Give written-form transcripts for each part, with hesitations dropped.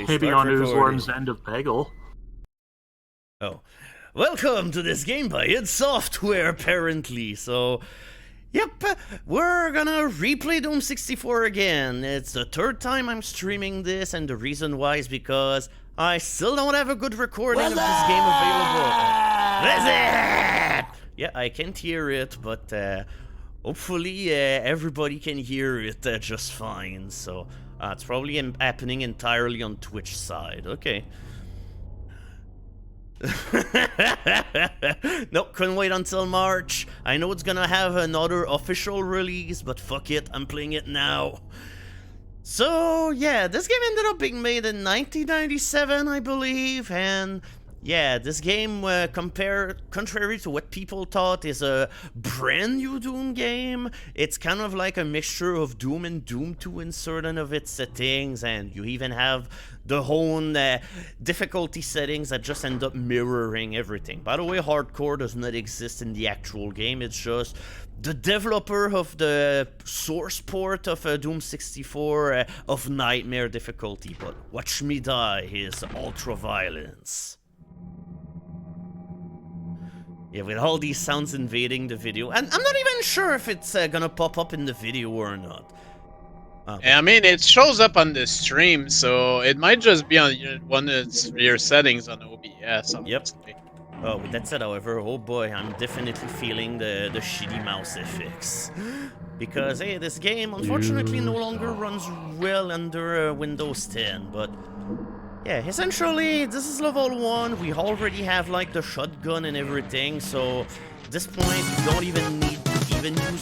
Maybe on Oozworm's end of Peggle. Oh. Welcome to this game by id Software, apparently. So, yep, we're gonna replay Doom 64 again. It's the third time I'm streaming this, and the reason why is because I still don't have a good recording of this game available. Yeah, I can't hear it, but hopefully everybody can hear it just fine. So, it's probably happening entirely on Twitch side. Okay. Nope, couldn't wait until March. I know it's gonna have another official release, but fuck it, I'm playing it now. So, yeah, this game ended up being made in 1997, I believe, and yeah, this game, contrary to what people thought, is a brand new Doom game. It's kind of like a mixture of Doom and Doom 2 in certain of its settings, and you even have the own difficulty settings that just end up mirroring everything. By the way, hardcore does not exist in the actual game. It's just the developer of the source port of Doom 64 of Nightmare difficulty, but watch me die is ultra violence. Yeah, with all these sounds invading the video, and I'm not even sure if it's gonna pop up in the video or not. Yeah, I mean, it shows up on the stream, so it might just be on one of your settings on OBS, obviously. Yep. Oh, with that said, however, oh boy, I'm definitely feeling the shitty mouse effects. Because, hey, this game, unfortunately, no longer runs well under Windows 10, but yeah, essentially, this is level 1, we already have, like, the shotgun and everything, so at this point, you don't even need to use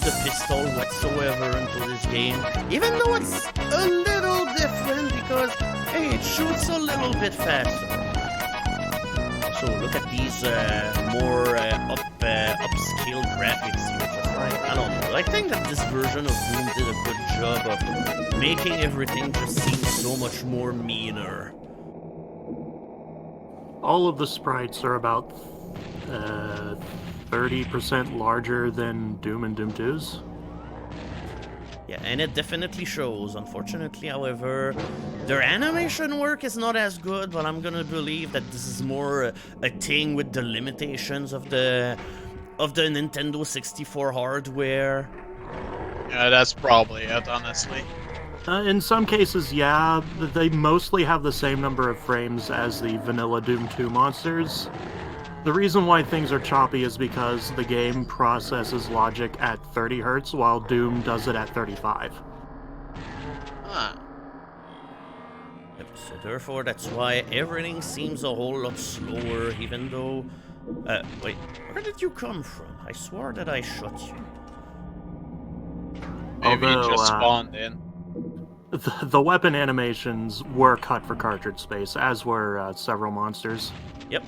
the pistol whatsoever into this game, even though it's a little different, because, hey, it shoots a little bit faster. So, look at these more upscale graphics here, just like, I don't know, I think that this version of Doom did a good job of making everything just seem so much more meaner. All of the sprites are about 30% larger than Doom and Doom 2's. Yeah, and it definitely shows. Unfortunately, however, their animation work is not as good, but I'm gonna believe that this is more a thing with the limitations of the Nintendo 64 hardware. Yeah, that's probably it, honestly. In some cases, yeah, they mostly have the same number of frames as the vanilla Doom 2 monsters. The reason why things are choppy is because the game processes logic at 30 Hz while Doom does it at 35. Huh. Yep, so therefore, that's why everything seems a whole lot slower, even though... wait, where did you come from? I swore that I shot you. Maybe you just spawned in. The weapon animations were cut for cartridge space, as were several monsters. Yep.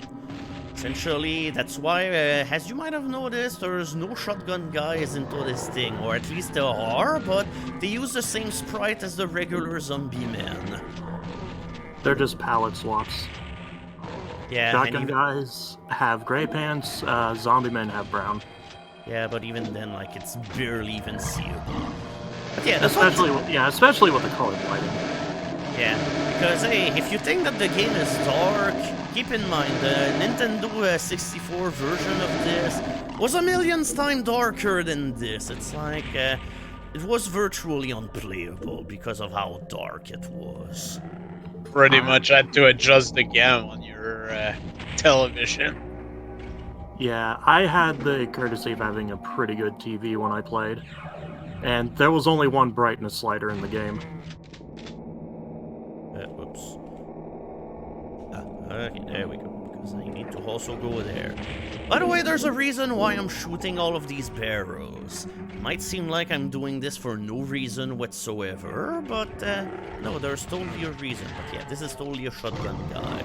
Essentially, that's why, as you might have noticed, there's no shotgun guys into this thing, or at least there are, but they use the same sprite as the regular zombie men. They're just palette swaps. Yeah, shotgun guys have gray pants, zombie men have brown. Yeah, but even then, like, it's barely even seeable. But yeah, especially with the colored lighting. Yeah, because hey, if you think that the game is dark, keep in mind the Nintendo 64 version of this was a million times darker than this. It's like it was virtually unplayable because of how dark it was. Pretty much had to adjust the game on your television. Yeah, I had the courtesy of having a pretty good TV when I played. And there was only one brightness slider in the game. Oops. Okay, there we go. Because I need to also go there. By the way, there's a reason why I'm shooting all of these barrels. It might seem like I'm doing this for no reason whatsoever, but no, there's totally a reason. But yeah, this is totally a shotgun guy.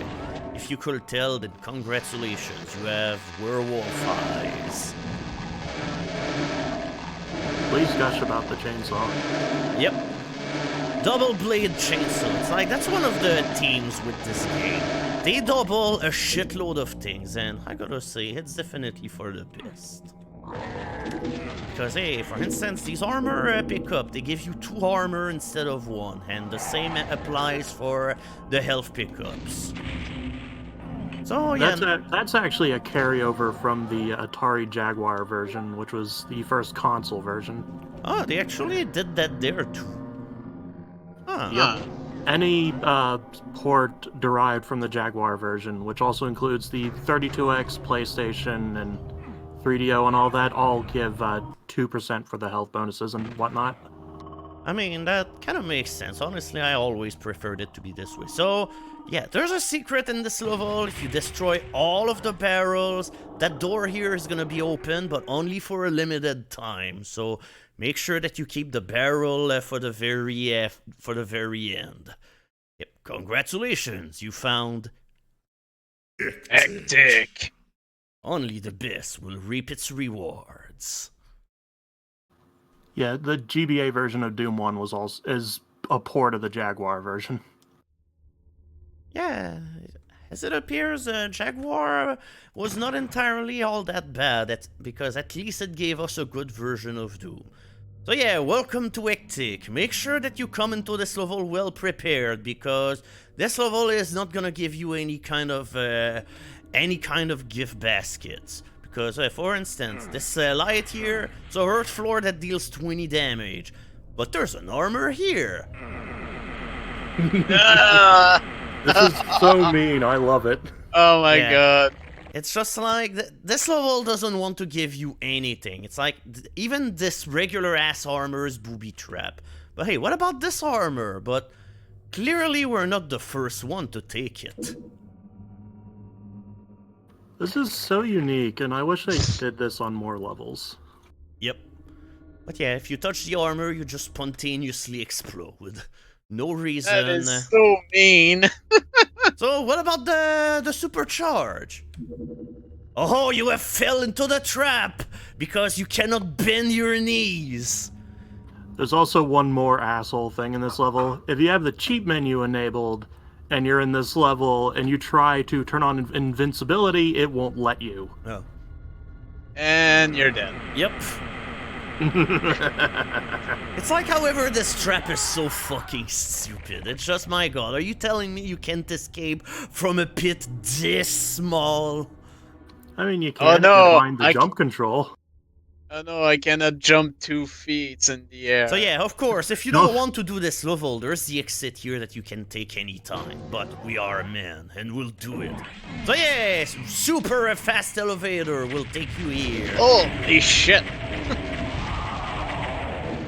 If you could tell, then congratulations, you have werewolf eyes. Please gush about the chainsaw. Yep. Double blade chainsaw. It's like, that's one of the themes with this game. They double a shitload of things, and I gotta say, it's definitely for the best. Because, hey, for instance, these armor pickup, they give you 2 armor instead of 1, and the same applies for the health pickups. So, yeah. That's actually a carryover from the Atari Jaguar version, which was the first console version. Oh, they actually did that there, too. Huh. Yep. Any port derived from the Jaguar version, which also includes the 32X, PlayStation, and 3DO and all that, all give 2% for the health bonuses and whatnot. I mean, that kind of makes sense. Honestly, I always preferred it to be this way. So, yeah, there's a secret in this level. If you destroy all of the barrels, that door here is gonna be open, but only for a limited time. So, make sure that you keep the barrel for the very end. Yep, congratulations, you found... Hectic. Only the best will reap its rewards. Yeah, the GBA version of Doom 1 is a port of the Jaguar version. Yeah, as it appears, Jaguar was not entirely all that bad, because at least it gave us a good version of Doom. So yeah, welcome to Hectic. Make sure that you come into this level well prepared, because this level is not gonna give you any kind of gift baskets. Because, for instance, this light here, it's a hurt floor that deals 20 damage. But there's an armor here. This is so mean, I love it. Oh my god. It's just like, this level doesn't want to give you anything. It's like, even this regular ass armor is booby trap. But hey, what about this armor? But clearly we're not the first one to take it. This is so unique, and I wish they did this on more levels. Yep. But yeah, if you touch the armor, you just spontaneously explode. No reason. That is so mean. So what about the supercharge? Oh, you have fell into the trap because you cannot bend your knees. There's also one more asshole thing in this level. If you have the cheat menu enabled, and you're in this level, and you try to turn on invincibility, it won't let you. Oh. And you're dead. Yep. It's like, however, this trap is so fucking stupid. It's just, my god, are you telling me you can't escape from a pit this small? I mean, you can if you find the jump control. Oh no, I cannot jump 2 feet in the air. So yeah, of course, if you don't want to do this level, there's the exit here that you can take anytime. But we are a man, and we'll do it. So yeah, super fast elevator will take you here. Holy shit.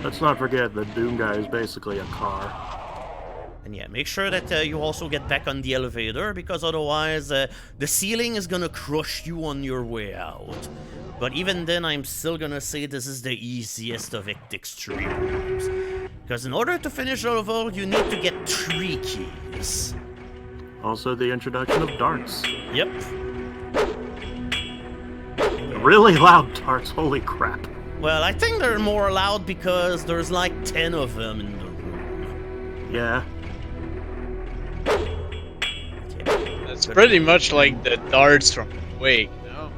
Let's not forget that Doom guy is basically a car. And yeah, make sure that you also get back on the elevator, because otherwise the ceiling is gonna crush you on your way out. But even then, I'm still gonna say this is the easiest of Hectic's 3 rooms. Because in order to finish the level, you need to get 3 keys. Also the introduction of darts. Yep. Really loud darts, holy crap. Well, I think they're more loud because there's like 10 of them in the room. Yeah. That's pretty much like the darts from Quake, no?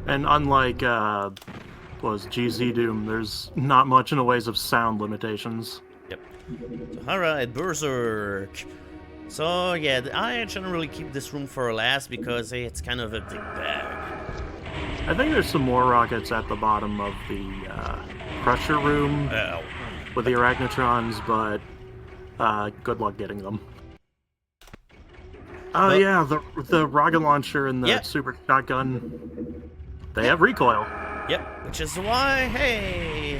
And unlike, GZ Doom, there's not much in the ways of sound limitations. Yep. So, alright, Berserk. So, yeah, I generally keep this room for last because, hey, it's kind of a big bag. I think there's some more rockets at the bottom of the, Crusher room with the Arachnotrons, but, good luck getting them. Oh yeah, the rocket launcher and the super shotgun, they have recoil. Yep, which is why, hey,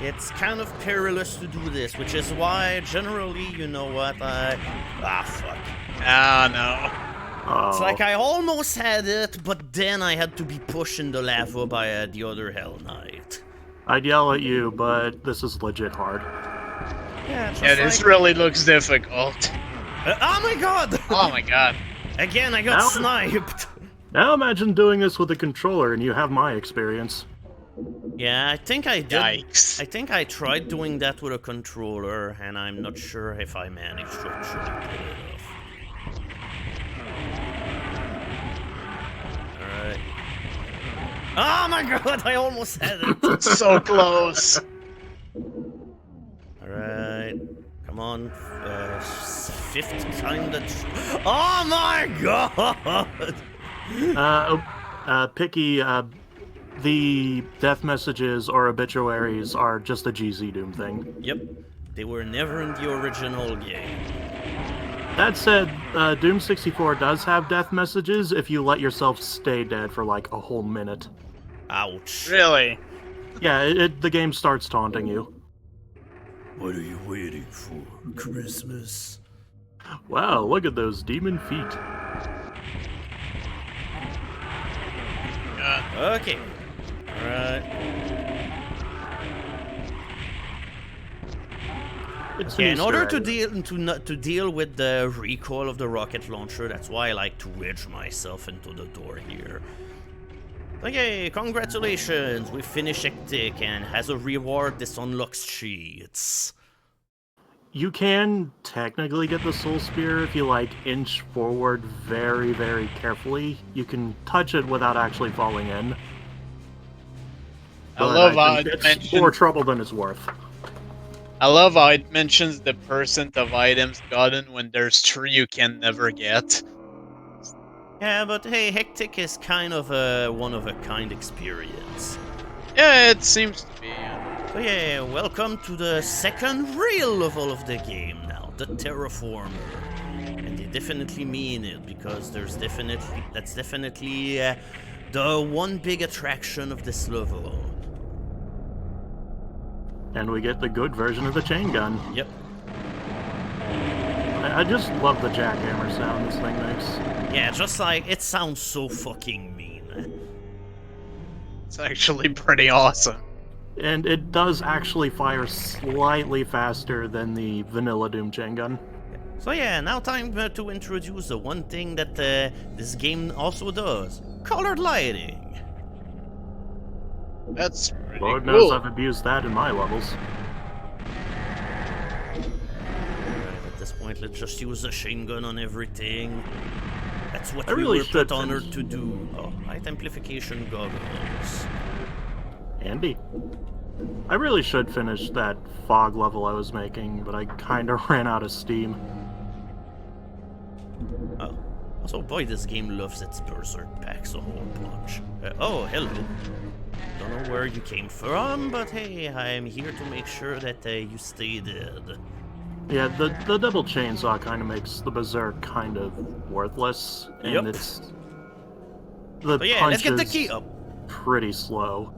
it's kind of perilous to do this, which is why, generally, you know what, fuck. Ah, no. Oh. It's like I almost had it, but then I had to be pushed in the lava by the other Hell Knight. I'd yell at you, but this is legit hard. Yeah, this really looks difficult. Oh my god! Oh my god. Again, I got sniped. Now imagine doing this with a controller and you have my experience. Yeah, I think I did. Yikes. I think I tried doing that with a controller, and I'm not sure if I managed to actually pull it off. Alright. Oh my god, I almost had it. So close. Alright. Come on. Fifth time the... Oh my god! Picky, the death messages or obituaries are just a GZ Doom thing. Yep. They were never in the original game. That said, Doom 64 does have death messages if you let yourself stay dead for like a whole minute. Ouch. Really? Yeah, the game starts taunting you. What are you waiting for? Christmas? Wow, look at those demon feet. Okay. Alright. Okay, in order to deal with the recoil of the rocket launcher, that's why I like to wedge myself into the door here. Okay, congratulations, we finished Hectic, and as a reward, this unlocks cheats. You can technically get the Soul Spear if you, like, inch forward very, very carefully. You can touch it without actually falling in. I love how it's more trouble than it's worth. I love how it mentions the percent of items gotten when there's 3 you can never get. Yeah, but hey, Hectic is kind of a one-of-a-kind experience. Yeah, it seems to be. So yeah, welcome to the second real level of the game now, the Terraformer. And they definitely mean it, because that's definitely the one big attraction of this level. And we get the good version of the chain gun. Yep. I just love the jackhammer sound this thing makes. Yeah, just like, it sounds so fucking mean. It's actually pretty awesome. And it does actually fire slightly faster than the vanilla Doom chain gun. So yeah, now time to introduce the one thing that this game also does. Colored lighting. That's pretty Lord cool. knows I've abused that in my levels. At this point, let's just use a chain gun on everything. That's what I we really were should put on finish. Earth to do. Oh, light amplification goggles. Andy. I really should finish that fog level I was making, but I kinda ran out of steam. Oh. Also, boy, this game loves its berserk packs a whole bunch. Oh, hello. Don't know where you came from, but hey, I'm here to make sure that you stay dead. Yeah, the double chainsaw kind of makes the berserk kind of worthless, and Yep. it's the So yeah, punch let's get the is key up. pretty slow.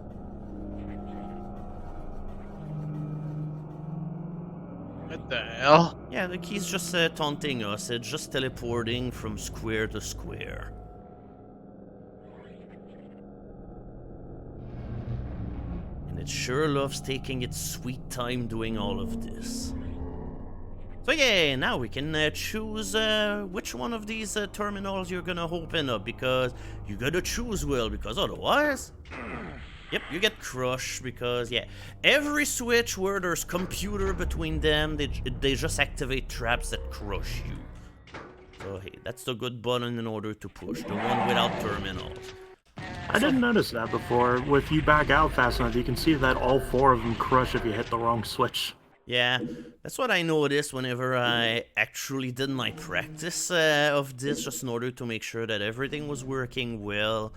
What the hell? Yeah, the key's just taunting us. It's just teleporting from square to square. And it sure loves taking its sweet time doing all of this. So yeah, now we can choose which one of these terminals you're gonna open up, because you gotta choose well, because otherwise... Yep, you get crushed, because, yeah, every switch where there's computer between them, they just activate traps that crush you. So, hey, that's the good button in order to push, the one without terminals. I didn't notice that before. If you back out fast enough, you can see that all 4 of them crush if you hit the wrong switch. Yeah, that's what I noticed whenever I actually did my practice of this, just in order to make sure that everything was working well.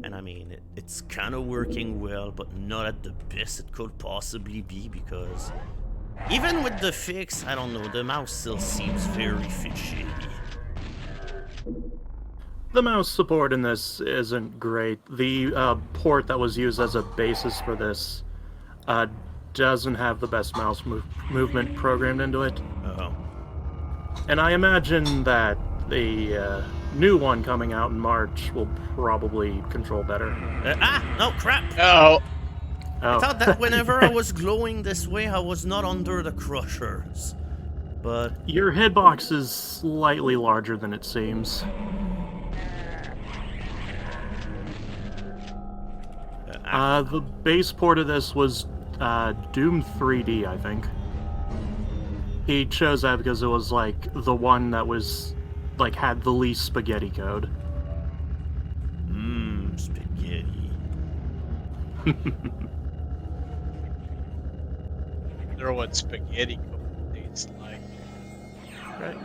And I mean, it's kind of working well, but not at the best it could possibly be, because even with the fix, I don't know, the mouse still seems very fishy. The mouse support in this isn't great. The port that was used as a basis for this doesn't have the best mouse movement programmed into it. Uh-oh. And I imagine that the new one coming out in March will probably control better. No, crap! Oh. I thought that whenever I was glowing this way, I was not under the crushers. But... Your hitbox is slightly larger than it seems. The base port of this was Doom 3D, I think. He chose that because it was, like, the one that was, like, had the least spaghetti code. Spaghetti. They're what spaghetti tastes like. Right.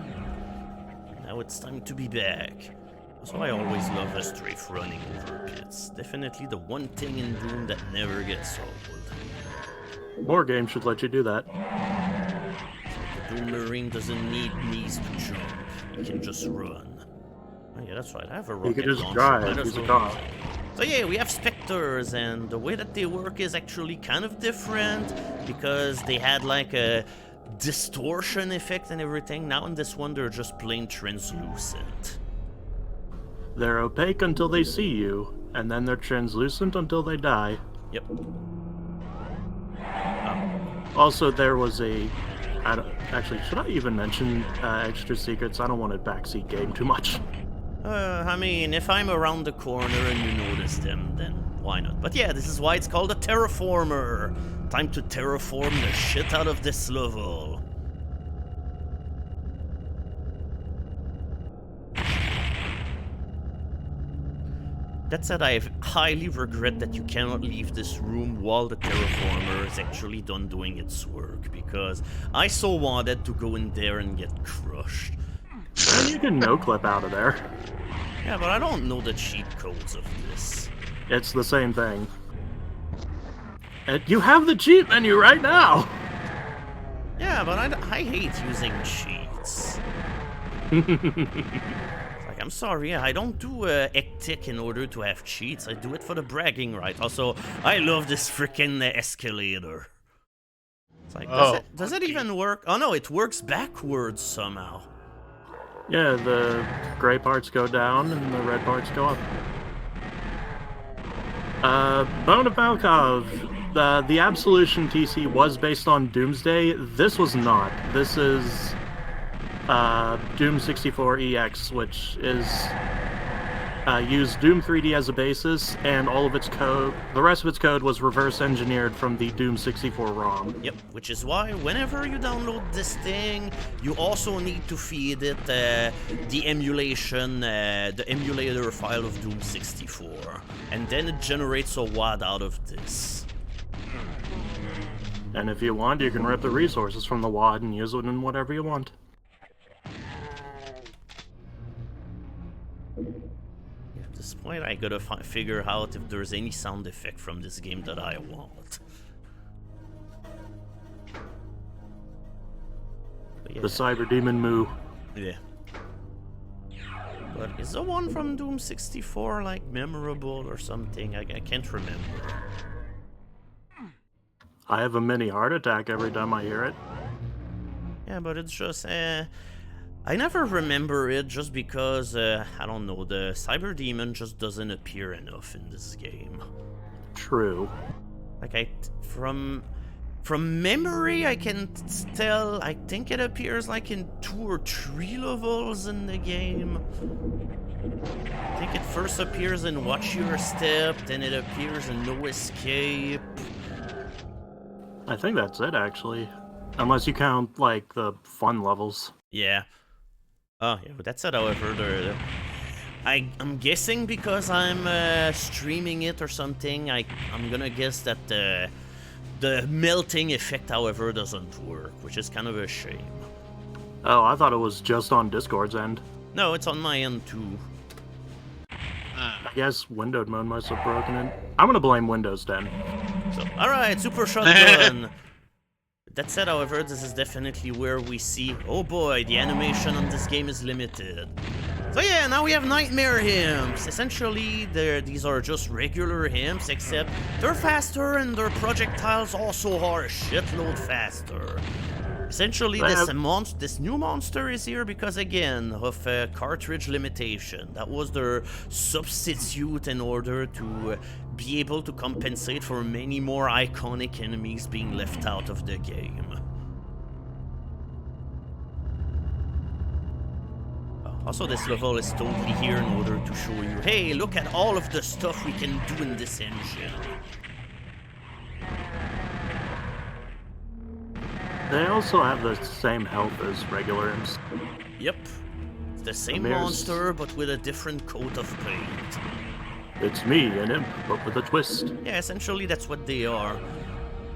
Now it's time to be back. That's why I always love a strafe running over pits. Definitely the one thing in Doom that never gets old. More games should let you do that. The Doom Marine doesn't need knees to jump. He can just run. Oh yeah, that's right. I have a rocket You can just launcher. drive. He's a cop. So yeah, we have Spectres, and the way that they work is actually kind of different because they had like a distortion effect and everything. Now in this one, they're just plain translucent. They're opaque until they see you, and then they're translucent until they die. Yep. Also, there was a... actually, should I even mention extra secrets? I don't want to backseat game too much. I mean, if I'm around the corner and you notice them, then why not? But yeah, this is why it's called a Terraformer. Time to terraform the shit out of this level. That said, I highly regret that you cannot leave this room while the Terraformer is actually done doing its work, because I so wanted to go in there and get crushed. And you can no-clip out of there. Yeah, but I don't know the cheat codes of this. It's the same thing. And you have the cheat menu right now! Yeah, but I hate using cheats. I'm sorry, I don't do ectic in order to have cheats. I do it for the bragging right. Also, I love this freaking escalator. It's like, does it even work? Oh no, it works backwards somehow. Yeah, the gray parts go down and the red parts go up. Bone of Valkov. The Absolution TC was based on Doomsday. This was not. This is... Doom 64 EX, which is used Doom 3D as a basis, and all of its code, the rest of its code was reverse engineered from the Doom 64 ROM. Yep, which is why whenever you download this thing, you also need to feed it the emulator file of Doom 64, and then it generates a WAD out of this. And if you want, you can rip the resources from the WAD and use it in whatever you want. At this point, I gotta figure out if there's any sound effect from this game that I want. Yeah. The Cyber Demon Moo. Yeah. But is the one from Doom 64 like memorable or something? I can't remember. I have a mini heart attack every time I hear it. Yeah, but it's just, I never remember it just because, I don't know, the Cyber Demon just doesn't appear enough in this game. True. Like, from memory, I can tell, I think it appears like in 2 or 3 levels in the game. I think it first appears in Watch Your Step, then it appears in No Escape. I think that's it, actually. Unless you count, like, the fun levels. Yeah. Oh, yeah, but that's it, however, I'm guessing because I'm streaming it or something, I'm gonna guess that the melting effect, however, doesn't work, which is kind of a shame. Oh, I thought it was just on Discord's end. No, it's on my end, too. I guess windowed mode must have broken it. I'm gonna blame Windows 10. So, alright, Super Shotgun! That said, however, this is definitely where we see, oh boy, the animation on this game is limited. So yeah, now we have Nightmare Imps. Essentially, these are just regular imps, except they're faster and their projectiles also are a shitload faster. Essentially, this new monster is here because, again, of a cartridge limitation. That was their substitute in order to be able to compensate for many more iconic enemies being left out of the game. Also, this level is totally here in order to show you, hey, look at all of the stuff we can do in this engine. They also have the same health as regular imps. Yep. It's the same monster, but with a different coat of paint. It's me, an imp, but with a twist. Yeah, essentially that's what they are.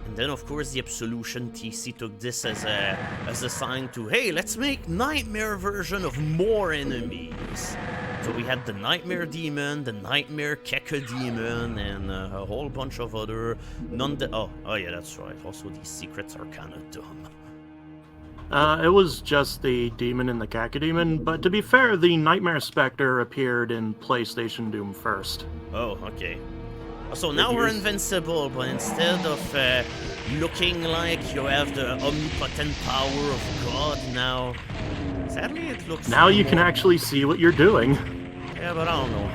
And then, of course, the Absolution TC took this as a sign to, hey, let's make Nightmare version of more enemies. So we had the Nightmare Demon, the Nightmare Keka Demon, and a whole bunch of other oh yeah, that's right. Also, these secrets are kind of dumb. It was just the Demon and the Cacodemon, but to be fair, the Nightmare Spectre appeared in PlayStation Doom first. Oh, okay. So now we're invincible, but instead of looking like you have the omnipotent power of God now, sadly it looks... Now you can actually see what you're doing. Yeah, but I don't know.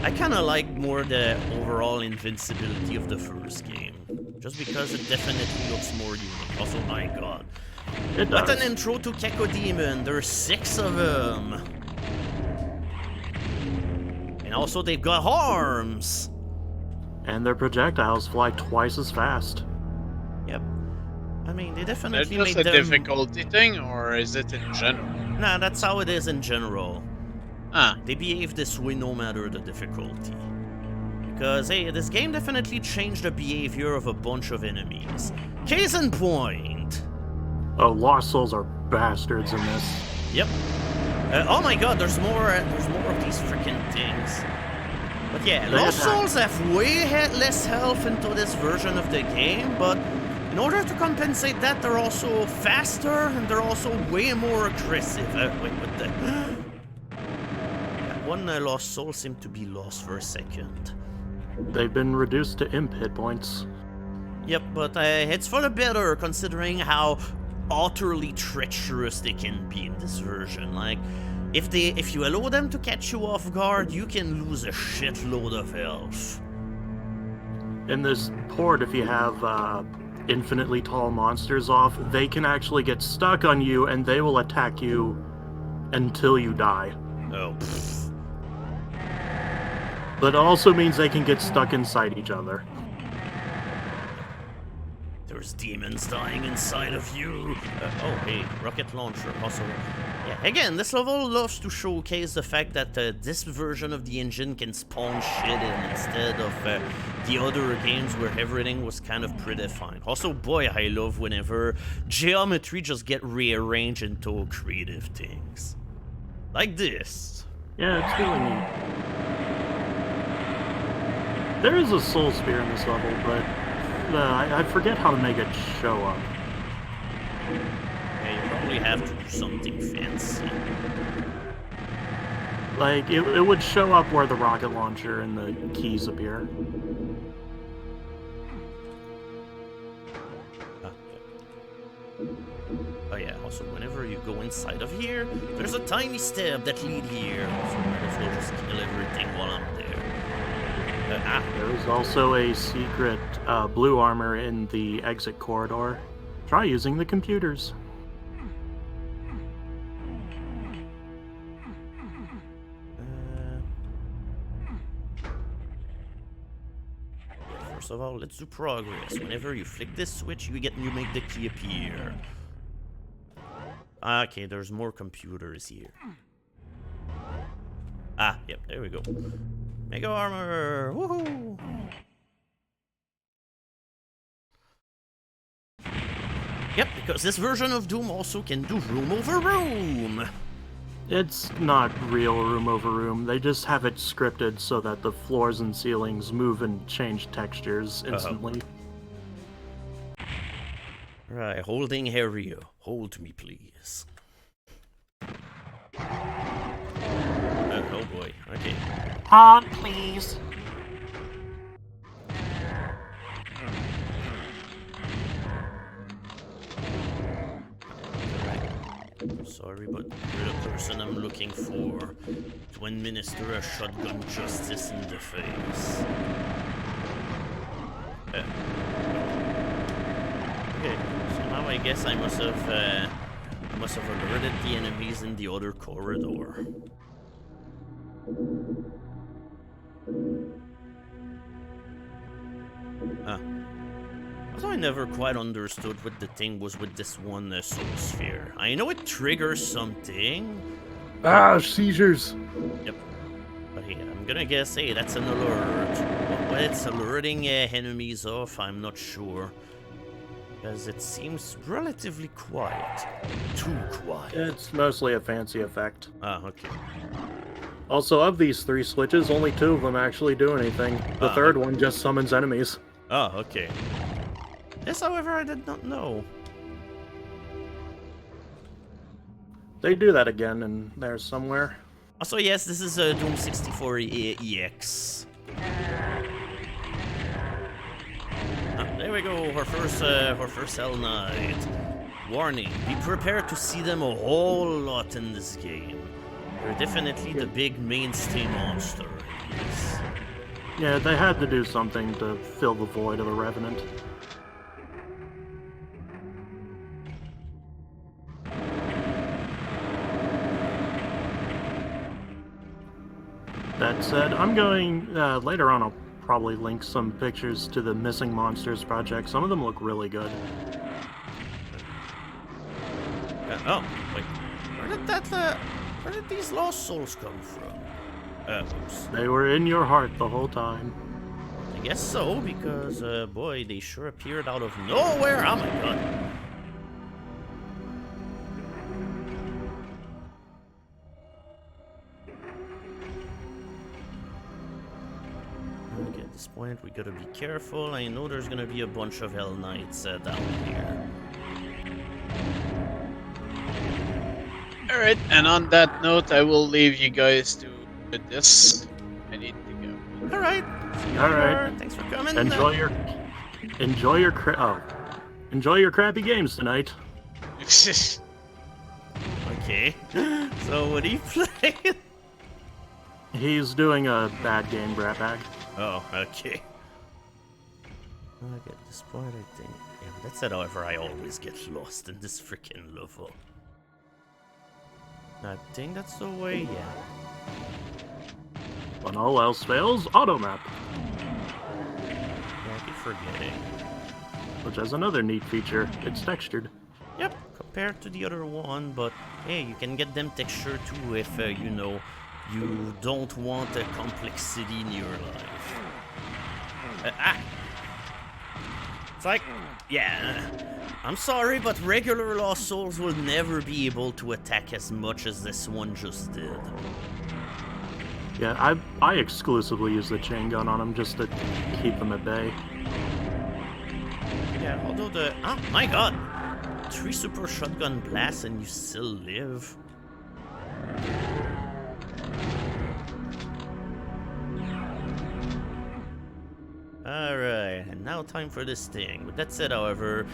I kind of like more the overall invincibility of the first game, just because it definitely looks more unique. Also, my God. It does. What an intro to Cacodemon. There's 6 of them. And also they've got arms. And their projectiles fly twice as fast. Yep. I mean, they definitely just made a them... difficulty thing, or is it in general? Nah, that's how it is in general. Ah. They behave this way no matter the difficulty. Because, hey, this game definitely changed the behavior of a bunch of enemies. Case in point. Oh, Lost Souls are bastards in this. Yep. Oh my God, there's more of these freaking things. But yeah, Lost Souls have way less health into this version of the game, but in order to compensate that, they're also faster and they're also way more aggressive. Wait, what the... One Lost Soul seemed to be lost for a second. They've been reduced to imp hit points. Yep, but it's for the better, considering how utterly treacherous they can be in this version. Like, if you allow them to catch you off guard, you can lose a shitload of health. In this port, if you have infinitely tall monsters off, they can actually get stuck on you and they will attack you until you die. Oh, pfft. But it also means they can get stuck inside each other. There's demons dying inside of you. Oh, hey, rocket launcher. Also, yeah, again, this level loves to showcase the fact that this version of the engine can spawn shit in instead of the other games where everything was kind of predefined. Also, boy, I love whenever geometry just get rearranged into creative things. Like this. Yeah, it's really neat. There is a soul spear in this level, but I forget how to make it show up. Yeah, you probably have to do something fancy. Like, it would show up where the rocket launcher and the keys appear. Oh yeah, also whenever you go inside of here, there's a tiny step that lead here. So might as well just kill everything while I'm there. There's also a secret blue armor in the exit corridor. Try using the computers. First of all, let's do progress. Whenever you flick this switch, you make the key appear. Okay, there's more computers here. Ah, yep, there we go. Mega armor! Woohoo! Yep, because this version of Doom also can do room over room! It's not real room over room. They just have it scripted so that the floors and ceilings move and change textures instantly. Right, holding area. Hold me, please. Oh boy, okay. On, please. Sorry, but you're the person I'm looking for to administer a shotgun justice in the face. Okay, so now I guess I must have alerted the enemies in the other corridor. Also, I never quite understood what the thing was with this one soul sphere. I know it triggers something. Ah, seizures. Yep. But yeah, I'm gonna guess, hey, that's an alert. What it's alerting enemies of, I'm not sure. Because it seems relatively quiet. Too quiet. It's mostly a fancy effect. Ah, okay. Also, of these 3 switches, only 2 of them actually do anything. The third one just summons enemies. Oh, okay. This, however, I did not know. They do that again in there somewhere. Also, yes, this is a Doom 64 EX. There we go, our first Hell Knight. Warning, be prepared to see them a whole lot in this game. They're definitely the big mainstay monster in this. Yeah, they had to do something to fill the void of the Revenant. That said, I'm going, later on I'll probably link some pictures to the Missing Monsters project. Some of them look really good. Oh, wait. Where did these lost souls come from? Oops. They were in your heart the whole time. I guess so, because, boy, they sure appeared out of nowhere. Oh my god. Okay, at this point, we gotta be careful. I know there's gonna be a bunch of Hell Knights down here. Alright, and on that note, I will leave you guys to with this. I need to go. Alright. Alright. Thanks for coming. Enjoy your crappy games tonight. Okay. So, what are you playing? He's doing a bad game, Brat Bag. Oh, okay. At this point, I think... Yeah, that's it, however, I always get lost in this freaking level. I think that's the way, yeah. When all else fails, auto map. Yeah, I keep forgetting. Which has another neat feature. It's textured. Yep, compared to the other one, but hey, you can get them texture too if, you know, you don't want a complexity in your life. It's like, yeah, I'm sorry, but regular Lost Souls will never be able to attack as much as this one just did. Yeah, I exclusively use the chain gun on them just to keep them at bay. Yeah, although the... Oh, my god! 3 super shotgun blasts and you still live. Alright, and now time for this thing. With that said, however,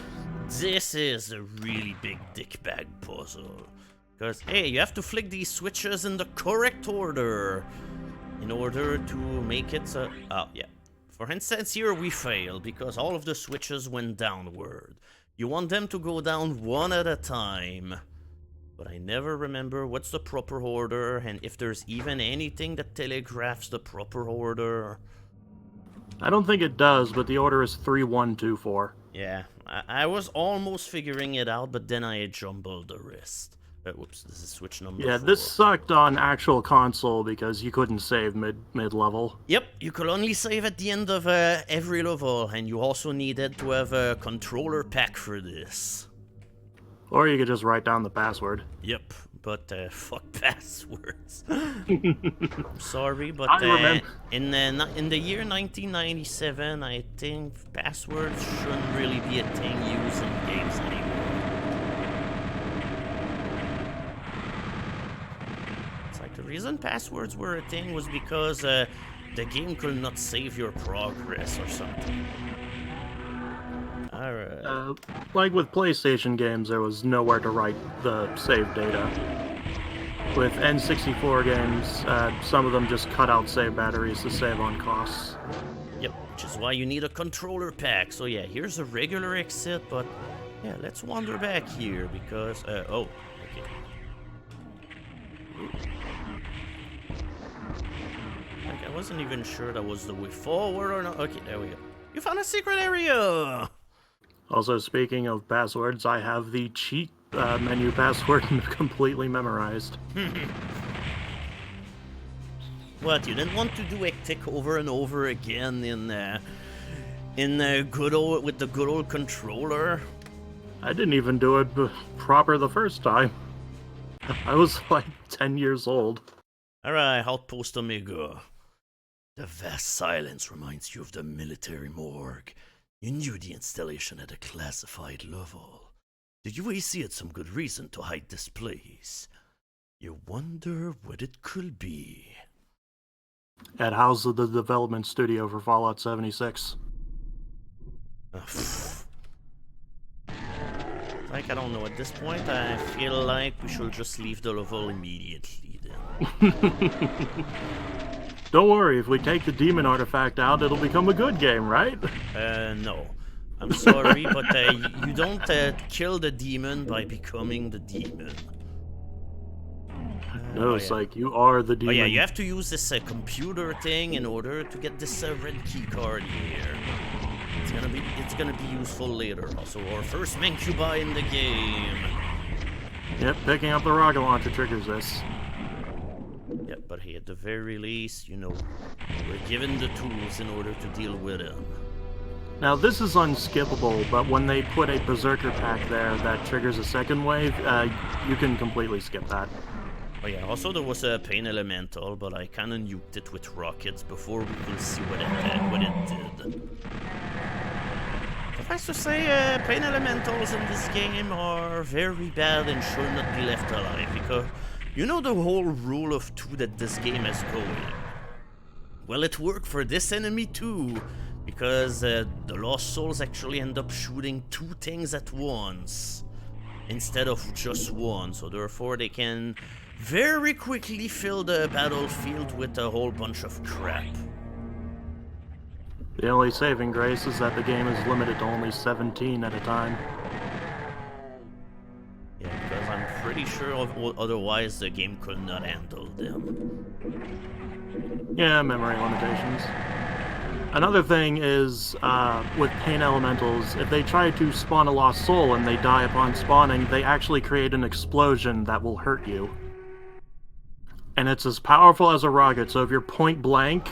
this is a really big dick bag puzzle. Because, hey, you have to flick these switches in the correct order in order to make it so... Oh, yeah. For instance, here we fail because all of the switches went downward. You want them to go down one at a time. But I never remember what's the proper order and if there's even anything that telegraphs the proper order. I don't think it does, but the order is 3-1-2-4. Yeah, I was almost figuring it out, but then I jumbled the rest. Whoops, this is switch number 4. This sucked on actual console because you couldn't save mid-level. Yep, you could only save at the end of every level, and you also needed to have a controller pack for this. Or you could just write down the password. Yep, but fuck passwords. I'm sorry, but in the year 1997, I think passwords shouldn't really be a thing used in games anymore. The reason passwords were a thing was because the game could not save your progress or something. Alright. Like with PlayStation games, there was nowhere to write the save data. With N64 games, some of them just cut out save batteries to save on costs. Yep, which is why you need a controller pack. So yeah, here's a regular exit, but yeah, let's wander back here because, oh, okay. Ooh. I wasn't even sure that was the way forward or not. Okay, there we go. You found a secret area! Also, speaking of passwords, I have the cheat menu password completely memorized. What, you didn't want to do Ectic over and over again in good old with the good old controller? I didn't even do it proper the first time. I was like 10 years old. Alright, Outpost Omega. The vast silence reminds you of the military morgue. You knew the installation at a classified level. The UAC had some good reason to hide this place. You wonder what it could be. Ed, how's the development studio for Fallout 76? Like, I don't know, at this point I feel like we should just leave the level immediately then. Don't worry, if we take the demon artifact out, it'll become a good game, right? No. I'm sorry, but you don't kill the demon by becoming the demon. No, Psych, you are the demon. Oh yeah, you have to use this computer thing in order to get this red key card here. It's gonna be useful later. Also, our first Mancuba in the game. Yep, picking up the rocket launcher triggers this. Yep, but hey, at the very least, you know, we're given the tools in order to deal with him. Now, this is unskippable, but when they put a Berserker pack there that triggers a second wave, you can completely skip that. Oh yeah, also there was a Pain Elemental, but I kinda nuked it with rockets before we could see what it did. Suffice to say, Pain Elementals in this game are very bad and should not be left alive, because you know the whole rule of two that this game has going. Well, it worked for this enemy too, because the Lost Souls actually end up shooting two things at once, instead of just one, so therefore they can very quickly fill the battlefield with a whole bunch of crap. The only saving grace is that the game is limited to only 17 at a time. Yeah, because I'm pretty sure otherwise the game could not handle them. Yeah, memory limitations. Another thing is, with Pain Elementals, if they try to spawn a Lost Soul and they die upon spawning, they actually create an explosion that will hurt you. And it's as powerful as a rocket, so if you're point blank,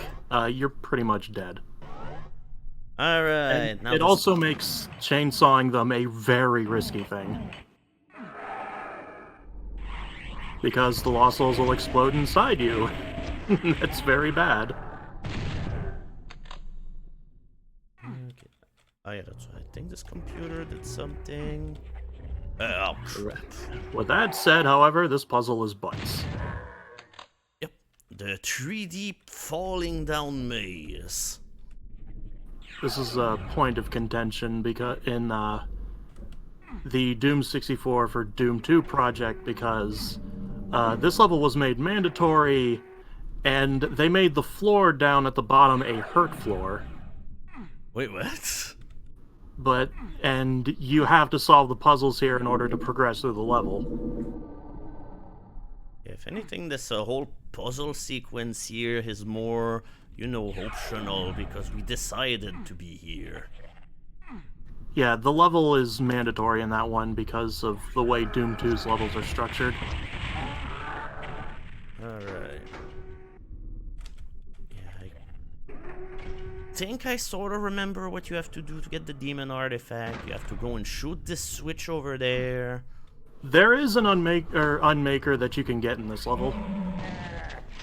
you're pretty much dead. Alright, now it also makes chainsawing them a very risky thing. Because the Lost Souls will explode inside you. That's very bad. Okay. Oh yeah, that's right. I think this computer did something. Oh crap. With that said, however, this puzzle is butts. Yep. The 3D falling down maze. This is a point of contention because in the Doom 64 for Doom 2 project, because this level was made mandatory, and they made the floor down at the bottom a hurt floor. Wait, what? And you have to solve the puzzles here in order to progress through the level. Yeah, if anything, this whole puzzle sequence here is more, you know, optional because we decided to be here. Yeah, the level is mandatory in that one because of the way Doom 2's levels are structured. Alright. I think I sort of remember what you have to do to get the demon artifact. You have to go and shoot this switch over there. There is an Unmaker that you can get in this level.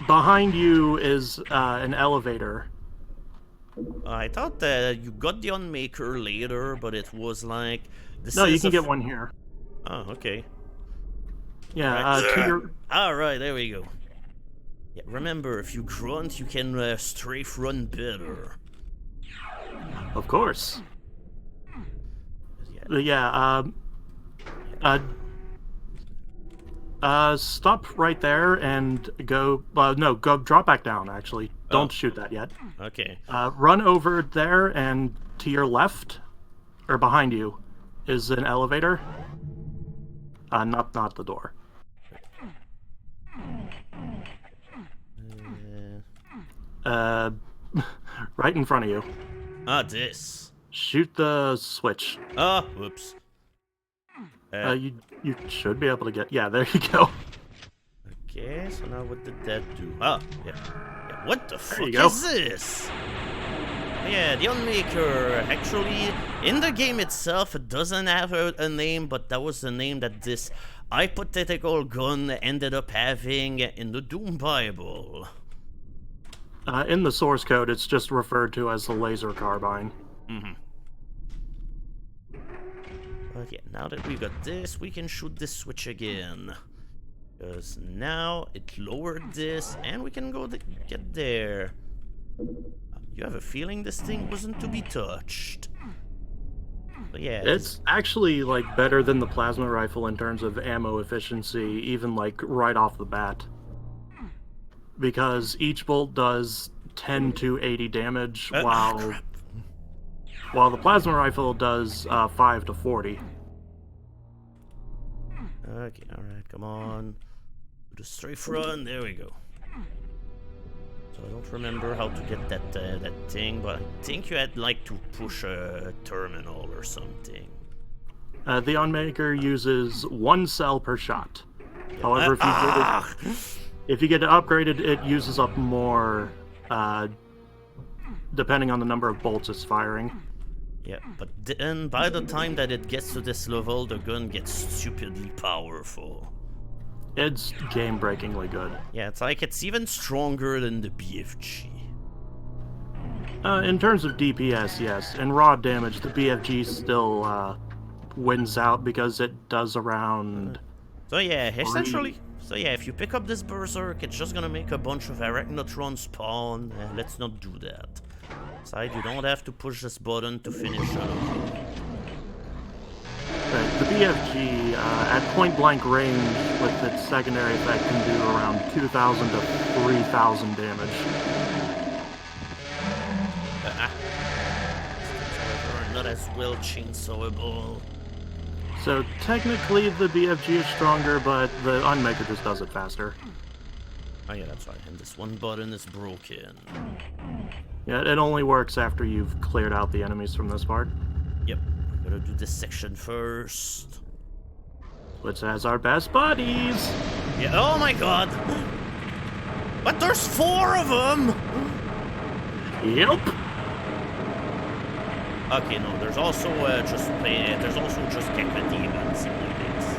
Behind you is an elevator. I thought that you got the Unmaker later, but it was like... No, you can get one here. Oh, okay. Yeah, to your... Alright, there we go. Yeah, remember, if you grunt, you can strafe run better. Of course. Stop right there and go... no, go drop back down, actually. Don't shoot that yet. Okay. Run over there, and to your left, or behind you, is an elevator. Not the door. Right in front of you. This. Shoot the switch. Whoops. You should be able to get... Yeah, there you go. Okay, so now what did that do? Yeah. What the fuck is this? Yeah, the Unmaker. Actually, in the game itself, it doesn't have a name, but that was the name that this hypothetical gun ended up having in the Doom Bible. In the source code, it's just referred to as the laser carbine. But yeah, now that we've got this, we can shoot this switch again. Because now it lowered this, and we can go get there. You have a feeling this thing wasn't to be touched. But yeah, it's actually like better than the plasma rifle in terms of ammo efficiency, even like right off the bat. Because each bolt does 10 to 80 damage, while the plasma rifle does 5 to 40. Okay, alright, come on. Do the strafe run, there we go. So I don't remember how to get that that thing, but I think you had like to push a terminal or something. The Unmaker uses 1 cell per shot. However, if you get it upgraded, it uses up more, depending on the number of bolts it's firing. Yeah, but then by the time that it gets to this level, the gun gets stupidly powerful. It's game-breakingly good. Yeah, it's like it's even stronger than the BFG. In terms of DPS, yes. In raw damage, the BFG still wins out because it does around... So yeah, essentially... So yeah, if you pick up this Berserk, it's just gonna make a bunch of Arachnotron spawn. Let's not do that. Besides, you don't have to push this button to finish it. The BFG, at point-blank range, with its secondary effect, can do around 2,000 to 3,000 damage. Not as well chainsawable. So technically the BFG is stronger, but the Unmaker just does it faster. Oh yeah, that's right. And this one button is broken. Yeah, it only works after you've cleared out the enemies from this part. Yep. Gotta do this section first. Which has our best buddies! Yeah, oh my god! But there's 4 of them! Yep! Okay, no, there's also just Gekka demons in the base.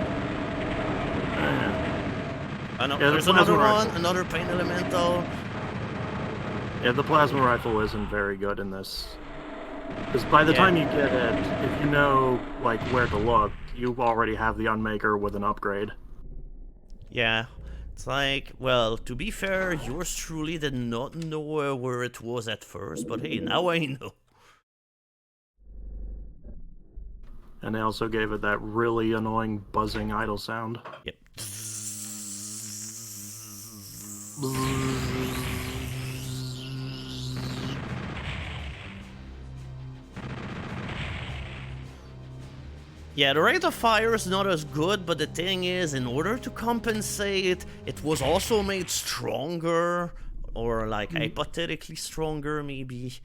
Oh no, yeah, there's another one, another pain elemental. Yeah, the plasma rifle isn't very good in this. Because by the time you get it, if you know, like, where to look, you already have the Unmaker with an upgrade. Yeah, it's like, well, to be fair, yours truly did not know where it was at first, but hey, now I know. And they also gave it that really annoying buzzing idle sound. Yep. Yeah, the rate of fire is not as good, but the thing is, in order to compensate, it was also made stronger, or like hypothetically stronger, maybe.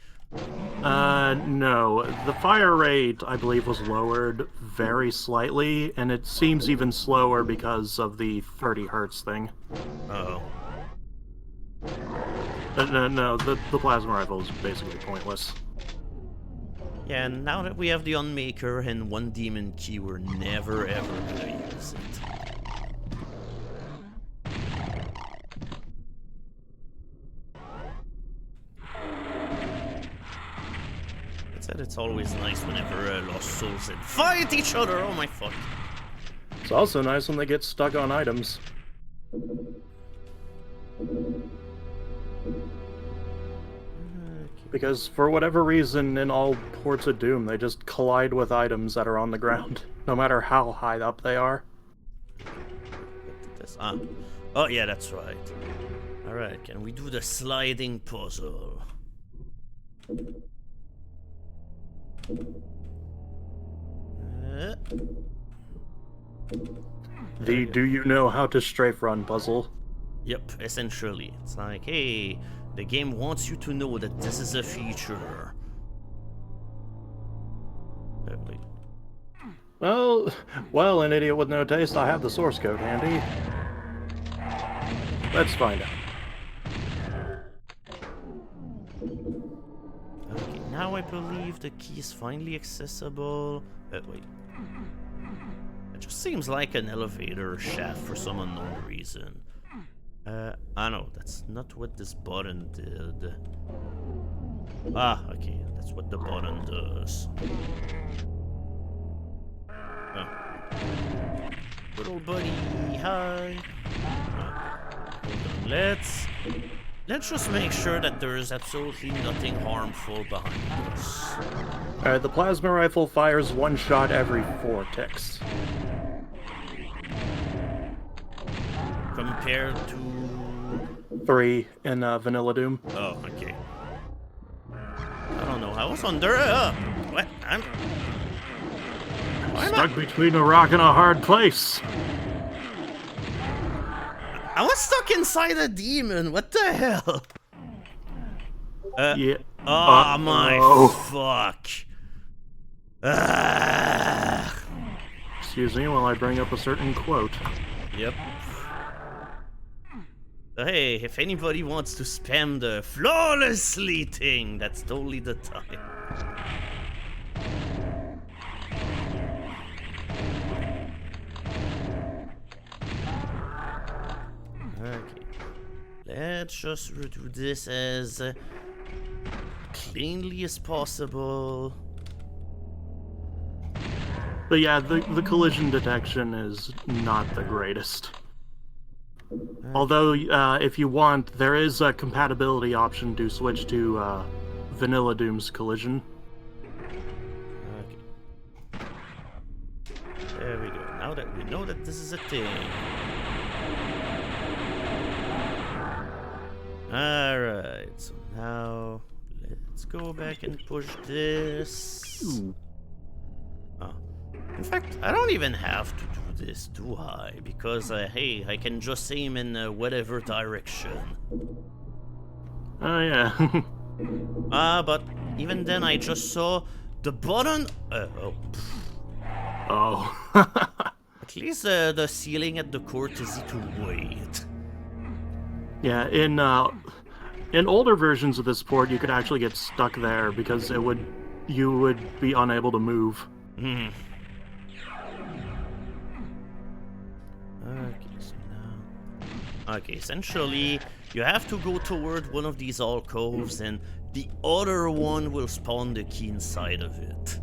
No. The fire rate, I believe, was lowered very slightly, and it seems even slower because of the 30 hertz thing. Oh. No, the plasma rifle is basically pointless. Yeah, and now that we have the Unmaker and 1 demon key, we're never ever gonna use it. It's always nice whenever Lost Souls fight each other. Oh my fuck. It's also nice when they get stuck on items. Because for whatever reason, in all ports of Doom, they just collide with items that are on the ground, no matter how high up they are. Oh yeah, that's right. Alright, can we do the sliding puzzle? The do you know how to strafe run puzzle? Yep, essentially. It's like, hey, the game wants you to know that this is a feature. Wait. Well, an idiot with no taste, I have the source code handy. Let's find out. I believe the key is finally accessible. Wait. It just seems like an elevator shaft for some unknown reason. I know, that's not what this button did. Ah, okay, that's what the button does. Oh. Good old buddy, hi. Hold on, let's just make sure that there is absolutely nothing harmful behind us. Alright, the plasma rifle fires one shot every 4 ticks. Compared to 3 in Vanilla Doom. Oh, okay. I don't know. I was under. What? Why Stuck between a rock and a hard place. I was stuck inside a demon. What the hell? Yeah. Oh my fuck. Excuse me while I bring up a certain quote. Yep. Hey, if anybody wants to spam the flawlessly thing, that's totally the time. Okay. Let's just do this as cleanly as possible. But yeah, the collision detection is not the greatest. Although, if you want, there is a compatibility option to switch to Vanilla Doom's collision. Okay. There we go. Now that we know that this is a thing. Alright, so now let's go back and push this. Ooh. Oh. In fact, I don't even have to do this, do I? Because, hey, I can just aim in whatever direction. Oh, yeah. But even then I just saw the button... Oh. At least the ceiling at the court is easy to wait. Yeah, in older versions of this port, you could actually get stuck there because you would be unable to move. Hmm. Okay, so now... Okay, essentially, you have to go toward one of these alcoves, and the other one will spawn the key inside of it.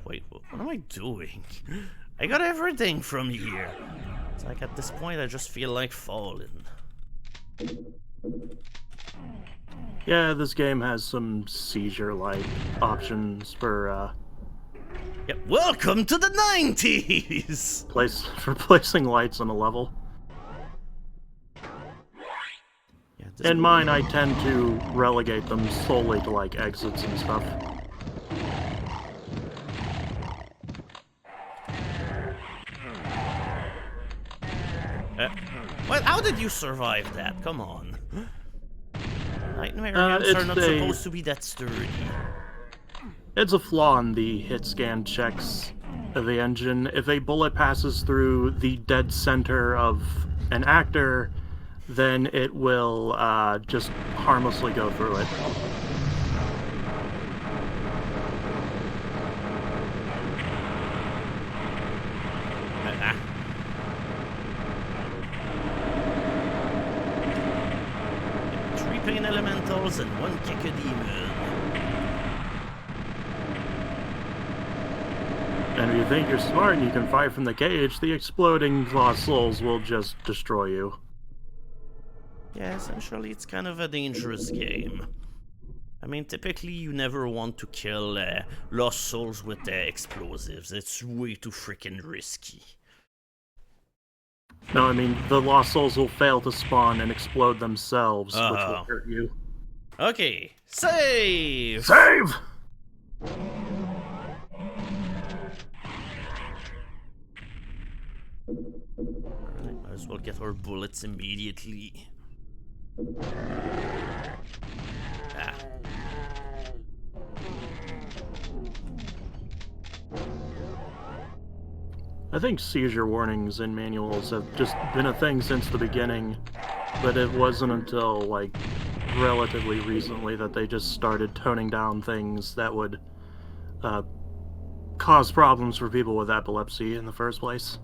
Wait, what am I doing? I got everything from here. It's like at this point, I just feel like falling. Yeah, this game has some seizure-like options for, Yep, welcome to the 90s! for placing lights on a level. Yeah, In mine, I tend to relegate them solely to, like, exits and stuff. Well, how did you survive that? Come on. Nightmare guns are not supposed to be that sturdy. It's a flaw in the hit scan checks of the engine. If a bullet passes through the dead center of an actor, then it will just harmlessly go through it. Three pain elementals and one kick a demon. And if you think you're smart and you can fight from the cage, the exploding lost souls will just destroy you. Yeah, essentially it's kind of a dangerous game. I mean, typically you never want to kill lost souls with explosives. It's way too freaking risky. No, I mean, the lost souls will fail to spawn and explode themselves, which will hurt you. Okay, save! Save! Alright, might as well get our bullets immediately. Ah. I think seizure warnings in manuals have just been a thing since the beginning, but it wasn't until, like, relatively recently that they just started toning down things that would cause problems for people with epilepsy in the first place.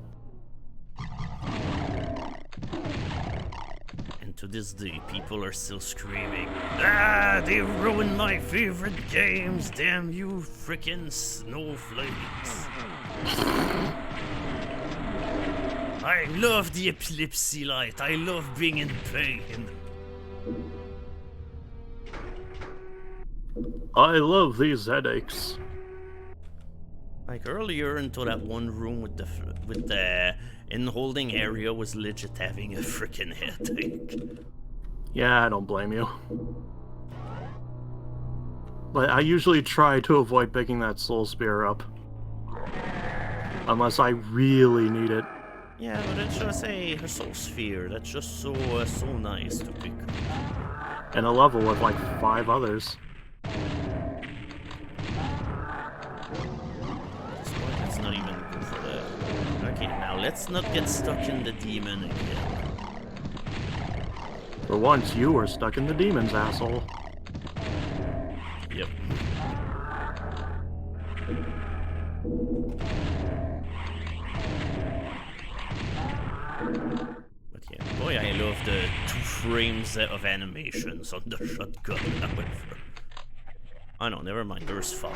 And to this day, people are still screaming, "Ah, they ruined my favorite games, damn you frickin' snowflakes." I love the epilepsy light, I love being in pain. I love these headaches. Like earlier into that one room with the in-holding area was legit having a freaking headache. Yeah, I don't blame you. But I usually try to avoid picking that soul spear up. Unless I really need it. Yeah, but it's just a soul sphere. That's just so nice to pick up. And a level with like 5 others. Let's not even go for that. Okay, now let's not get stuck in the demon again. For once, you were stuck in the demon's asshole. Yep. But yeah, boy, I love the 2 frames of animations on the shotgun, however. Oh no, never mind, there's 5.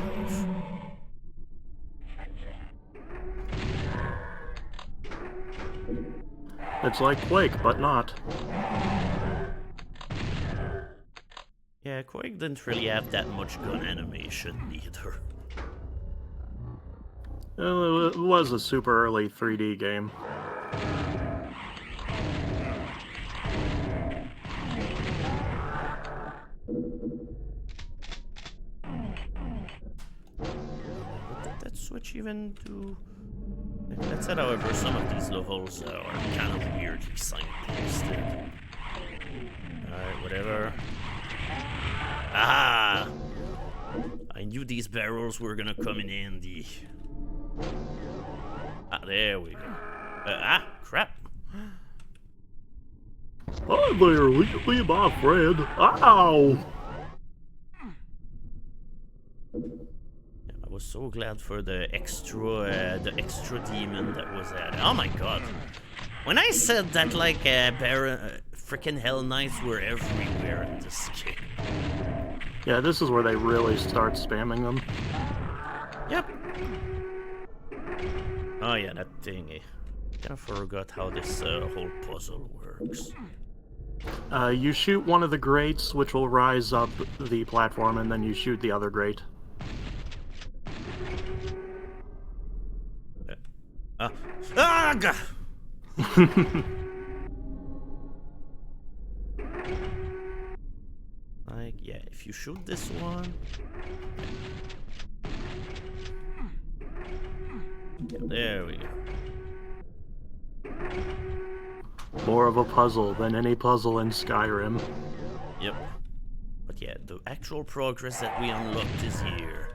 It's like Quake, but not. Yeah, Quake didn't really have that much gun animation either. It was a super early 3D game. What did that switch even do? That said, however, some of these levels are kind of weirdly signposted. Alright, whatever. Ah! I knew these barrels were gonna come in handy. Ah, there we go. Crap. Hi there, leave my friend. Ow! I was so glad for the extra demon that was there. Oh my god. When I said that, like, frickin' Hell Knights were everywhere in this game. Yeah, this is where they really start spamming them. Yep. Oh yeah, that thingy. Kind of forgot how this whole puzzle works. You shoot one of the grates, which will rise up the platform, and then you shoot the other grate. God! Like, yeah, if you shoot this one... Yeah, there we go. More of a puzzle than any puzzle in Skyrim. Yep. But yeah, the actual progress that we unlocked is here.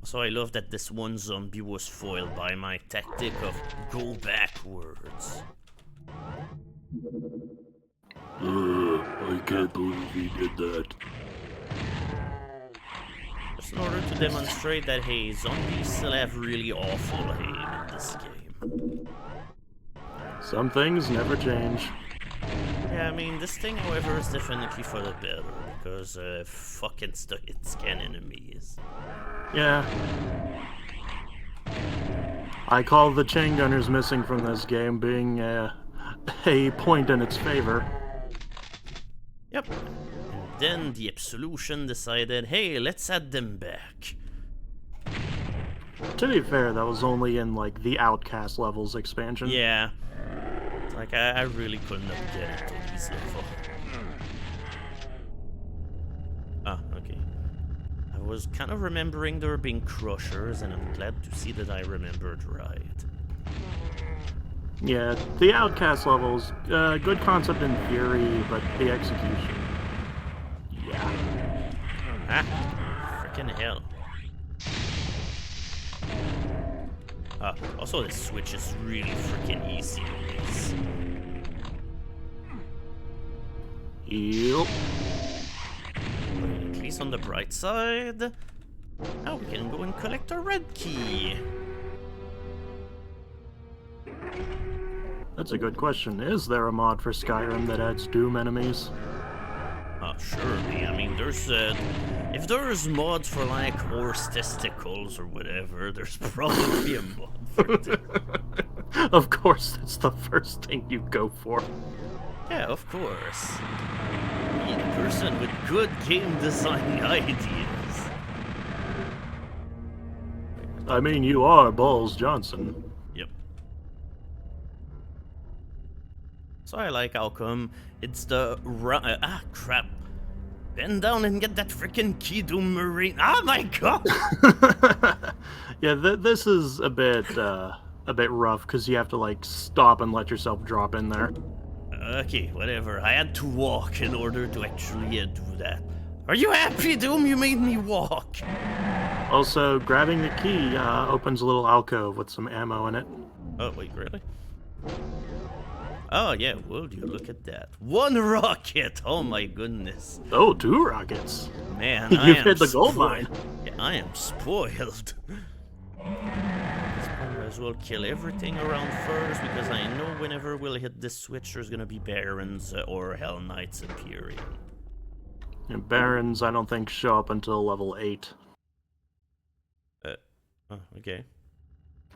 So I love that this one zombie was foiled by my tactic of go backwards. I can't believe he did that. Just in order to demonstrate that, hey, zombies still have really awful aim in this game. Some things never change. Yeah, I mean, this thing, however, is definitely for the better, because fucking hitscan enemies. Yeah. I call the chain gunners missing from this game being a point in its favor. Yep. And then the Absolution decided, hey, let's add them back. To be fair, that was only in, like, the Outcast levels expansion. Yeah. Like, I really couldn't have get into these levels. Ah, okay. I was kind of remembering there being crushers, and I'm glad to see that I remembered right. Yeah, the Outcast levels, good concept in theory, but the execution... Yeah. Ah, frickin' hell. Also, this switch is really freaking easy to use. Yup. At least on the bright side. Now we can go and collect our red key. That's a good question. Is there a mod for Skyrim that adds Doom enemies? Surely. I mean, there's if there's mods for like horse testicles or whatever, there's probably a mod for that. Of course, that's the first thing you go for. Yeah, of course. Need a person with good game design ideas. I mean, you are Balls Johnson. Yep. So I like how come it's the crap. Bend down and get that freaking key, Doom Marine. Oh my god! Yeah, this is a bit rough because you have to like stop and let yourself drop in there. Okay, whatever. I had to walk in order to actually do that. Are you happy, Doom? You made me walk. Also, grabbing the key opens a little alcove with some ammo in it. Oh wait, really? Oh yeah, would you look at that? One rocket! Oh my goodness. Oh, 2 rockets. Man, You've hit the gold mine. Yeah, I am spoiled. Might as well kill everything around first, because I know whenever we'll hit this switch, there's gonna be Barons or Hell Knights appearing. And Barons, I don't think, show up until level 8. Oh, okay.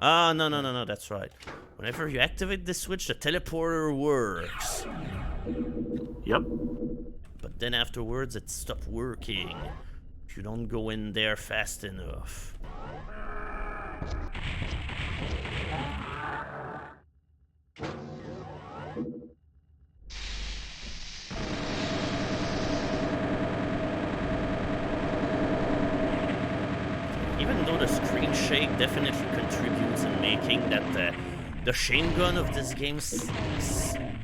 Ah, no, that's right. Whenever you activate this switch, the teleporter works. Yep. But then afterwards, it stopped working. If you don't go in there fast enough. Even though the screen shake definitely contributes in making that the chain gun of this game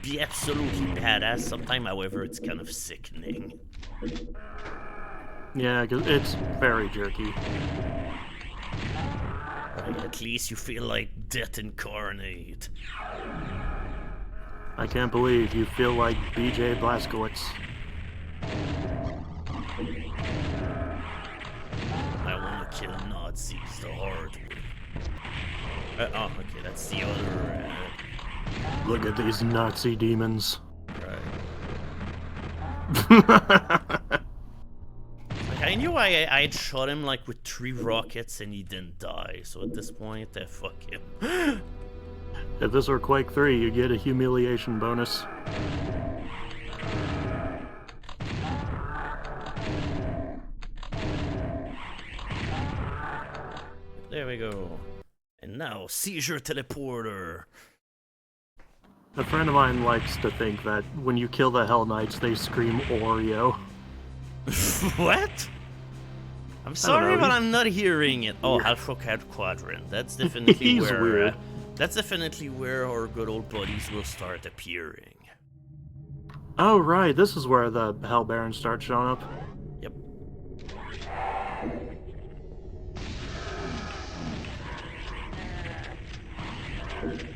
be absolutely badass, sometimes, however, it's kind of sickening. Yeah, because it's very jerky. At least you feel like death incarnate. I can't believe you feel like BJ Blazkowicz. I want to kill Nazis the hard way. Oh, okay, that's the other... Look at these Nazi demons. Right. Like, I knew I'd shot him like with 3 rockets and he didn't die, so at this point, fuck him. If this were Quake 3, you get a humiliation bonus. There we go. And now, seizure teleporter. A friend of mine likes to think that when you kill the Hell Knights, they scream Oreo. What? I'm sorry, but I'm not hearing it. Oh, Alpha Quadrant. That's definitely He's where. weird. That's definitely where our good old buddies will start appearing. Oh, right. This is where the Hell Barons start showing up. Yep. Okay.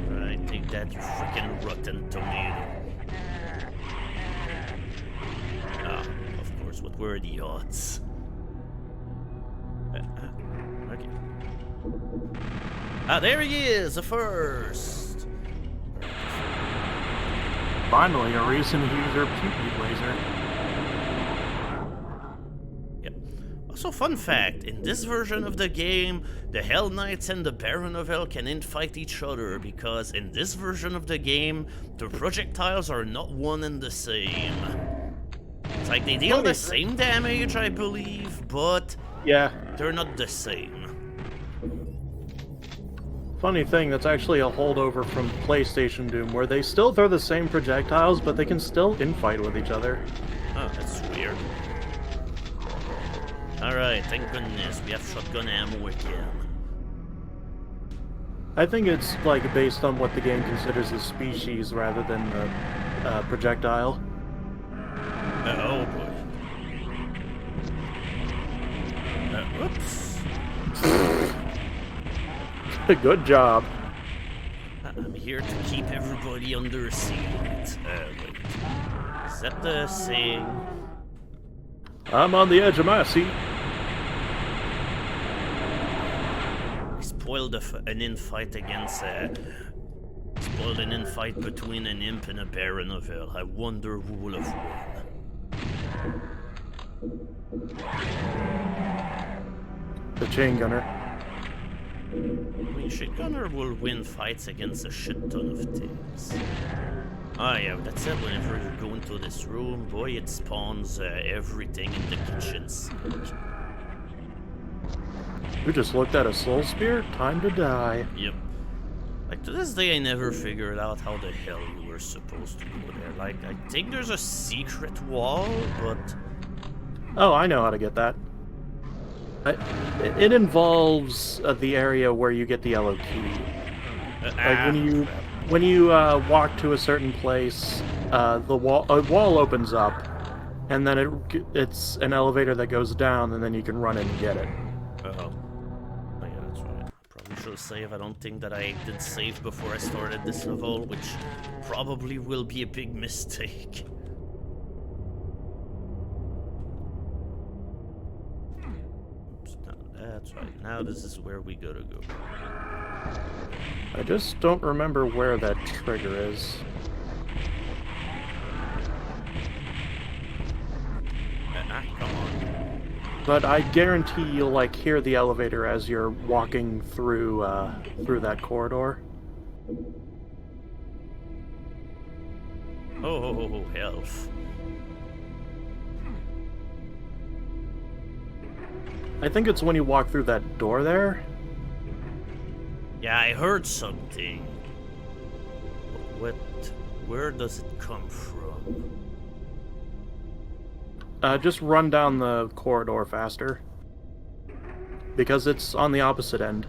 Right, take that, you freaking rotten tomato. Ah, of course, what were the odds? Okay. Ah, there he is, the first! Finally, a reason to use your pew laser. Yep. Also, fun fact, in this version of the game, the Hell Knights and the Baron of Hell can infight each other, because in this version of the game, the projectiles are not one and the same. It's like they deal the same damage, I believe, but Yeah. they're not the same. Funny thing, that's actually a holdover from PlayStation Doom, where they still throw the same projectiles, but they can still infight with each other. Oh, that's weird. Alright, thank goodness, we have shotgun ammo again. I think it's like based on what the game considers a species rather than a projectile. Oh boy. Whoops. Good job. I'm here to keep everybody under a seat. Wait. Is that the saying? I'm on the edge of my seat. We spoiled an infight against spoiled an infight between an imp and a baron of hell. I wonder who will have won. The chain gunner. I mean, shit gunner will win fights against a shit ton of things. Ah, yeah, that's it. Whenever you go into this room, boy, it spawns everything in the kitchen sink. You just looked at a soul spear? Time to die. Yep. Like, to this day, I never figured out how the hell you were supposed to go there. Like, I think there's a secret wall, but... Oh, I know how to get that. It involves the area where you get the yellow key. Like when you walk to a certain place, a wall opens up, and then it's an elevator that goes down, and then you can run in and get it. Oh yeah, that's right. Probably should save. I don't think that I did save before I started this level, which probably will be a big mistake. That's right. Now this is where we gotta go. I just don't remember where that trigger is. Come on. But I guarantee you'll like hear the elevator as you're walking through through that corridor. Oh, health. I think it's when you walk through that door there. Yeah, I heard something. Where does it come from? Just run down the corridor faster. Because it's on the opposite end.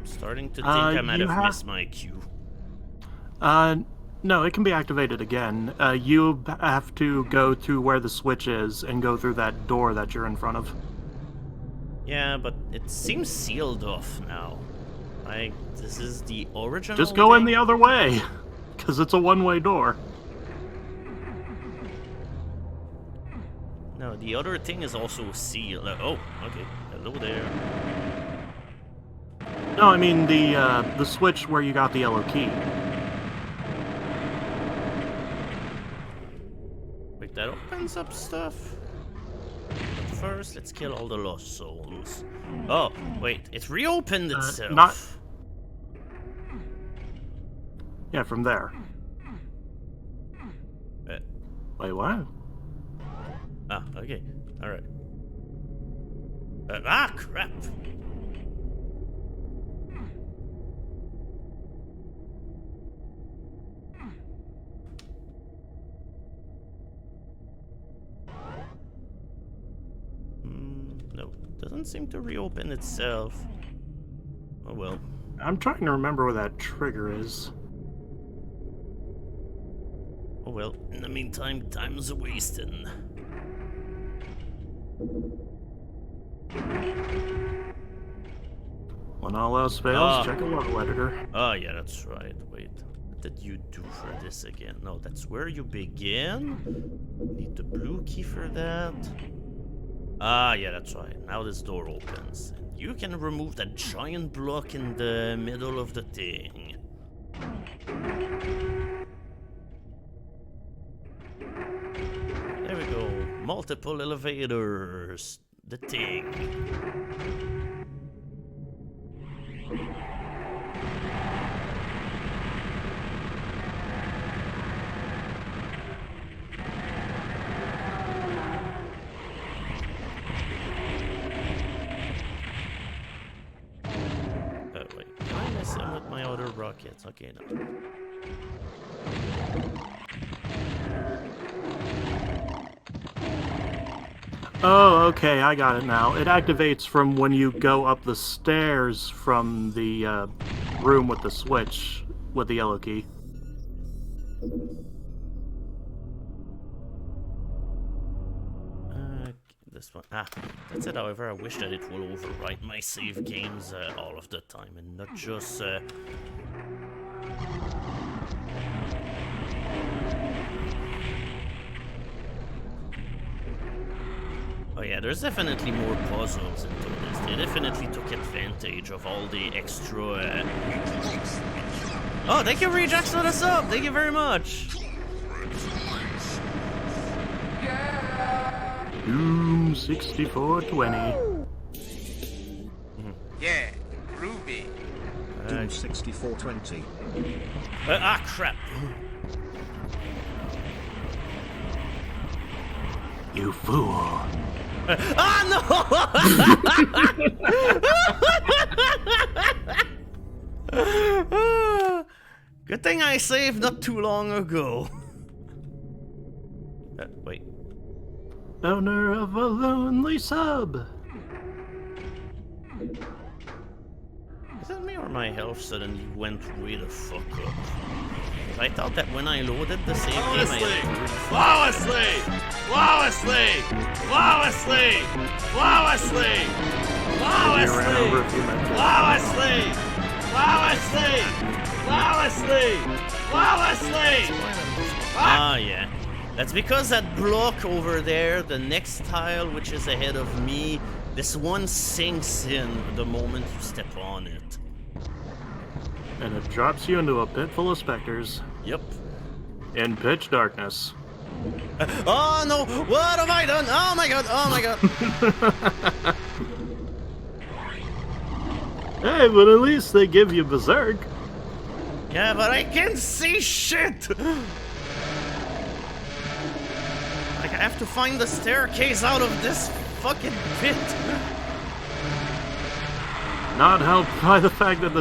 Starting to think I might have missed my cue. No, it can be activated again. You have to go to where the switch is and go through that door that you're in front of. Yeah, but it seems sealed off now. Like, this is the original Just go in thing? the other way, because it's a one-way door. No, the other thing is also sealed. Oh, okay. Hello there. No, I mean the switch where you got the yellow key. Wait, that opens up stuff? But first, let's kill all the lost souls. Oh, wait, it's reopened itself. Yeah, from there. Wait, what? Ah, okay. Alright. Crap! No, doesn't seem to reopen itself. Oh well. I'm trying to remember where that trigger is. Oh well, in the meantime, time's a-wasting. When all else fails, check a level editor. Oh yeah, that's right. Wait, what did you do for this again? No, that's where you begin. Need the blue key for that. Ah, yeah, that's right. Now this door opens. And you can remove that giant block in the middle of the thing. There we go. Multiple elevators. The thing. fuck it. Okay, no. Oh, okay, I got it now. It activates from when you go up the stairs from the room with the switch with the yellow key. This one. That's it. However, I wish that it will overwrite my save games all of the time and not just. Oh yeah, there's definitely more puzzles into this. They definitely took advantage of all the extra. Oh, thank you, Rejax, for the sub. Thank you very much. Doom 6420. Yeah, Ruby. Doom 6420. Crap. You fool. No! Good thing I saved not too long ago. Wait. Owner of a lonely sub. Is that me or my health suddenly went way the fuck up? I thought that when I loaded the save game, Flawlessly! Flawlessly! Flawlessly! Flawlessly! Flawlessly! Flawlessly! Flawlessly! Flawlessly! Flawlessly! Ah, yeah. That's because that block over there, the next tile which is ahead of me, this one sinks in the moment you step on it. And it drops you into a pit full of specters. Yep. In pitch darkness. Oh no! What have I done? Oh my god! Oh my god! Hey, but at least they give you Berserk. Yeah, but I can't see shit! Like, I have to find the staircase out of this fucking pit. Not helped by the fact that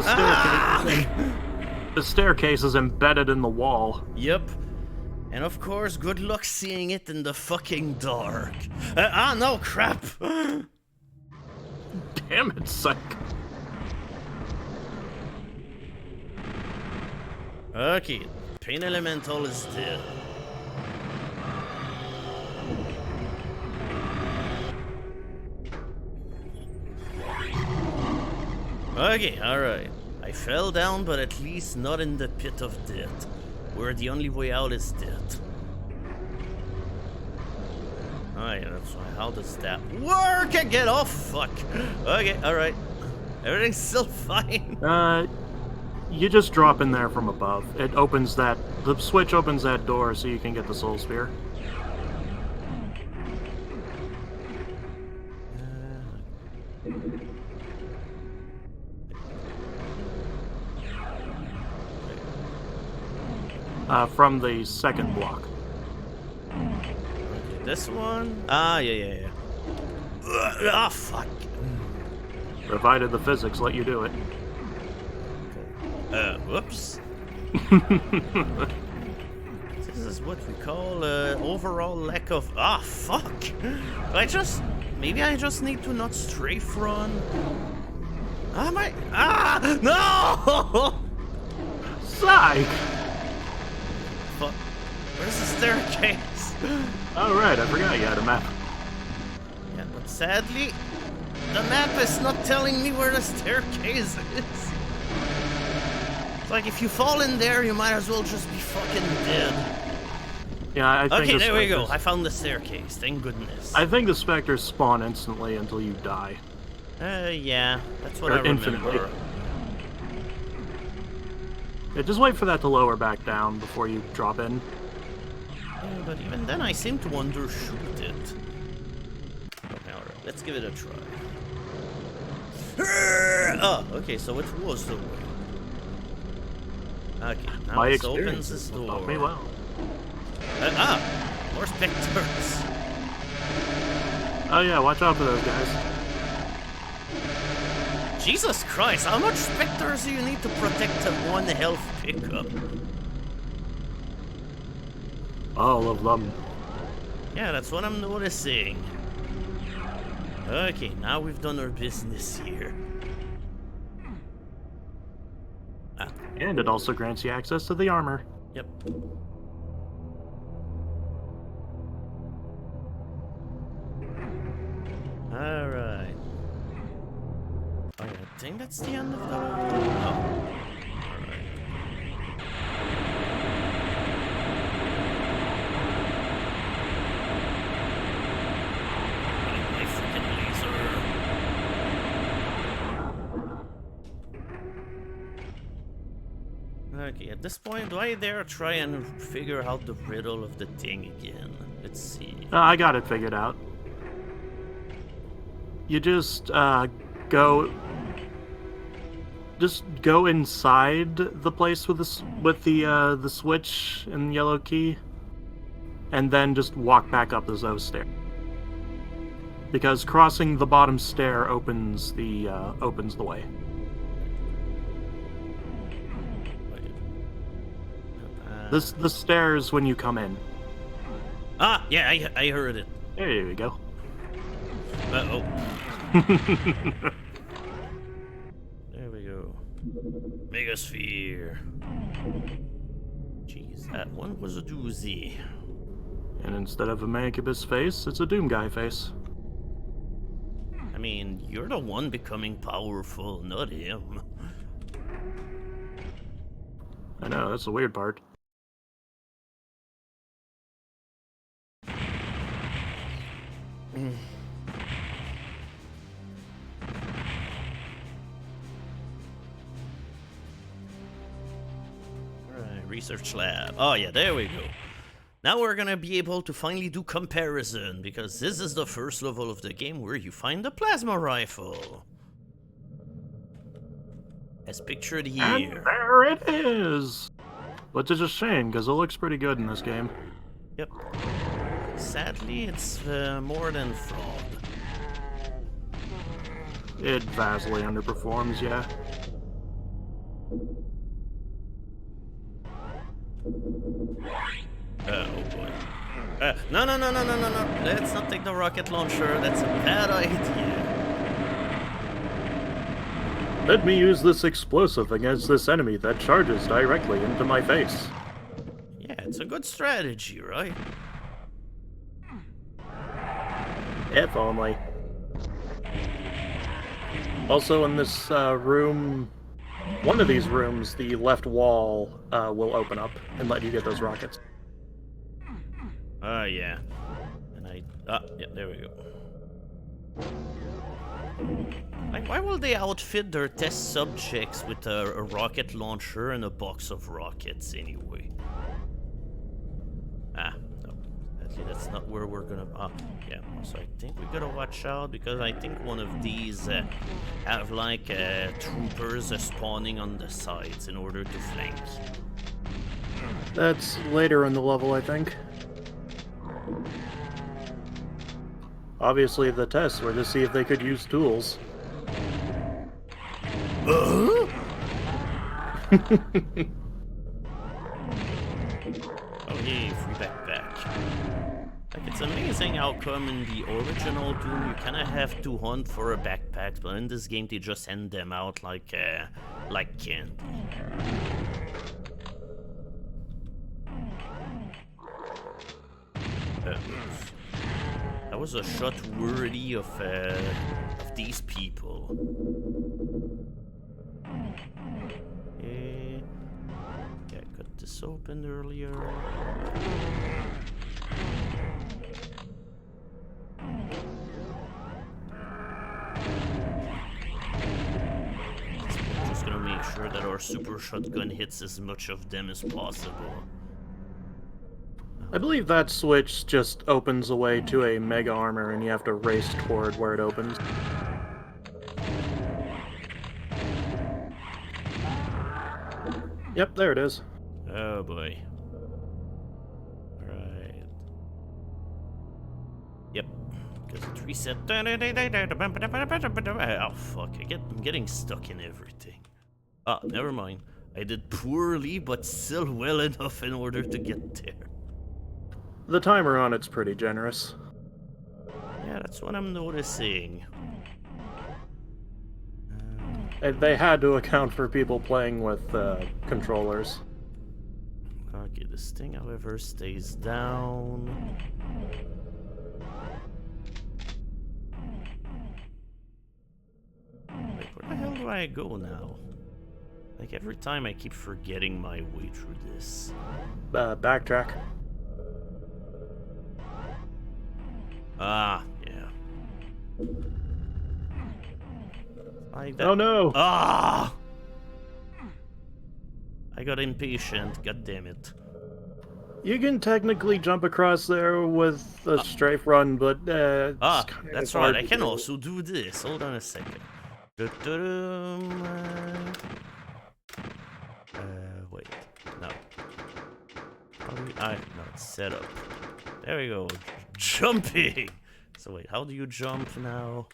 the staircase is embedded in the wall. Yep. And of course, good luck seeing it in the fucking dark. No, crap! Damn it, psych. Okay, Pain Elemental is dead. Okay, alright. I fell down, but at least not in the pit of death, where the only way out is death. Oh yeah, that's why. How does that work again? Oh fuck. Okay, alright. Everything's still fine. You just drop in there from above. It opens that, the switch opens that door so you can get the soul sphere. From the second block. Okay, this one? Yeah. Ah, fuck. Provided the physics let you do it. Whoops. This is what we call overall lack of. Ah, fuck. Maybe I just need to not strafe run. No! Psych! Fuck. Where's the staircase? Oh, right, I forgot you had a map. Yeah, but sadly, the map is not telling me where the staircase is. It's like if you fall in there, you might as well just be fucking dead. Yeah, I think. Okay, there we go. I found the staircase. Thank goodness. I think the specters spawn instantly until you die. Yeah, that's what Or I remember. infinitely. Yeah, just wait for that to lower back down before you drop in. Yeah, but even then, I seem to undershoot it. Okay, alright, let's give it a try. Oh, okay, so it was the way. Okay, now My it opens experience this door. taught me well. More specters. Oh yeah, watch out for those guys. Jesus Christ, how much specters do you need to protect a 1 health pickup? All of them. Yeah, that's what I'm noticing. Okay, now we've done our business here. And it also grants you access to the armor. Yep. Alright. Oh, yeah, I think that's the end of the... Oh. Alright. My freaking laser. Okay, at this point, do I dare try and figure out the riddle of the thing again? Let's see. I got it figured out. You just go inside the place with the switch and yellow key, and then just walk back up those stairs. Because crossing the bottom stair opens the way. The stairs when you come in. Ah, yeah, I heard it. There we go. Uh-oh. There we go. Megasphere. Jeez, that one was a doozy. And instead of a Mancubus face, it's a Doom Guy face. I mean, you're the one becoming powerful, not him. I know, that's the weird part. Alright, research lab. Oh yeah, there we go. Now we're gonna be able to finally do comparison, because this is the first level of the game where you find the plasma rifle. As pictured here. And there it is! Which is a shame, because it looks pretty good in this game. Yep. Sadly, it's more than fraud. It vastly underperforms, yeah. Oh boy. No. Let's not take the rocket launcher. That's a bad idea. Let me use this explosive against this enemy that charges directly into my face. Yeah, it's a good strategy, right? If only. Also in this room, one of these rooms, the left wall will open up and let you get those rockets. Yeah. And yeah, there we go. Like, why will they outfit their test subjects with a rocket launcher and a box of rockets anyway? No. Sadly, that's not where we're gonna... yeah, so I think we gotta watch out, because I think one of these have, like, troopers spawning on the sides in order to flank. That's later in the level, I think. Obviously, the tests were to see if they could use tools. Oh, yay, free backpack. Like, it's amazing how come in the original Doom you kinda have to hunt for a backpack, but in this game they just hand them out like candy. That was a shot worthy of these people. Yeah, I got this opened earlier. Just gonna make sure that our super shotgun hits as much of them as possible. I believe that switch just opens a way to a mega armor and you have to race toward where it opens. Yep, there it is. Oh boy. Right. Yep. Because it reset. Oh fuck, I'm getting stuck in everything. Ah, never mind. I did poorly, but still well enough in order to get there. The timer on it's pretty generous. Yeah, that's what I'm noticing. They had to account for people playing with controllers. Okay, this thing, however, stays down. Wait, where the hell do I go now? Like, every time I keep forgetting my way through this. Backtrack. Ah, yeah. Like that. Oh no! Ah! I got impatient, god damn it. You can technically jump across there with a strafe run, but it's kind of that's hard right, I to can do. also do this. Hold on a second. Wait, no. No, it's set up. There we go. Jumping! So wait, how do you jump now?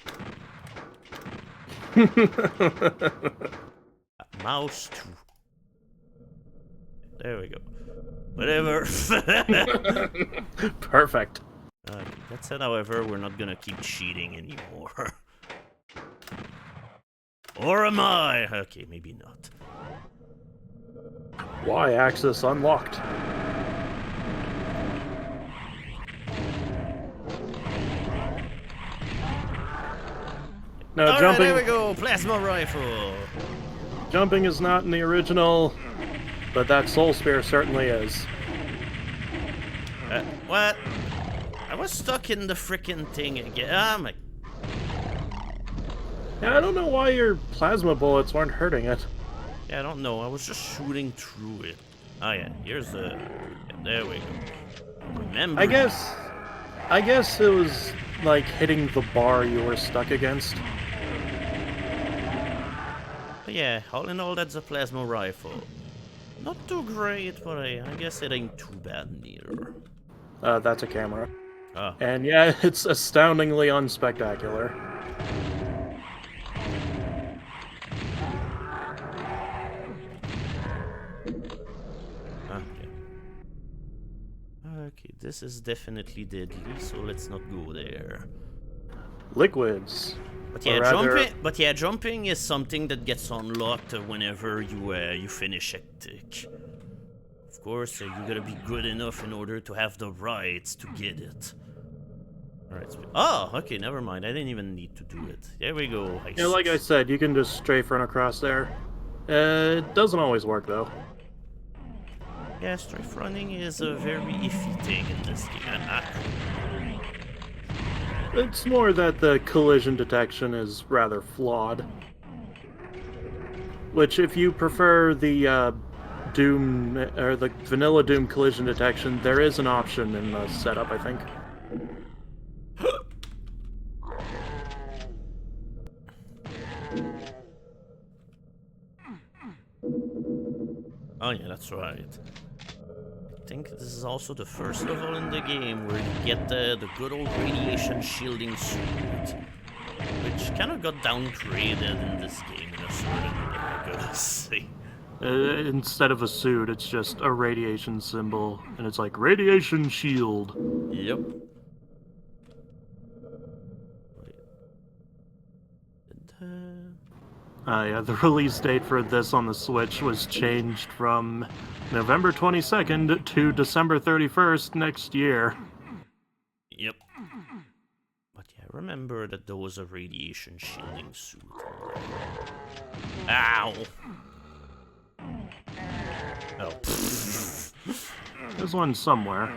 Mouse 2. There we go. Whatever. Perfect. That said, however, we're not gonna keep cheating anymore. Or am I? Okay, maybe not. Y-axis unlocked. Now Alright, jumping. there we go. Plasma rifle. Jumping is not in the original, but that Soul Spear certainly is. What? I was stuck in the frickin' thing again. Ah, my. Yeah, I don't know why your plasma bullets weren't hurting it. Yeah, I don't know. I was just shooting through it. Oh yeah, here's the. Yeah, there we go. Remember. I guess it was like hitting the bar you were stuck against. But yeah, all in all, that's a plasma rifle. Not too great, but I guess it ain't too bad neither. That's a camera. Oh. And yeah, it's astoundingly unspectacular. Okay, this is definitely deadly, so let's not go there. Liquids. But yeah, rather... jumping is something that gets unlocked whenever you finish Hectic. Of course, you gotta be good enough in order to have the rights to get it. Alright. Oh, okay, never mind. I didn't even need to do it. There we go. Yeah, like I said, you can just strafe run across there. It doesn't always work, though. Yeah, strafe running is a very iffy thing in this game. It's more that the collision detection is rather flawed. Which, if you prefer the Doom or the vanilla Doom collision detection, there is an option in the setup, I think. Oh yeah, that's right. I think this is also the first level in the game where you get the good old radiation shielding suit, which kind of got downgraded in this game in a certain way, I gotta say. Instead of a suit, it's just a radiation symbol, and it's like, radiation shield. Yep. Yeah, the release date for this on the Switch was changed from November 22nd to December 31st next year. Yep. But yeah, remember that there was a radiation shielding suit. Ow! Oh. There's one somewhere.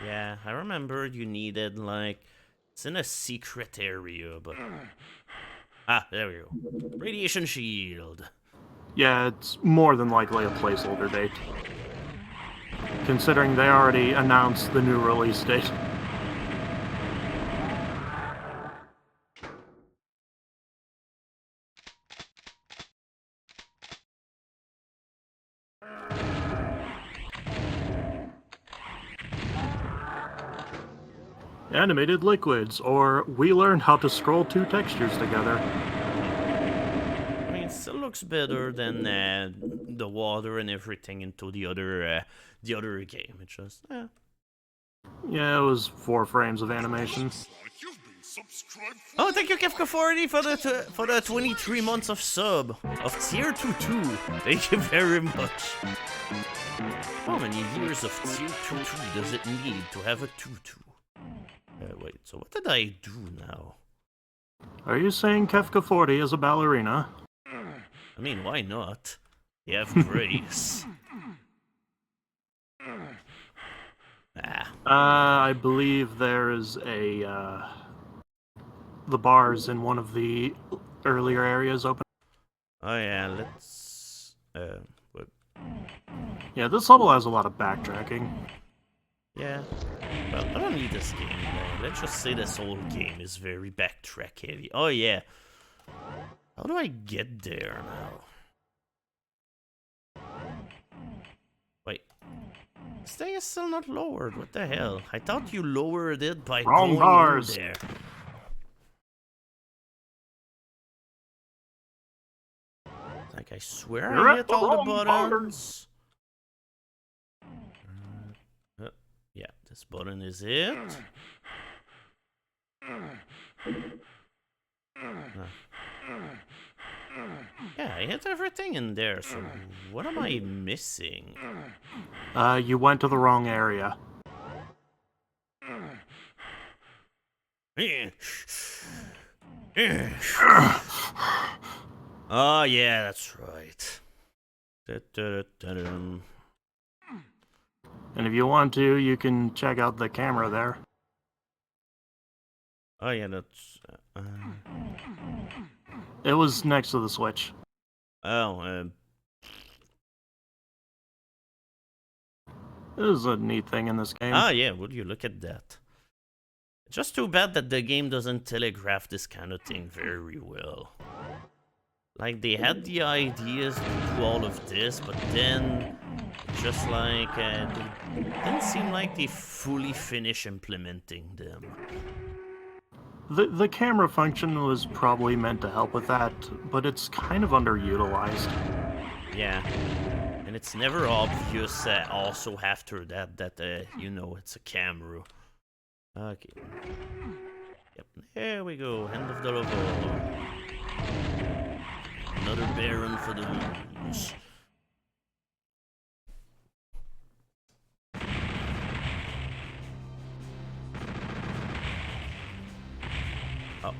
Yeah, I remember you needed, like, it's in a secret area, but... Ah, there we go. Radiation shield. Yeah, it's more than likely a placeholder date. Considering they already announced the new release date. Animated liquids, or we learned how to scroll two textures together. I mean, it still looks better than the water and everything into the other game. It just, Yeah, it was 4 frames of animation. Oh, thank you, Kefka40, for the 23 months of sub of tier 2. Thank you very much. How many years of tier 2 does it need to have a 2-2? Wait, so what did I do now? Are you saying Kefka40 is a ballerina? I mean, why not? You have grace. I believe there is the bars in one of the earlier areas open. Oh yeah, let's... what? Yeah, this level has a lot of backtracking. Yeah. Well, I don't need this game. Let's just say this whole game is very backtrack heavy. Oh yeah. How do I get there now? Wait. This thing is still not lowered. What the hell? I thought you lowered it by Wrong going bars. in there. Like, I swear You're I at hit the all the wrong buttons. Yeah, this button is it. Yeah, I hit everything in there, so what am I missing? You went to the wrong area. Oh, yeah, that's right. And if you want to, you can check out the camera there. Oh, yeah, that's... It was next to the switch. Oh, It is a neat thing in this game. ah, yeah, would you look at that? Just too bad that the game doesn't telegraph this kind of thing very well. Like, they had the ideas to do all of this, but then, just like, it didn't seem like they fully finish implementing them. The camera function was probably meant to help with that, but it's kind of underutilized. Yeah. And it's never obvious also after that, you know, it's a camera. Okay. Yep, there we go, end of the level. Another Baron for the lose. Oh.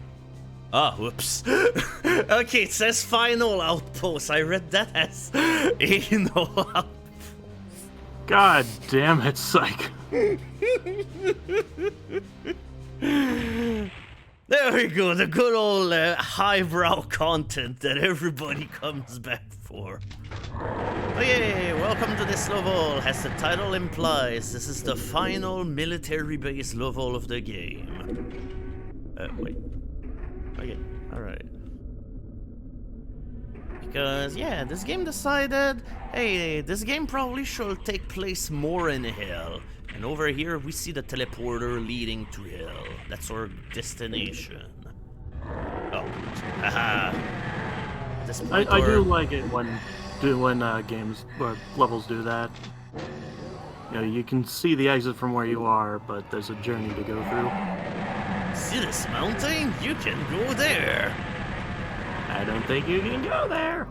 Ah, whoops. Okay, it says final outpost. I read that as anal outpost. God damn it, Psych. There we go, the good old highbrow content that everybody comes back for. Okay, welcome to this level. As the title implies, this is the final military base level of the game. Wait. Okay, alright. Because, yeah, this game decided, hey, this game probably should take place more in hell. And over here, we see the teleporter leading to hell. That's our destination. Oh, haha. I do like it when games or levels do that. You know, you can see the exit from where you are, but there's a journey to go through. See this mountain? You can go there. I don't think you can go there.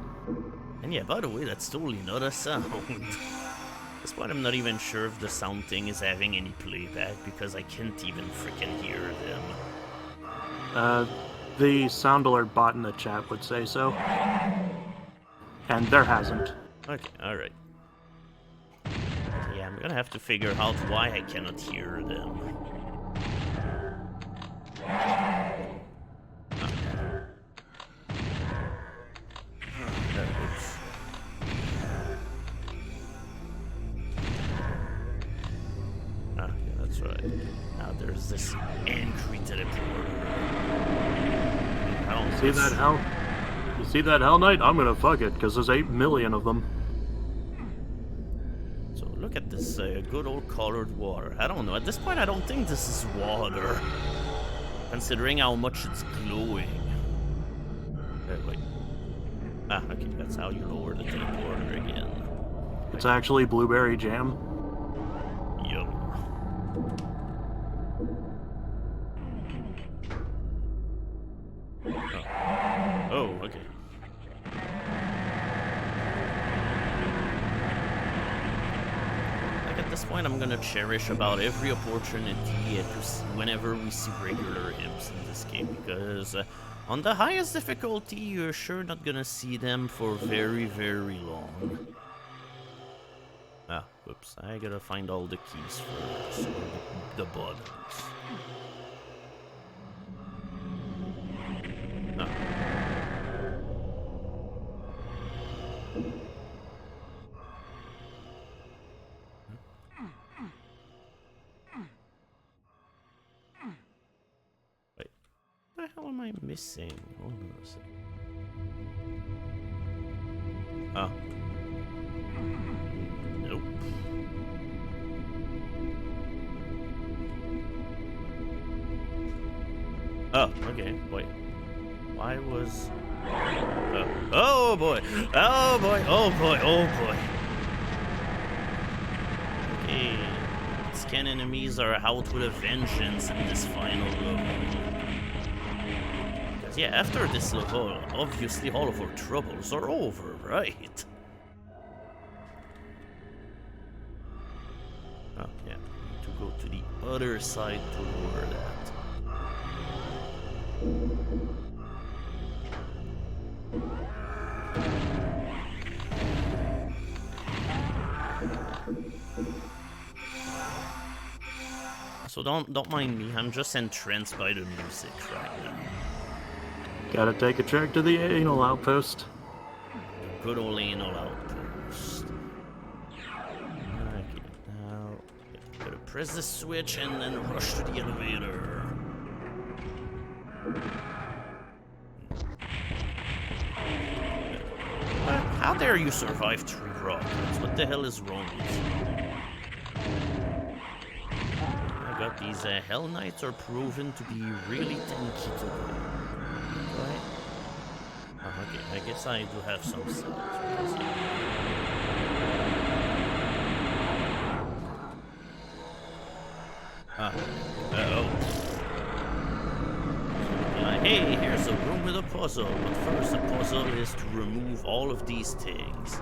And yeah, by the way, that's totally not a sound. At this point, I'm not even sure if the sound thing is having any playback because I can't even freaking hear them. The sound alert bot in the chat would say so. And there hasn't. Okay, alright. Yeah, I'm gonna have to figure out why I cannot hear them. That's right. Now there's this angry teleporter. See that hell? You see that Hell Knight? I'm gonna fuck it, because there's 8 million of them. So look at this good old colored water. I don't know. At this point, I don't think this is water, considering how much it's glowing. Wait. Ah, okay. That's how you lower the teleporter again. It's actually blueberry jam. Yum. Oh, okay. Like at this point, I'm gonna cherish about every opportunity to see whenever we see regular imps in this game, because on the highest difficulty, you're sure not gonna see them for very, very long. Ah, whoops. I gotta find all the keys first, or the buttons. Ah. Wait, what the hell am I missing? Hold on a second. Oh. Nope. Oh, okay, wait. Why was... oh boy! Oh boy! Oh boy! Oh boy! Okay. Scan enemies are out with a vengeance in this final level. Because yeah, after this level, obviously all of our troubles are over, right? Oh yeah, to go to the other side to lower that. So don't mind me, I'm just entranced by the music right now. Gotta take a trek to the anal outpost. Good old anal outpost. Okay, now gotta press the switch and then rush to the elevator. How dare you survive 3 rockets? What the hell is wrong with you? But these Hell Knights are proven to be really tanky to go. Right? Oh, okay, I guess I do have some sense. Hey, here's a room with a puzzle. But first, the puzzle is to remove all of these things.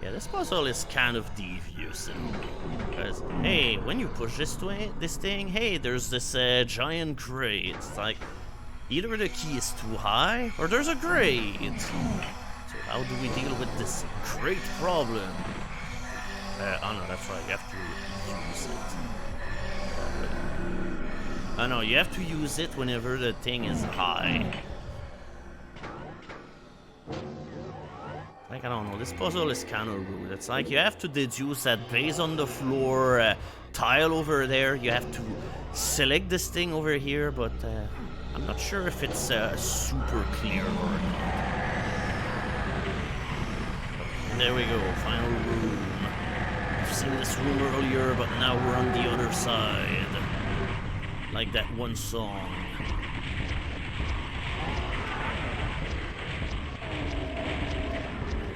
Yeah, this puzzle is kind of devious. Because, hey, when you push this thing, hey, there's this giant grate. It's like, either the key is too high, or there's a grate. So how do we deal with this great problem? Oh no, that's right, you have to use it. Oh no, you have to use it whenever the thing is high. Like, I don't know, this puzzle is kind of rude. It's like you have to deduce that based on the floor tile over there, you have to select this thing over here, but I'm not sure if it's super clear or not. There we go, final room. I've seen this room earlier, but now we're on the other side. Like that one song.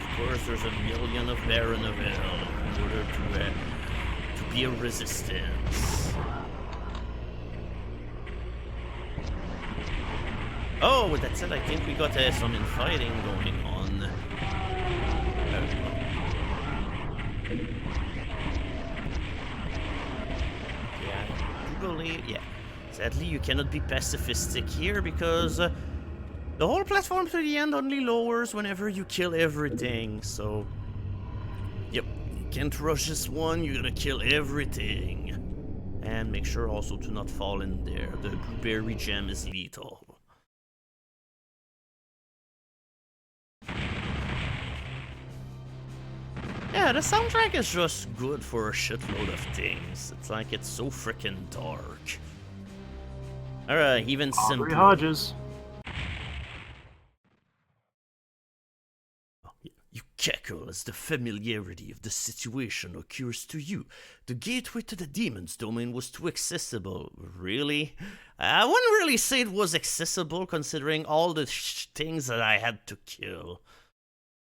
Of course, there's a million of Baron of Hell in order to be a resistance. Oh, with that said, I think we got some infighting going on. Yeah, I do believe, yeah. Sadly, you cannot be pacifistic here because the whole platform to the end only lowers whenever you kill everything, so... Yep, you can't rush this one, you gotta kill everything. And make sure also to not fall in there, the blueberry gem is lethal. Yeah, the soundtrack is just good for a shitload of things. It's like it's so freaking dark. Alright, even simpler. Hodges. You cackle as the familiarity of the situation occurs to you. The gateway to the demon's domain was too accessible. Really? I wouldn't really say it was accessible considering all the things that I had to kill.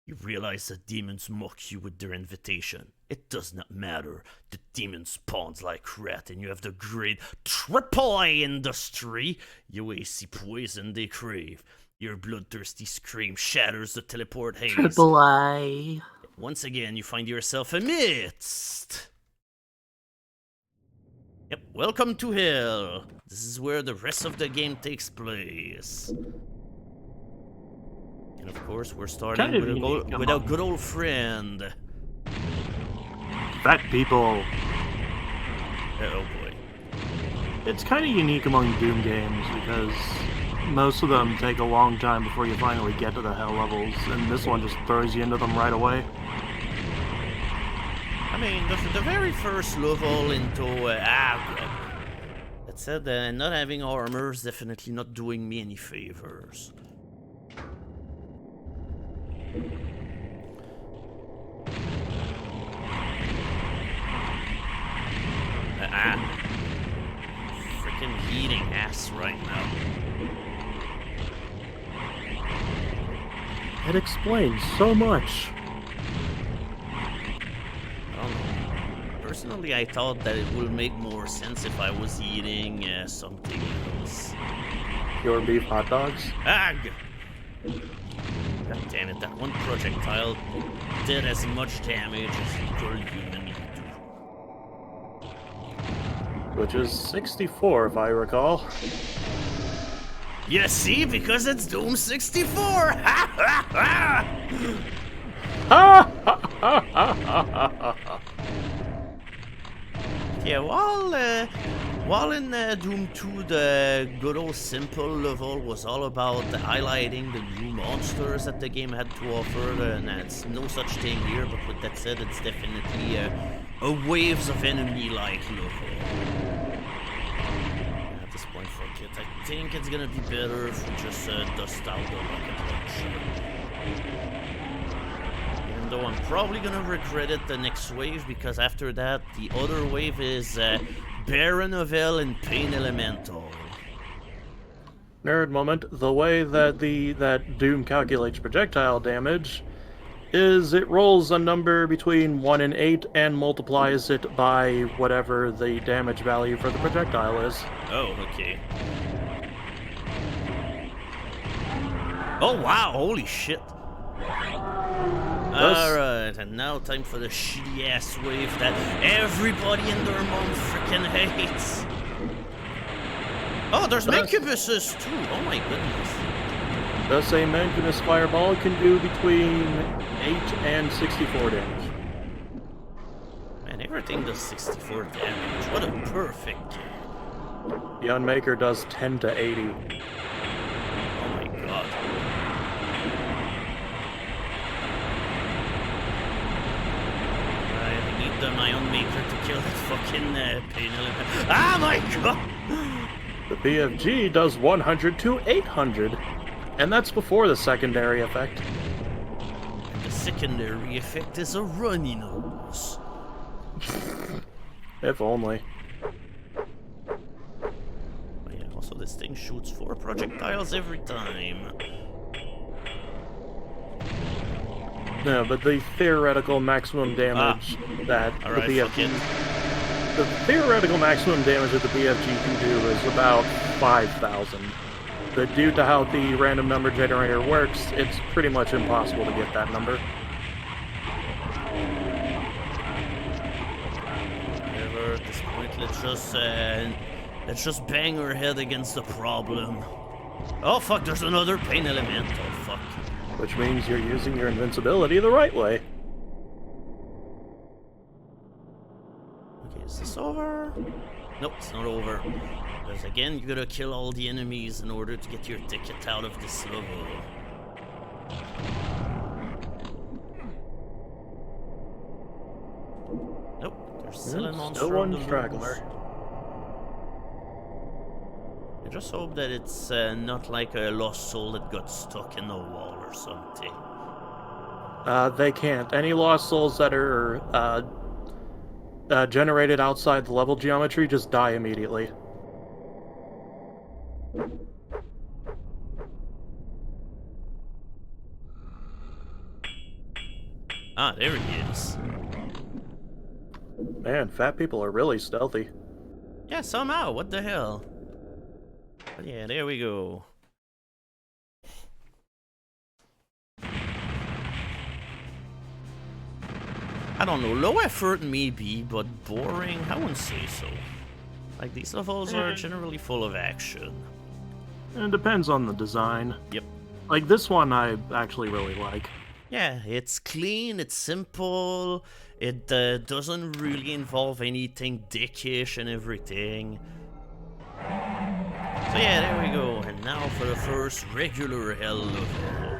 You realize that demons mock you with their invitation. It does not matter. The demon spawns like rat and you have the great AAA industry. You AC poison they crave. Your bloodthirsty scream shatters the teleport haze. AAA. Once again, you find yourself amidst... Yep, welcome to Hell. This is where the rest of the game takes place. And of course, we're starting with our good old friend. Fat people. Oh boy. It's kind of unique among Doom games because most of them take a long time before you finally get to the hell levels, and this one just throws you into them right away. I mean, the very first level into... that said, not having armor is definitely not doing me any favors. Freaking eating ass right now. It explains so much. Personally, I thought that it would make more sense if I was eating something else. Pure beef hot dogs? Ag! God damn it, that one projectile did as much damage as it could humanly do. Which is 64, if I recall. You see, because it's Doom 64! Ha ha ha! Yeah, while in Doom 2, the good old simple level was all about highlighting the new monsters that the game had to offer, and it's no such thing here, but with that said, it's definitely a waves of enemy-like level. At this point, fuck it. I think it's gonna be better if we just dust out the rocket launcher. Though I'm probably gonna regret it the next wave, because after that, the other wave is Baron of Hell and Pain Elemental. Nerd moment. The way that that Doom calculates projectile damage is it rolls a number between 1 and 8 and multiplies it by whatever the damage value for the projectile is. Oh, okay. Oh wow, holy shit. Alright, and now time for the shitty-ass wave that everybody and their mom freaking hates. Oh, there's Mancubuses too! Oh my goodness. Thus, a Mancubus Fireball can do between 8 and 64 damage. Man, everything does 64 damage. What a perfect game. The Unmaker does 10 to 80. Oh my god. My Unmaker to kill that fucking pain element. Ah my god! The BFG does 100 to 800, and that's before the secondary effect. And the secondary effect is a runny nose. If only. Oh yeah, also this thing shoots 4 projectiles every time. No, but the theoretical maximum damage that right, the BFG... The theoretical maximum damage that the BFG can do is about 5,000. But due to how the random number generator works, it's pretty much impossible to get that number. However, at this point, let's just bang our head against the problem. Oh fuck, there's another pain elemental, fuck. Which means you're using your invincibility the right way. Okay, is this over? Nope, it's not over. Because again, you gotta kill all the enemies in order to get your ticket out of this level. Nope, there's still a monster. Still one straggler. I just hope that it's not like a lost soul that got stuck in a wall or something. They can't. Any lost souls that are generated outside the level geometry just die immediately. Ah, there he is. Man, fat people are really stealthy. Yeah, somehow. What the hell? But yeah, there we go. I don't know, low effort maybe, but boring, I wouldn't say so. Like, these levels are generally full of action. It depends on the design. Yep. Like, this one I actually really like. Yeah, it's clean, it's simple, it doesn't really involve anything dickish and everything. So yeah, there we go, and now for the first regular hell level.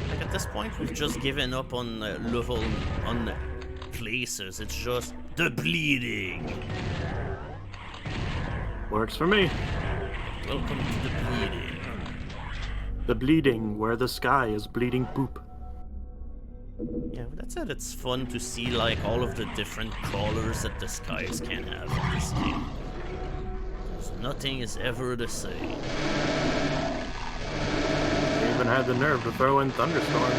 Like, at this point, we've just given up on level, on places, it's just the bleeding. Works for me. Welcome to the bleeding. The bleeding, where the sky is bleeding poop. Yeah, but that's it. It's fun to see, like, all of the different colors that the skies can have in this game. Because nothing is ever the same. They even had the nerve to throw in thunderstorms.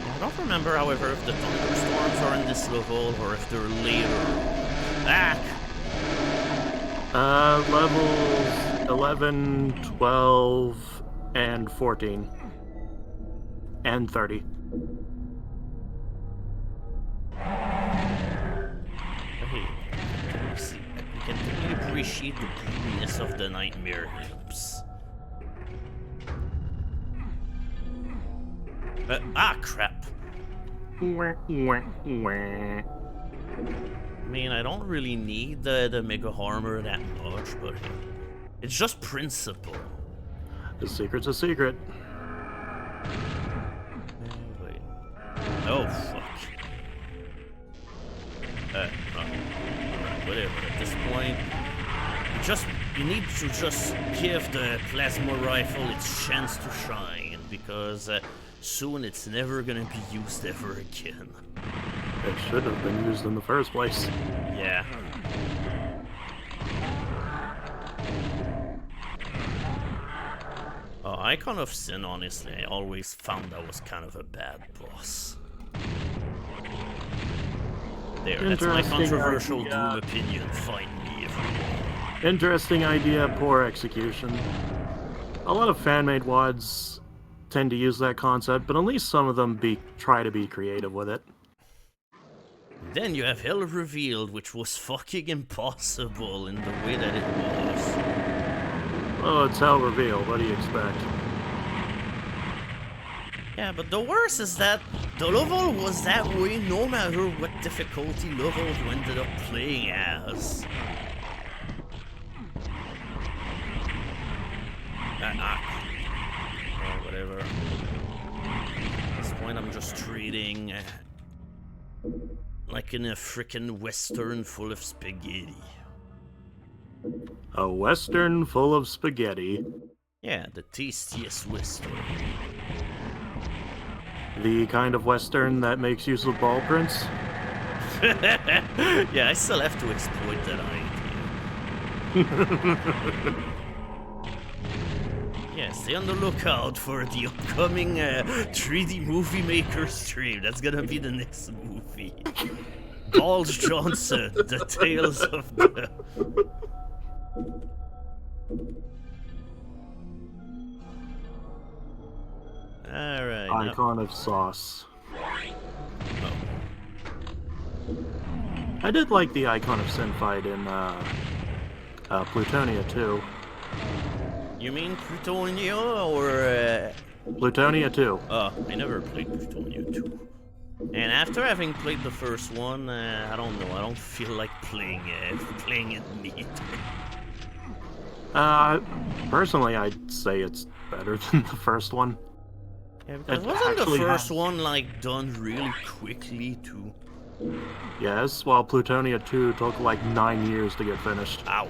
I don't remember, however, if the thunderstorms are in this level or if they're later. Back! Levels 11, 12, and 14. And 30. Okay. You can really appreciate the prettiness of the nightmare heaps. Crap. Wah, wah, wah. I mean, I don't really need the Mega Armor that much, but it's just principle. The secret's a secret. Wait. Oh, fuck. Alright, whatever. At this point, you need to just give the plasma rifle its chance to shine, because soon it's never gonna be used ever again. It should have been used in the first place. Yeah. Icon of Sin, honestly, I always found that was kind of a bad boss. There, that's my controversial Doom opinion. Find me if you want. Interesting idea, poor execution. A lot of fan-made WADs tend to use that concept, but at least some of them try to be creative with it. Then you have Hell Revealed, which was fucking impossible in the way that it was. Oh, it's Hell Revealed, what do you expect? Yeah, but the worst is that the level was that way no matter what difficulty level you ended up playing as. Whatever. At this point I'm just treating like in a frickin' western full of spaghetti. A western full of spaghetti. Yeah, the tastiest western. The kind of western that makes use of ball prints? Yeah, I still have to exploit that idea. Yeah, stay on the lookout for the upcoming 3D Movie Maker stream. That's gonna be the next movie. Balls Johnson, the Tales of the... Alright. Icon of Sauce. Oh. I did like the Icon of Sin fight in Plutonia too. You mean Plutonia or... Plutonia 2. Oh, I never played Plutonia 2. And after having played the first one, I don't know, I don't feel like playing it neat. Personally, I'd say it's better than the first one. Yeah, because wasn't the first one, like, done really quickly, too? Yes, while Plutonia 2 took like 9 years to get finished. Ouch.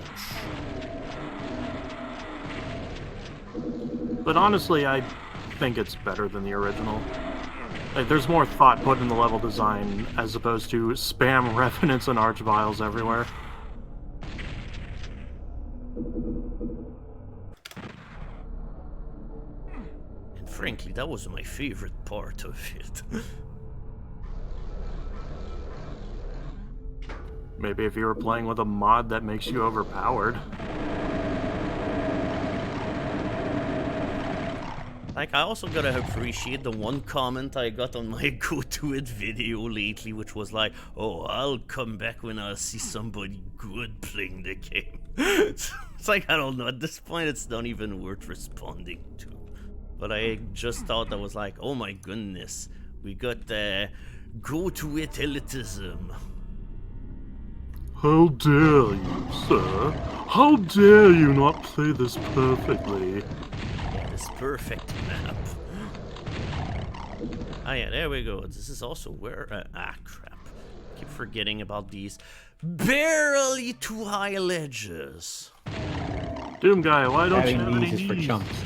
But honestly, I think it's better than the original. Like, there's more thought put in the level design as opposed to spam revenants and archviles everywhere. And frankly, that was my favorite part of it. Maybe if you were playing with a mod that makes you overpowered. Like, I also gotta appreciate the one comment I got on my Go To It video lately, which was like, oh, I'll come back when I see somebody good playing the game. It's like, I don't know, at this point it's not even worth responding to. But I just thought that was like, oh my goodness, we got the Go To It elitism. How dare you, sir? How dare you not play this perfectly? This perfect map. Ah yeah, there we go. This is also where... crap. Keep forgetting about these barely too high ledges. Doom guy, why don't you have Having any these is for knees? chumps.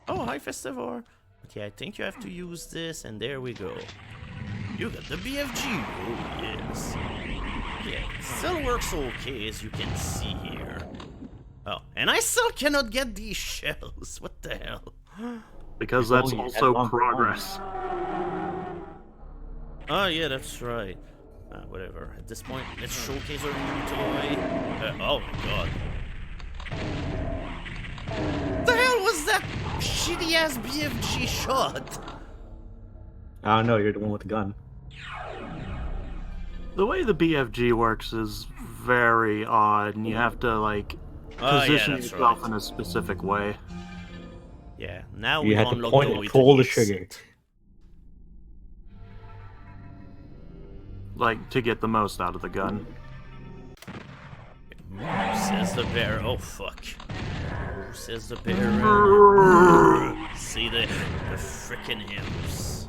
Oh, hi Festivor. Okay, I think you have to use this, and there we go. You got the BFG. Oh, yes. Yeah, it still works okay, as you can see here. Oh, and I still cannot get these shells. What the hell? Because that's Oh, yeah, also that's progress. Oh, yeah, that's right. Whatever. At this point, let's showcase our new toy. Oh my god. The hell was that shitty-ass BFG shot? I don't know, you're the one with the gun. The way the BFG works is very odd, and you have to, like, position that's yourself right. in a specific way. Yeah, now You we had to unlock point the and way pull to the these. trigger. Like, to get the most out of the gun. Who says the bear? Oh fuck. Who says the bear? See the frickin' imps.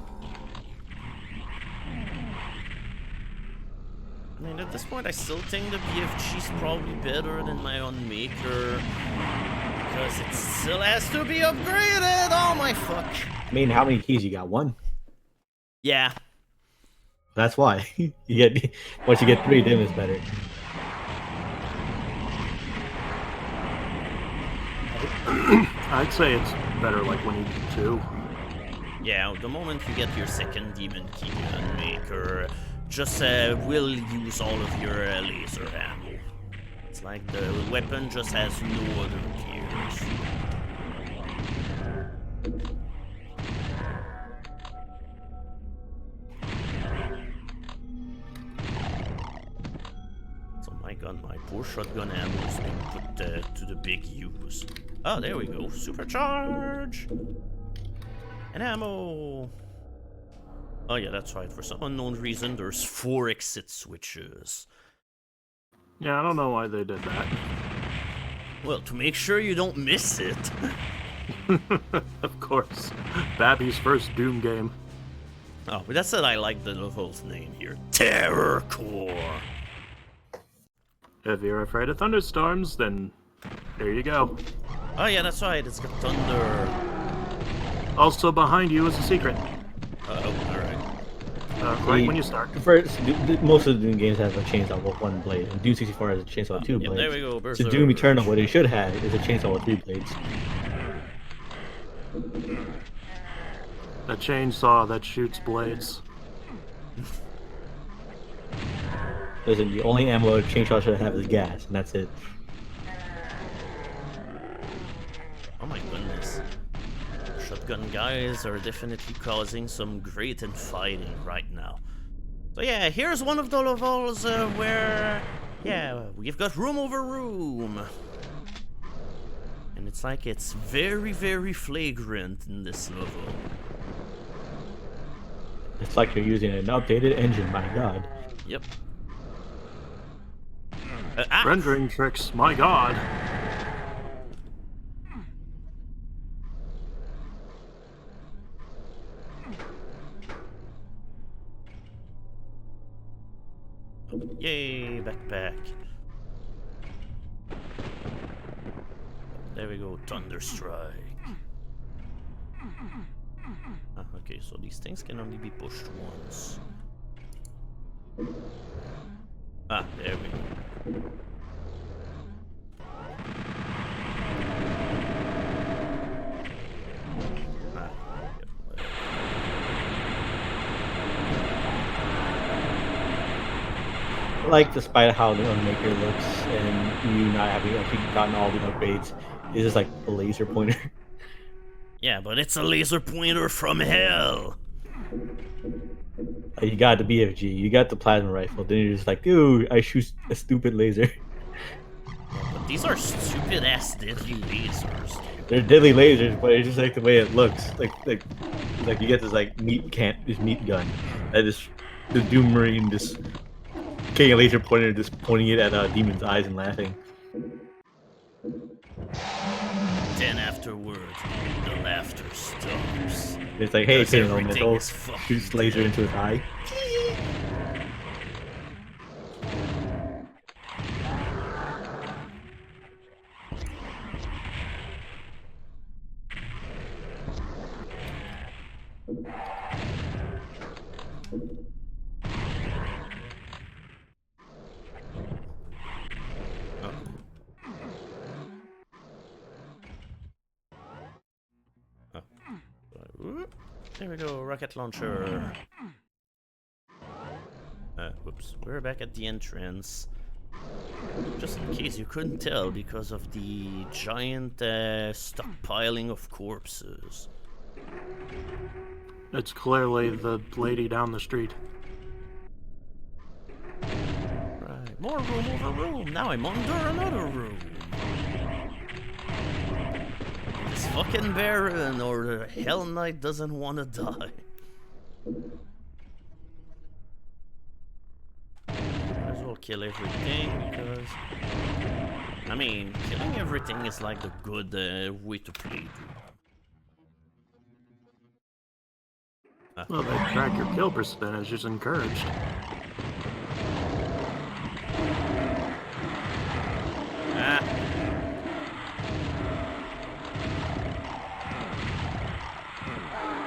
I mean, at this point, I still think the BFG's probably better than my Unmaker. Because it still has to be upgraded! Oh my fuck. I mean, how many keys you got? One? Yeah. That's why. You get once you get 3, then it's better. I'd say it's better, like, when you do 2. Yeah, the moment you get your second demon key Unmaker, just will use all of your laser ammo. It's like the weapon just has no other gears. So my gun, my poor shotgun ammo is being put to the big use. Oh, there we go. Supercharge! And ammo! Oh yeah, that's right. For some unknown reason, there's 4 exit switches. Yeah, I don't know why they did that. Well, to make sure you don't miss it. Of course. Babby's first Doom game. Oh, but that's it. I like the level's name here. Terror Core. If you're afraid of thunderstorms, then there you go. Oh yeah, that's right. It's got thunder. Also behind you is a secret. Oh, alright. Right when you start. First, most of the Doom games have a chainsaw with 1 blade, and Doom 64 has a chainsaw with 2 Yep, blades. there we go. So Berserk. Doom Eternal, what it should have is a chainsaw with 3 blades. A chainsaw that shoots blades. Listen, the only ammo a chainsaw should have is gas, and that's it. Oh my goodness. Shotgun guys are definitely causing some great infighting right now. So yeah, here's one of the levels where, yeah, we've got room over room. And it's like it's very, very flagrant in this level. It's like you're using an updated engine, my god. Yep. Rendering tricks, my god. Yay, backpack. There we go, Thunderstrike. Okay, so these things can only be pushed once. Ah, there we go. I like, despite how the Unmaker looks and you not having actually gotten all the upgrades, it's just like a laser pointer. Yeah, but it's a laser pointer from hell. You got the BFG, you got the plasma rifle, then you're just like, ooh, I shoot a stupid laser. But these are stupid ass deadly lasers. They're deadly lasers, but it's just like the way it looks. Like you get this like this meat gun that is the Doom Marine just getting a laser pointer, just pointing it at a demon's eyes and laughing. Then afterward, the laughter stops. It's like, hey, Because Pin everything Elemental, is fucking shoots laser into his eye. There we go, rocket launcher. Whoops, we're back at the entrance. Just in case you couldn't tell because of the giant stockpiling of corpses. It's clearly the lady down the street. Right, more room over room. Now I'm under another room. This fucking Baron or the Hell Knight doesn't want to die. Might as well kill everything because, I mean, killing everything is like the good way to play. Well, they track your kill percentage is encouraged.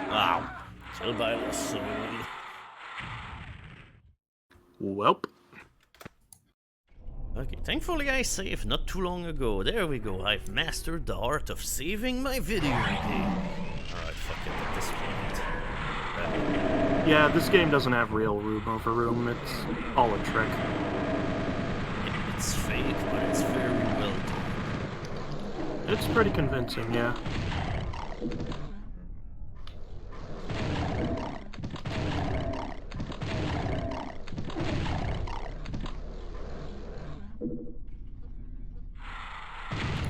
Wow. Kill by the soul. Welp. Okay, thankfully I saved not too long ago. There we go. I've mastered the art of saving my video game. Alright, fuck it at this point. Yeah, this game doesn't have real room over room. It's all a trick. It's fake, but it's very well done. It's pretty convincing, yeah.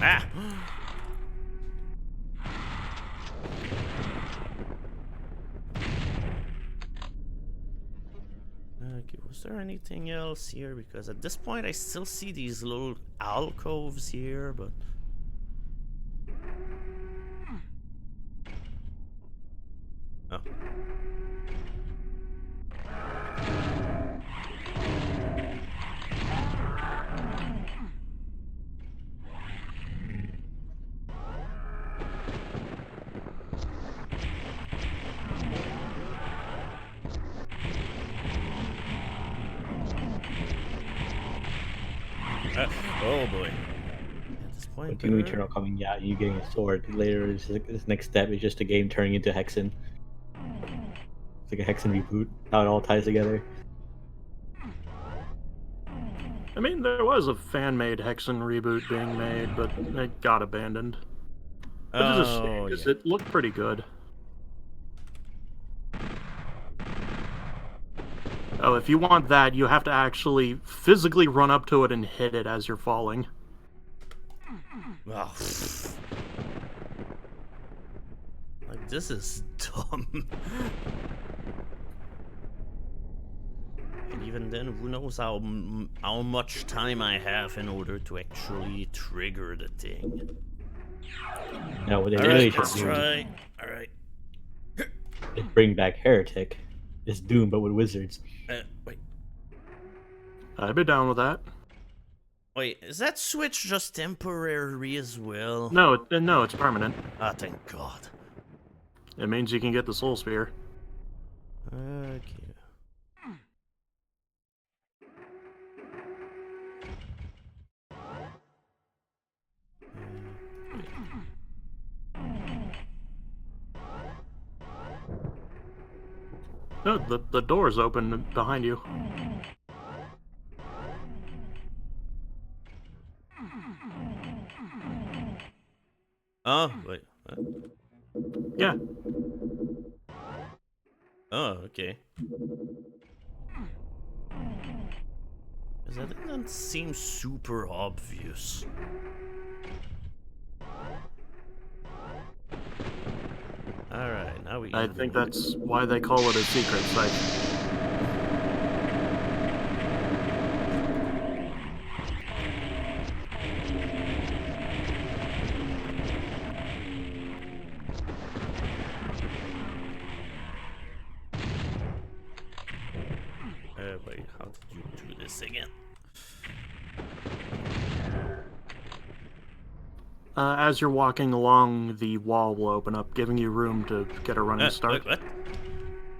Ah! Okay, was there anything else here? Because at this point I still see these little alcoves here, but... Oh. Oh boy. At this point, Doom Eternal coming out, you getting a sword. Later, this next step is just a game turning into Hexen. It's like a Hexen reboot, how it all ties together. I mean, there was a fan-made Hexen reboot being made, but it got abandoned. Which is a shame, because it looked pretty good. Oh, if you want that, you have to actually physically run up to it and hit it as you're falling. Oh. Like, this is dumb. And even then, who knows how much time I have in order to actually trigger the thing. No, what they really should let's do try. Alright. is bring back Heretic. It's Doom, but with wizards. Wait. I'd be down with that. Wait, is that switch just temporary as well? No, no, it's permanent. Ah, thank God. It means you can get the Soul Spear. Okay. No, the door's open behind you. Oh, wait. What? Yeah. Oh, okay. That doesn't seem super obvious. Alright, now we... I think that's why they call it a secret site. Wait, how did you do this again? As you're walking along, the wall will open up, giving you room to get a running start. Wait, what?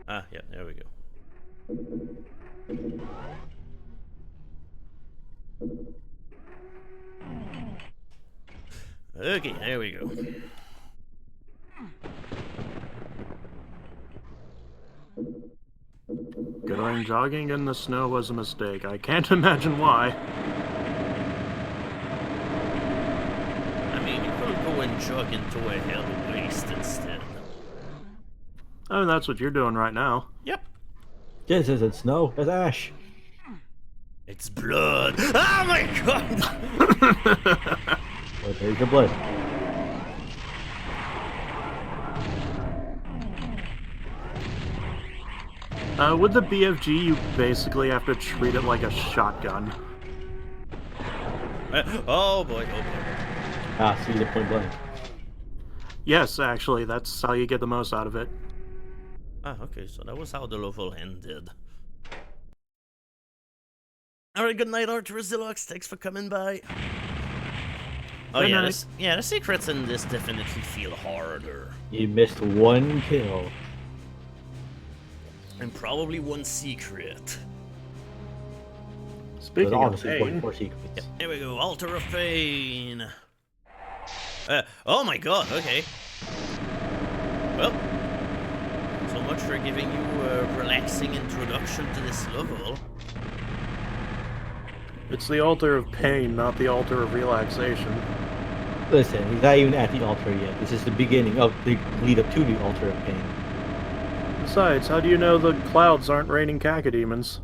Ah, yeah, there we go. Okay, there we go. Going jogging in the snow was a mistake. I can't imagine why. I mean, you could go and jog into a hell waste instead. Oh, that's what you're doing right now. Yep. This isn't snow, it's ash. It's blood. Oh my god! Well, there's your blood. With the BFG, you basically have to treat it like a shotgun. Oh boy, oh boy. Ah, see the point blank. Yes, actually, that's how you get the most out of it. Ah, okay, so that was how the level ended. Alright, good night, Arturus Deluxe. Thanks for coming by. Oh, Good yeah, night. the secrets in this definitely feel harder. You missed one kill. And probably one secret. Speaking of Honestly, pain, 44 secrets. Yep, here we go, Altar of Pain. Oh my god, okay. Well, so much for giving you a relaxing introduction to this level. it's the altar of pain, not the altar of relaxation. Listen, he's not even at the altar yet. This is the beginning of the lead up to the altar of pain. Besides, how do you know the clouds aren't raining cacodemons?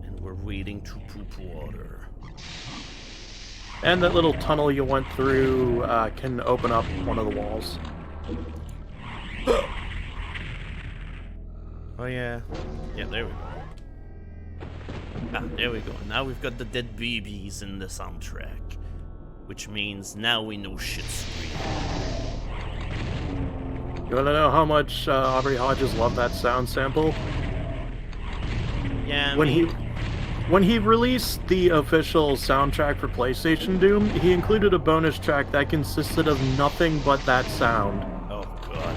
And we're waiting to poop water. And that little tunnel you went through can open up one of the walls. Oh yeah. Yeah, there we go. Ah, there we go. Now we've got the dead babies in the soundtrack. Which means now we know shit's real. You wanna know how much Aubrey Hodges loved that sound sample? Yeah, When he released the official soundtrack for PlayStation Doom, he included a bonus track that consisted of nothing but that sound. Oh god.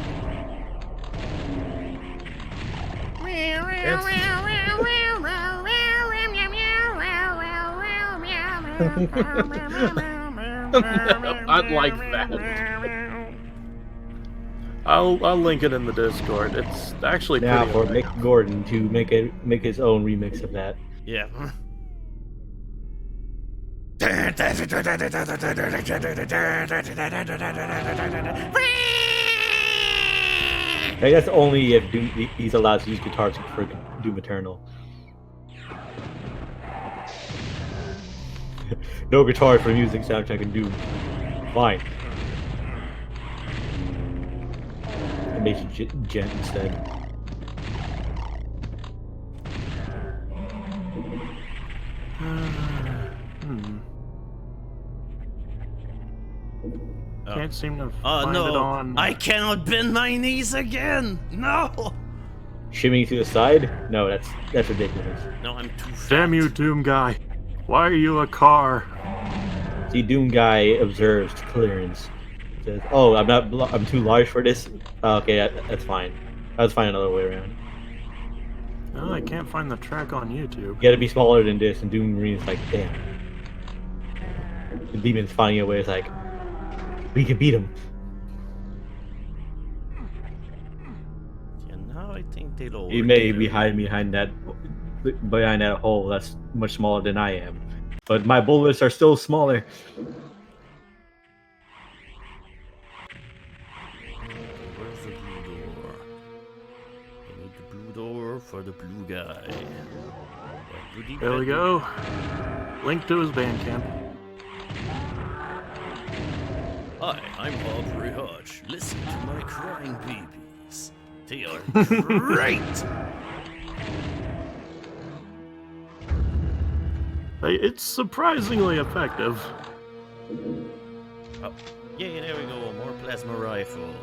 Not like that. I'll link it in the Discord. It's actually Now pretty for Mick Gordon to make his own remix of that. Yeah. Like, that's only if he's allowed to use guitars for Doom Eternal. No guitars for music soundtrack in Doom. Fine. It makes you gent instead. Can't seem to Oh find it no! on. I cannot bend my knees again! No! Shimmying to the side? No, that's ridiculous. No, I'm too fat. Damn you, Doom guy! Why are you a car? See, Doom guy observes clearance. Says, "Oh, I'm too large for this." Okay, that's fine. Let's find another way around. Oh, I can't find the track on YouTube. You gotta be smaller than this, and Doom Marine's like, damn. The demon's finding a way. It's like, we can beat him. Yeah, now I think they'll over. He may be hiding behind that hole that's much smaller than I am, but my bullets are still smaller. Where's the blue door? I need the blue door for the blue guy. There we go. Link to his Bandcamp. Hi, I'm Aubrey Hodge. Listen to my crying babies. They are great! It's surprisingly effective. Oh, yeah, there we go. More plasma rifle.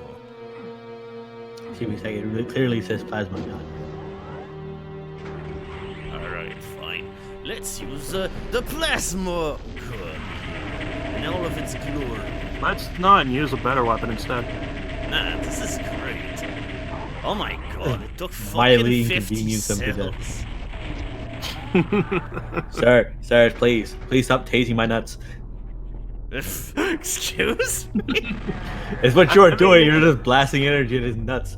See, we say it really clearly says plasma gun. Alright, fine. Let's use the plasma gun in all of its glory. Let's not use a better weapon instead. Man, this is great. Oh my god, it took Mildly fucking 50 inconvenience them to death. cells. Sir, please stop tasing my nuts. Excuse me? It's what you're doing. You're just blasting energy at his nuts.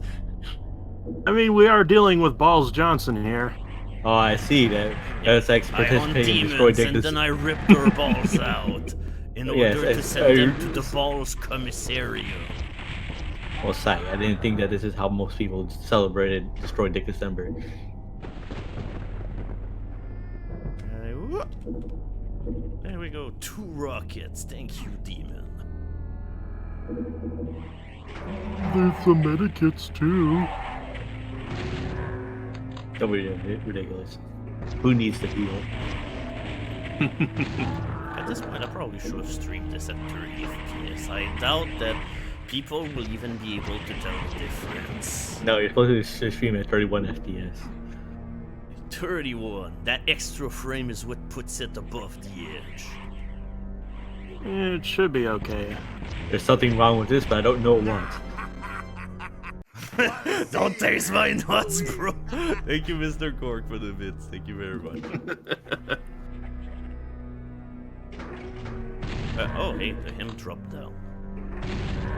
I mean, we are dealing with Balls Johnson here. Oh, I see that. That's like I hunt participating in demons destroy and Dictus. then I rip their balls out in Yes, order to I- send them to the balls commissarium. Well, sorry, I didn't think that this is how most people celebrated Destroy Dick December. There we go, 2 rockets. Thank you, demon. There's some medikits too. Don't be ridiculous. Who needs to heal? At this point, I probably should have streamed this at 30 FPS. I doubt that people will even be able to tell the difference. No, you're supposed to stream at 31 FPS. 31. That extra frame is what puts it above the edge. It should be okay. There's something wrong with this, but I don't know what. Don't taste my nuts, bro. Thank you, Mr. Cork, for the bits. Thank you very much. Oh, hey, the hemp dropped down.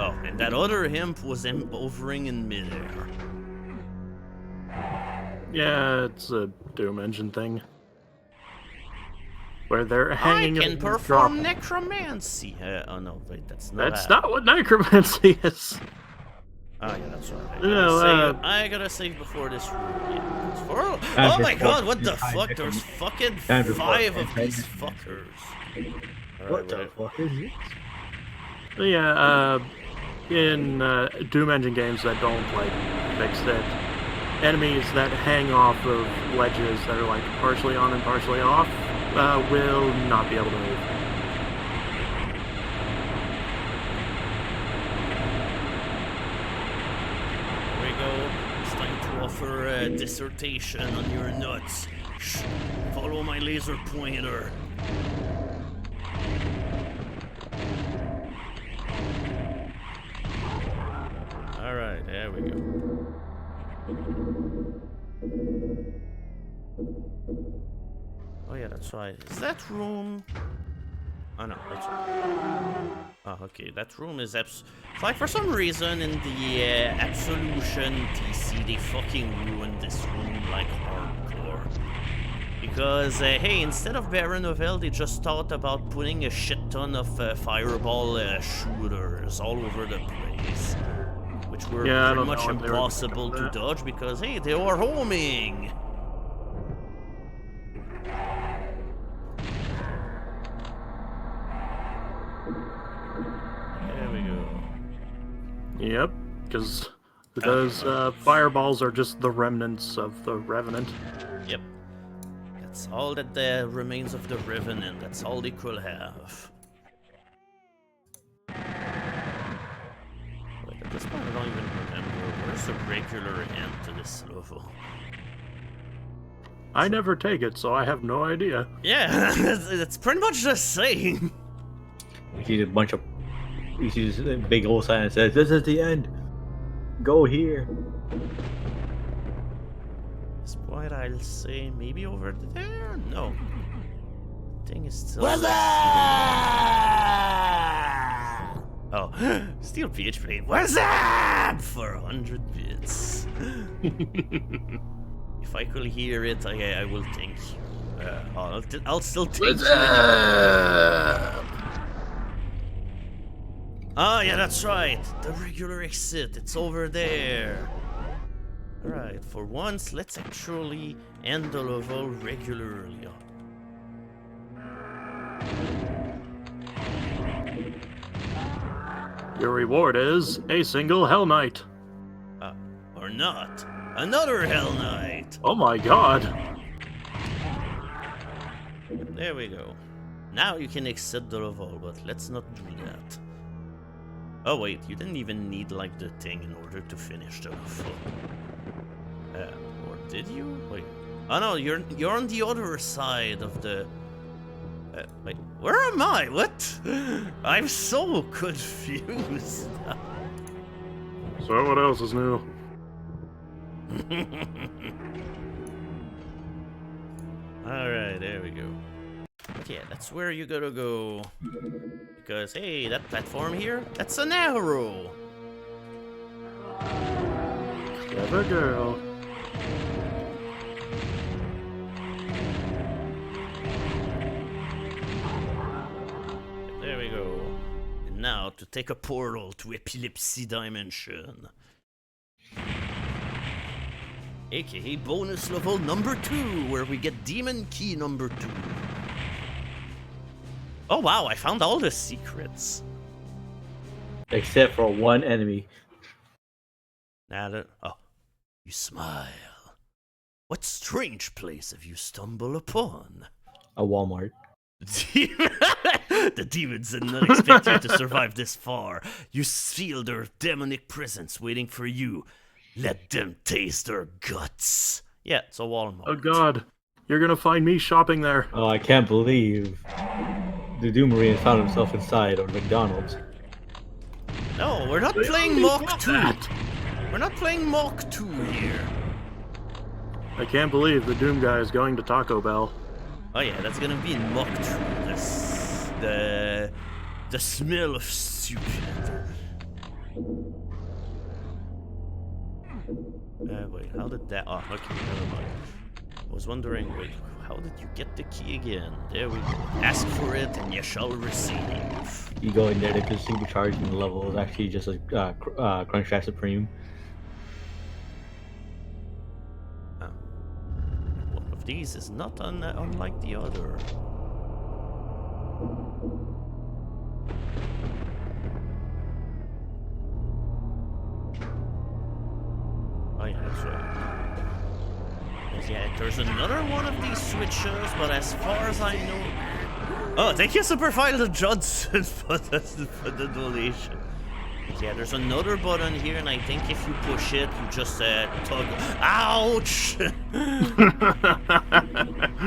Oh, and that other hemp was hovering in midair. Yeah, it's a Doom Engine thing. Where they're hanging I can and perform dropping. necromancy. Oh no, wait, that's not. That's not what necromancy is. Oh yeah, that's right. No, I gotta save before this room. Yeah, it's for... Time Oh for my four- god, what the time fuck? for- There's fucking time for 5 four- of these fuckers. What the fuck is this? Yeah, in Doom Engine games that don't like fix it, enemies that hang off of ledges that are like partially on and partially off will not be able to move. There we go. It's time to offer a dissertation on your nuts. Shh. Follow my laser pointer. Alright, there we go. Oh yeah, that's right. Is that room? Oh no, that's right. Oh, okay, that room is like for some reason in the Absolution TC they fucking ruined this room like hardcore. Because hey, instead of Baron Novel, they just thought about putting a shit ton of fireball shooters all over the place, which were pretty much impossible to dodge because hey, they were homing. There we go. Yep, because those fireballs are just the remnants of the Revenant. Yep. That's all that there remains of the Revenant. That's all they could have. Like at this point, I don't even remember. Where's the regular end to this level? I never take it, so I have no idea. Yeah, it's pretty much the same. We need a bunch of You see this big old sign that says, "This is the end. Go here." At this point, I'll say maybe over there. No, thing is still. Oh, SteelPH played "What's up" for 100 bits. If I could hear it, I will think. I'll still think. What's up? Ah, yeah, that's right. The regular exit. It's over there. Alright, for once, let's actually end the level regularly. Your reward is a single Hell Knight. Or not. Another Hell Knight. Oh my god. There we go. Now you can exit the level, but let's not do that. Oh wait, you didn't even need like the thing in order to finish the level. Or did you? Wait. Oh no, you're on the other side of the. Wait, where am I? What? I'm so confused. So what else is new? Alright, there we go. Okay, that's where you gotta go. Because, hey, that platform here, that's an arrow. Clever girl. There we go. And now to take a portal to Epilepsy Dimension. AKA bonus level number 2, where we get Demon Key number 2. Oh wow, I found all the secrets. Except for one enemy. Oh, you smile. What strange place have you stumbled upon? A Walmart. The demons did not expect you to survive this far. You feel their demonic presence waiting for you. Let them taste their guts. Yeah, it's a Walmart. Oh god. You're gonna find me shopping there. Oh, I can't believe the Doom Marine found himself inside of McDonald's. No, we're not playing Mach 2. We're not playing Mach 2 here. I can't believe the Doom guy is going to Taco Bell. Oh yeah, that's gonna be in Mach 2. The smell of soup. Wait, how did that... Oh, okay, never mind. I was wondering, wait, how did you get the key again? There we go. Ask for it and you shall receive. You go in there, they can supercharge and the level is actually just a Crunch Track Supreme. One of these is not unlike the other. Oh yeah, that's right. Yeah, there's another one of these switches, but as far as I know... Oh, thank you, Superfile Johnson, for the donation. Yeah, there's another button here, and I think if you push it, you just tug... Ouch!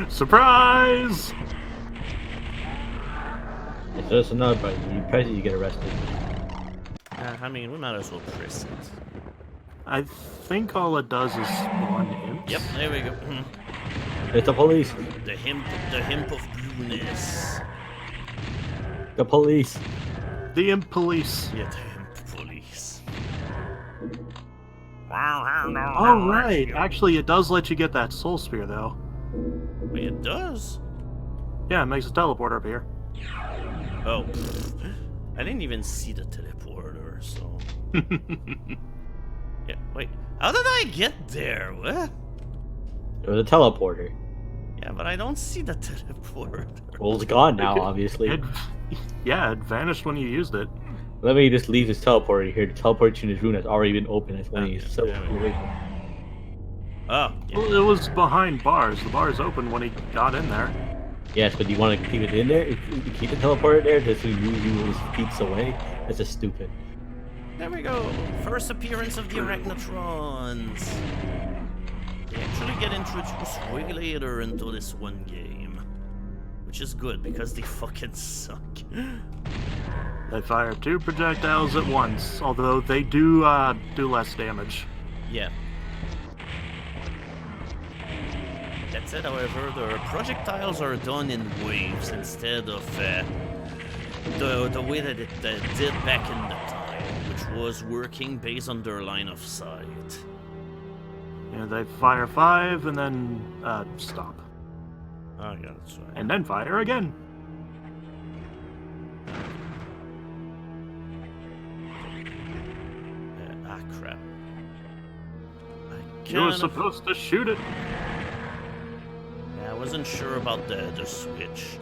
Surprise! It's just another button. You press it, you get arrested. I mean, we might as well press it. I think all it does is spawn imps. Yep, there we go. It's the police. The hemp of blueness. The police. The imp police. Yeah, the hemp police. Oh, right. Actually, it does let you get that soul spear, though. Wait, it does? Yeah, it makes a teleporter appear. Oh, I didn't even see the teleporter, so... Yeah, wait. How did I get there? What? It was a teleporter. Yeah, but I don't see the teleporter. Well, it's gone now, obviously. Yeah, it vanished when you used it. Let me just leave this teleporter here. The teleporter to this room has already been open. It's only so Oh, yeah. Well, it was behind bars. The bars opened when he got in there. Yes, but do you want to keep it in there? If you keep the teleporter there just to move you feet away? That's just stupid. There we go. First appearance of the Arachnotrons. They actually get introduced way later into this one game. Which is good, because they fucking suck. They fire 2 projectiles at once, although they do less damage. Yeah. That said, however, the projectiles are done in waves instead of the way that it did back in the time, which was working based on their line of sight. Yeah, they fire 5 and then stop. Oh yeah, that's right. And then fire again. Crap. You were supposed to shoot it. Yeah, I wasn't sure about the switch.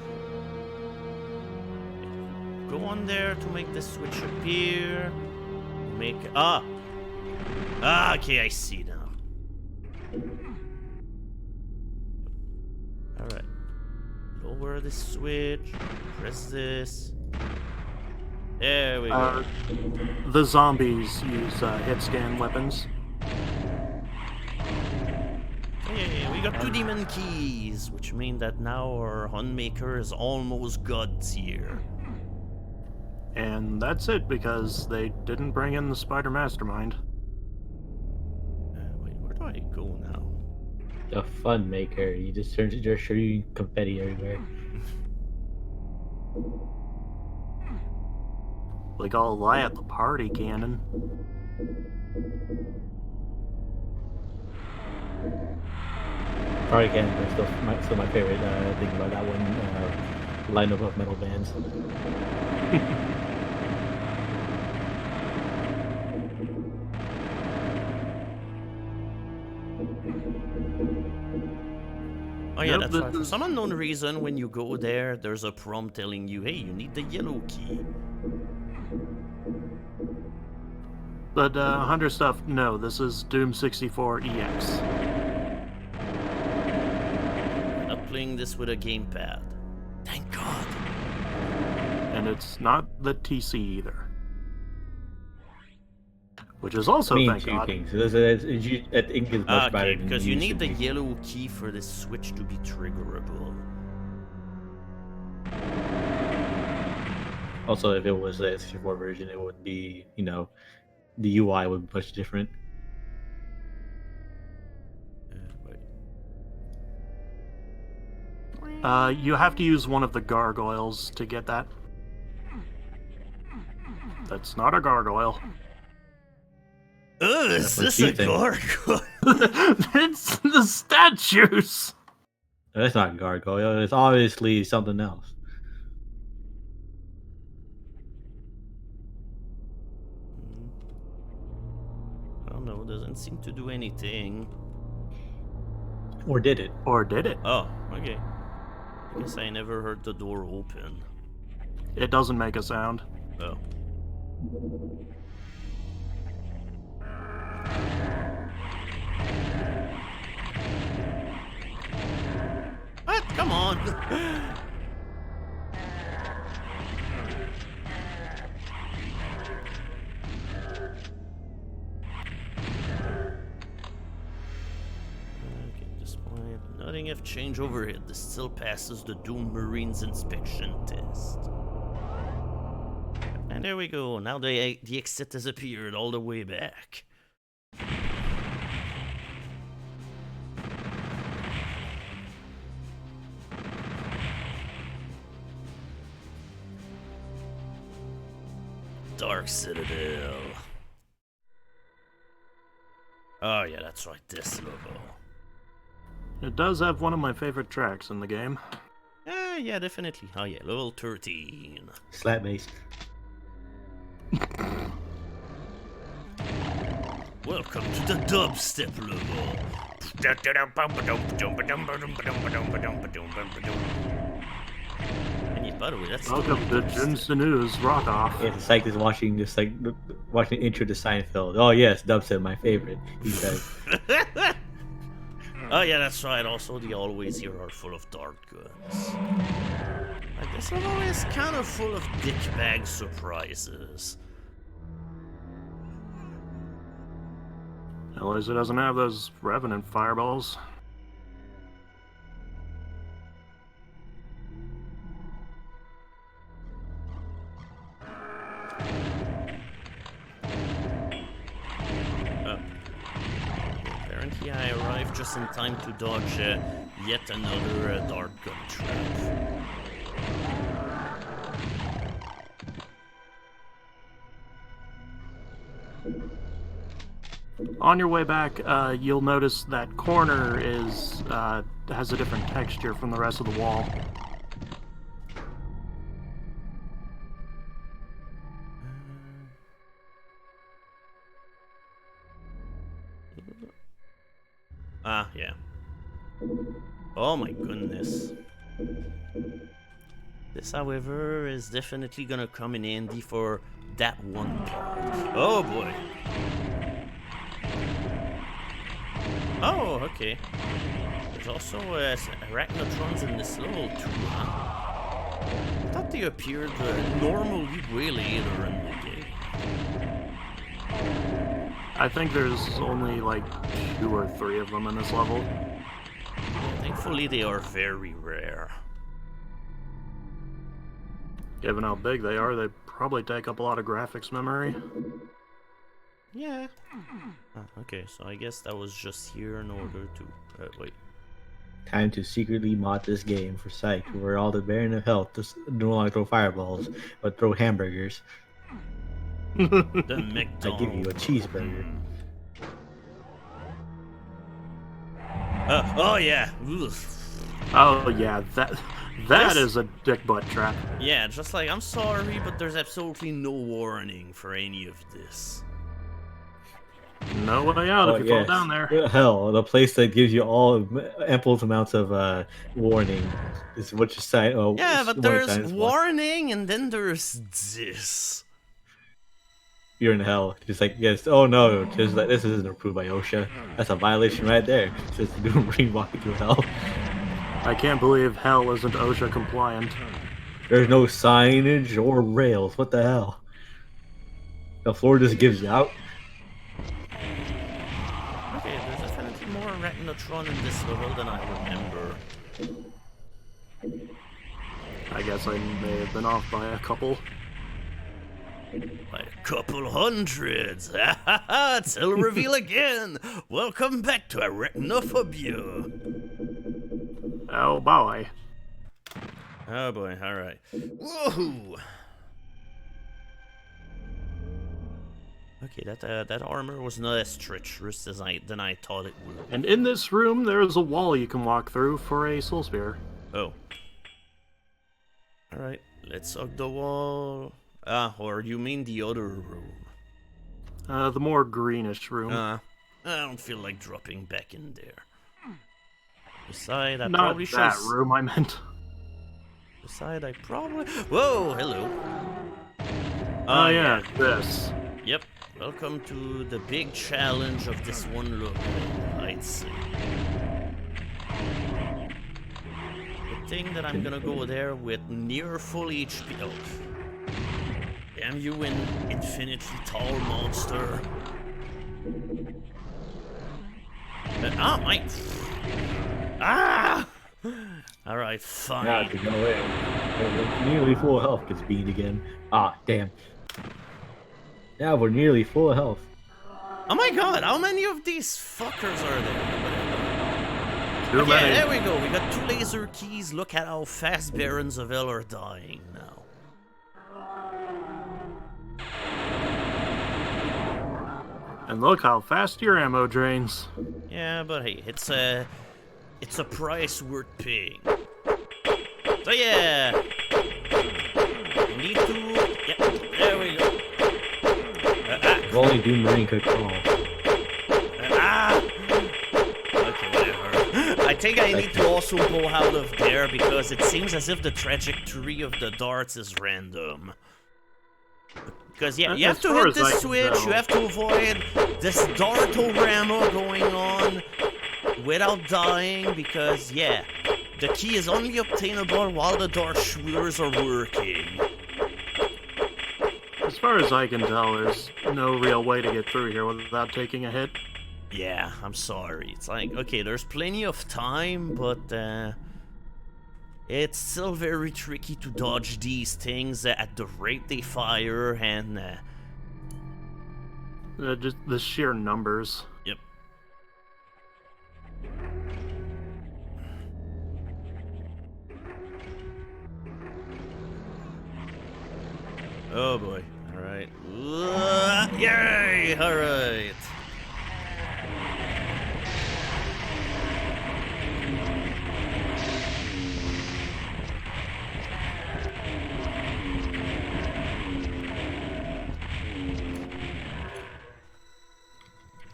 Go on there to make the switch appear. Make okay, I see now. Alright. Lower the switch. Press this. There we go. The zombies use hitscan weapons. Hey, we got 2 demon keys, which mean that now our Unmaker is almost god tier. And that's it, because they didn't bring in the Spider Mastermind. Wait, where do I go now? The fun maker. You just shooting confetti everywhere. Like all lie at the party cannon. Party cannon is still my favorite thing about that one lineup of metal bands. Oh yeah, that's right. For some unknown reason, when you go there, there's a prompt telling you, hey, you need the yellow key. But Hunter stuff, no, this is Doom 64 EX. I'm not playing this with a gamepad. Thank God. And it's not the TC either. Which is also, thank God. Kinks. I think it's much better Okay, than because it you used need to the be. yellow key for this switch to be triggerable. Also, if it was the 64 version, it would be, the UI would be much different. Wait. You have to use one of the gargoyles to get that. That's not a gargoyle. Is this a gargoyle? It's the statues! That's not a gargoyle. It's obviously something else. I don't know, doesn't seem to do anything. Or did it? Or did it? Oh, okay. I guess I never heard the door open. It doesn't make a sound. Oh. What? Come on! Okay, display. Nothing have changed overhead. This still passes the Doom Marines inspection test. And there we go. Now the exit has appeared all the way back. Dark Citadel. Oh yeah, that's right, this logo. It does have one of my favorite tracks in the game. Yeah, definitely. Oh yeah, level 13. Slap based. Welcome to the dubstep level. And yeah, by the way, that's Welcome to Jun Sinu's Rock Off. Yeah, it's like this watching watching the intro to Seinfeld. Oh yes, dubstep, my favorite. He says. Oh yeah, that's right. Also, the always here are full of dart guns. Like this level is kind of full of dickbag surprises. At least it doesn't have those Revenant fireballs. Luckily, I arrived just in time to dodge yet another dart gun trap. On your way back, you'll notice that corner is has a different texture from the rest of the wall. Ah, yeah. Oh my goodness. This, however, is definitely gonna come in handy for that one part. Oh boy. Oh, okay. There's also arachnotrons in this level too, huh? I thought they appeared normally way later in the game. I think there's only like 2 or 3 of them in this level. Yeah, thankfully, they are very rare. Given how big they are, they probably take up a lot of graphics memory. Yeah. Okay, so I guess that was just here in order to... wait. Time to secretly mod this game for Psych, where all the Baron of Health just no longer throw fireballs, but throw hamburgers. The McDonald's. I give you a cheeseburger. Oh yeah. Ugh. Oh yeah, that This- is a dick butt trap. Yeah, just like, I'm sorry, but there's absolutely no warning for any of this. No way out if you fall down there. Hell, the place that gives you all ample amounts of warning is what you sign. Oh, Yeah, it's but one there's times one. warning, and then there's this. You're in hell. Just like, yes, oh no, just like, this isn't approved by OSHA. That's a violation right there. It's just doing Marine walking through hell. I can't believe hell isn't OSHA compliant. There's no signage or rails. What the hell? The floor just gives you out. Okay, there's definitely more arachnotron in this level than I remember. I guess I may have been off by a couple. By a couple hundreds. Ha ha ha! Tell reveal again. Welcome back to Arachnophobia. Oh boy. Oh boy, alright. Whoa! Okay, that armor was not as treacherous than I thought it would. And in this room, there is a wall you can walk through for a soul spear. Oh. Alright, let's hug the wall. Ah, or you mean the other room? The more greenish room. I don't feel like dropping back in there. Besides, I Not probably should. that room, I meant. Besides, I probably. Whoa, hello. Oh yeah, this. Yep. Welcome to the big challenge of this one level, I'd say. Good thing that I'm gonna go there with near full HP. Oh. Damn you, infinitely tall monster. Ah, my. Ah! Alright, fine. Yeah, to go away. Nearly full health gets beamed again. Ah, damn. Now we're nearly full health. Oh my god, how many of these fuckers are there? Too Okay, many. there we go. We got 2 laser keys. Look at how fast Barons of Hell are dying now. And look how fast your ammo drains. Yeah, but hey, it's a price worth paying. So yeah, we need to. Yeah, there we go. If only Doom Marine could crawl. Okay, whatever. I think I need to also go out of there because it seems as if the trajectory of the darts is random. Because yeah, you have to hit this switch, you have to avoid this dart over ammo going on without dying because yeah, the key is only obtainable while the dart shooters are working. As far as I can tell, there's no real way to get through here without taking a hit. Yeah, I'm sorry. It's like, okay, there's plenty of time, but it's still very tricky to dodge these things at the rate they fire, and Just the sheer numbers. yep. Oh boy. Alright. Yay! Alright.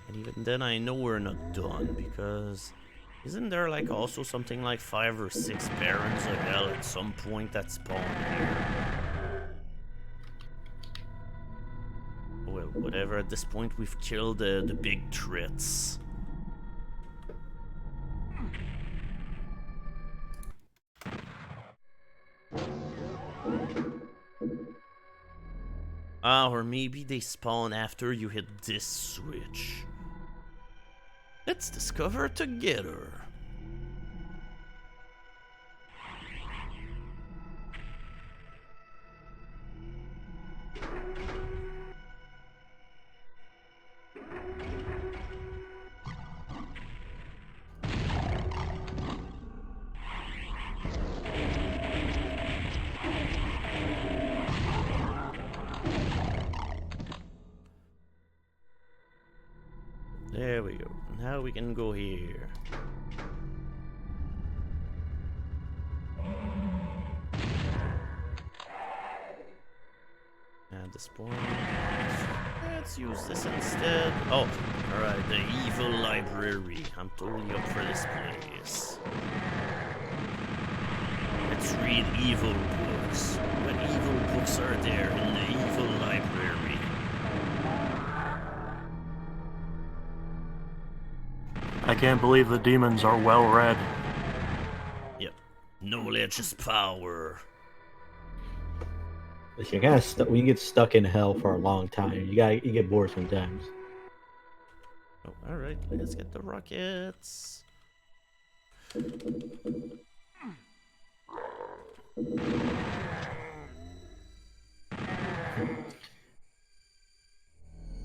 And even then I know we're not done, because isn't there like also something like 5 or 6 Barons of Hell at some point that spawn here? Well, whatever, at this point we've killed the big threats. Ah, or maybe they spawn after you hit this switch. Let's discover together. There we go. Now we can go here. At this point, let's use this instead. Oh, alright, the evil library. I'm totally up for this place. Let's read evil books. What evil books are there in the evil library? I can't believe the demons are well read. Yep. Knowledge is power. Listen, you're kind of stuck. When you get stuck in hell for a long time, you get bored sometimes. Oh, alright, let's get the rockets.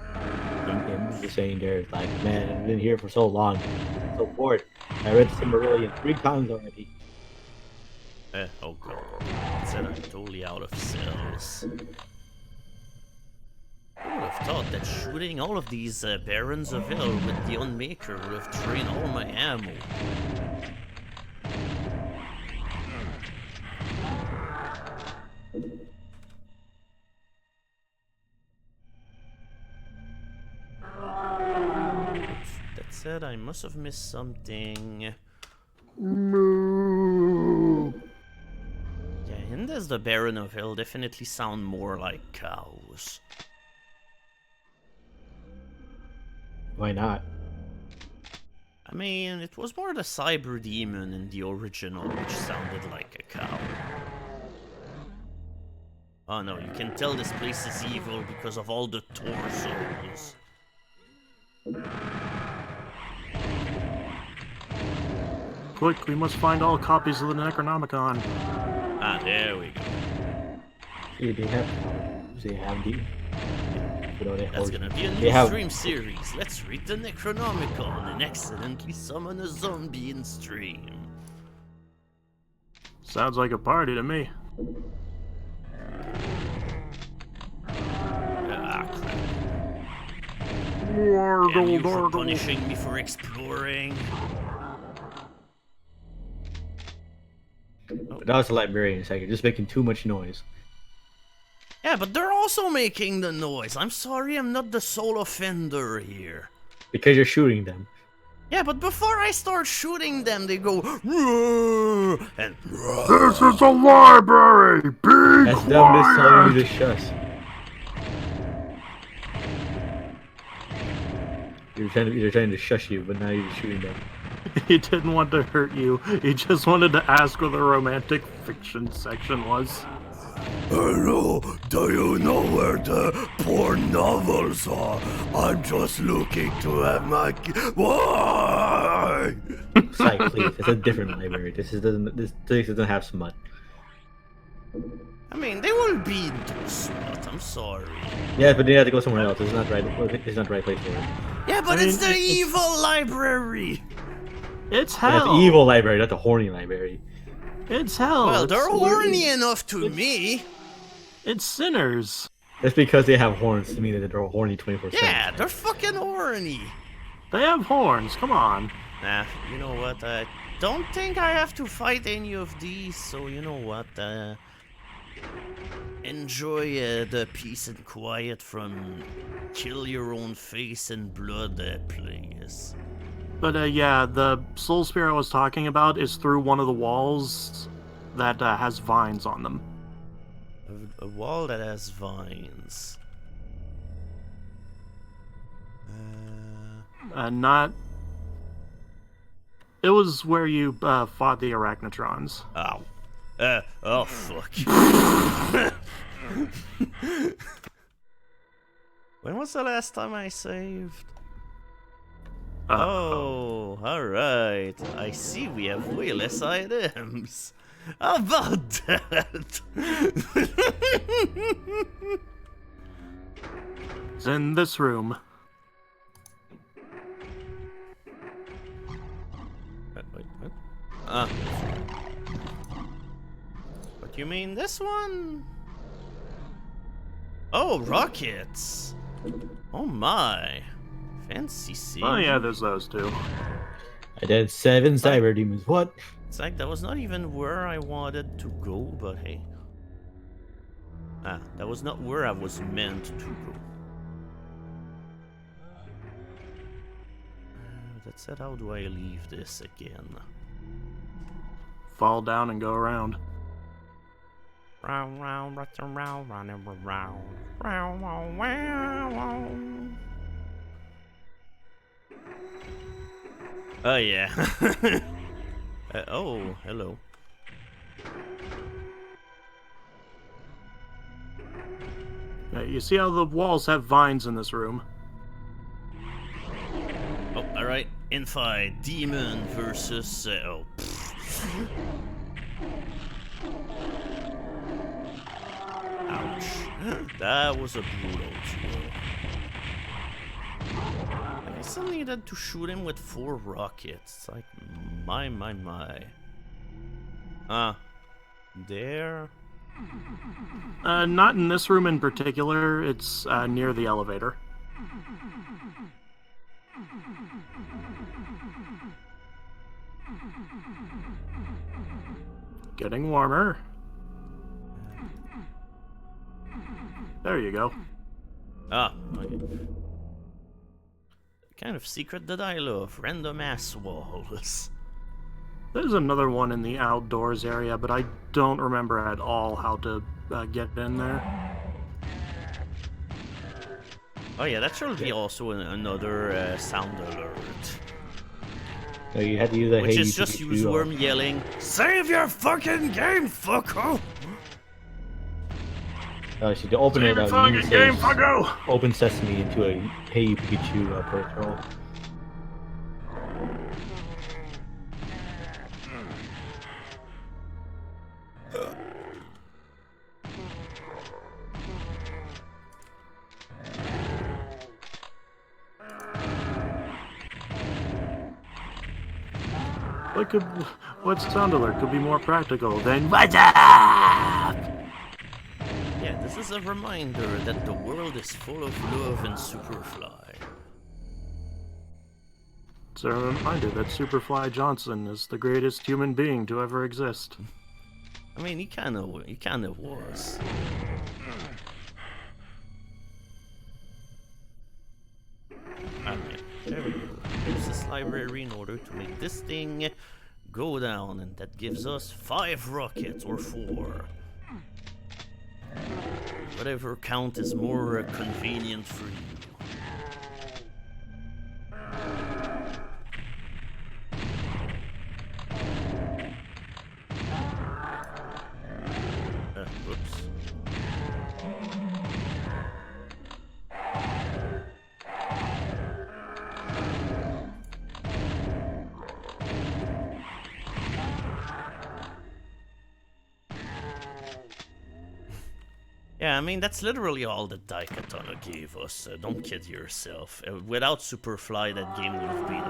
I'm just saying there, it's like, man, I've been here for so long. I'm so bored. I read Silmarillion 3 times already. Oh god. It said I'm totally out of cells. I would have thought that shooting all of these Barons of Hell with the Unmaker would have drained all my ammo. That said, I must have missed something. Moo. Yeah, and as the Baron of Hell definitely sound more like cows. Why not? I mean, it was more the Cyber Demon in the original, which sounded like a cow. Oh no, you can tell this place is evil because of all the torsos. Quick, we must find all copies of the Necronomicon. Ah, there we go. Yeah, they have the. That's gonna be a new stream series. Let's read the Necronomicon and accidentally summon a zombie in stream. Sounds like a party to me. Ah, crap. Damn Wargle, you for dargle. punishing me for exploring. But that was the librarian second, just making too much noise. Yeah, but they're also making the noise. I'm sorry, I'm not the sole offender here. Because you're shooting them. Yeah, but before I start shooting them, they go "Roar," and "Roar." This is a library! Be That's them just telling you to shush. You're trying to shush you, but now you're shooting them. He didn't want to hurt you. He just wanted to ask where the romantic fiction section was. Hello, do you know where the porn novels are? I'm just looking to have my... Why? Psych, please. It's a different library. This place doesn't have smut. I mean, they will be into smut, I'm sorry. Yeah, but they have to go somewhere else. It's not right. It's not the right place for it. Yeah, but I it's mean, the evil library! It's Yeah, hell. the evil library, not the horny library. It's hell. Well, It's they're weird. horny enough to me. It's sinners. That's because they have horns to mean that they're horny 24/7. Yeah, they're fucking horny. They have horns. Come on. Nah, you know what? I don't think I have to fight any of these, so you know what? Enjoy the peace and quiet from kill your own face and blood, please. But yeah, the soul spear I was talking about is through one of the walls that has vines on them. A wall that has vines. Not... It was where you fought the Arachnotrons. Ow. Oh fuck. When was the last time I saved? Oh, alright. I see we have way less items. How about that? It's in this room. Wait, what? What you mean this one? Oh, rockets! Oh my. Fancy scene. Oh yeah, there's those two. I did 7 cyber demons. What? It's like that was not even where I wanted to go, but hey. Ah, that was not where I was meant to go. That said, how do I leave this again? Fall down and go around. Round, round, round, round, round, round, round, round, round, round. Oh yeah. Oh, hello. You see how the walls have vines in this room? Oh, alright. Infight, demon versus... oh. Ouch. That was a brutal throw. I still needed to shoot him with 4 rockets. It's like, my. There? Not in this room in particular. It's near the elevator. Getting warmer. There you go. Ah, okay. Kind of secret that I love, random ass walls. There's another one in the outdoors area, but I don't remember at all how to get in there. Oh yeah, that should be also another sound alert. So you had to use a Which is just use worm yelling, "Save your fucking game, fucko!" She to open it up. Game, fucko! Open sesame into a Hey Pikachu peripheral. What sound alert could be more practical than "What's up?" Yeah, this is a reminder that the world is full of love and Superfly. It's a reminder that Superfly Johnson is the greatest human being to ever exist. I mean, he kind of was. Okay, there we go. Use this library in order to make this thing go down, and that gives us 5 rockets or 4. Whatever count is more convenient for you. Whoops. Yeah, I mean, that's literally all that Daikatana gave us. Don't kid yourself. Without Superfly, that game would have been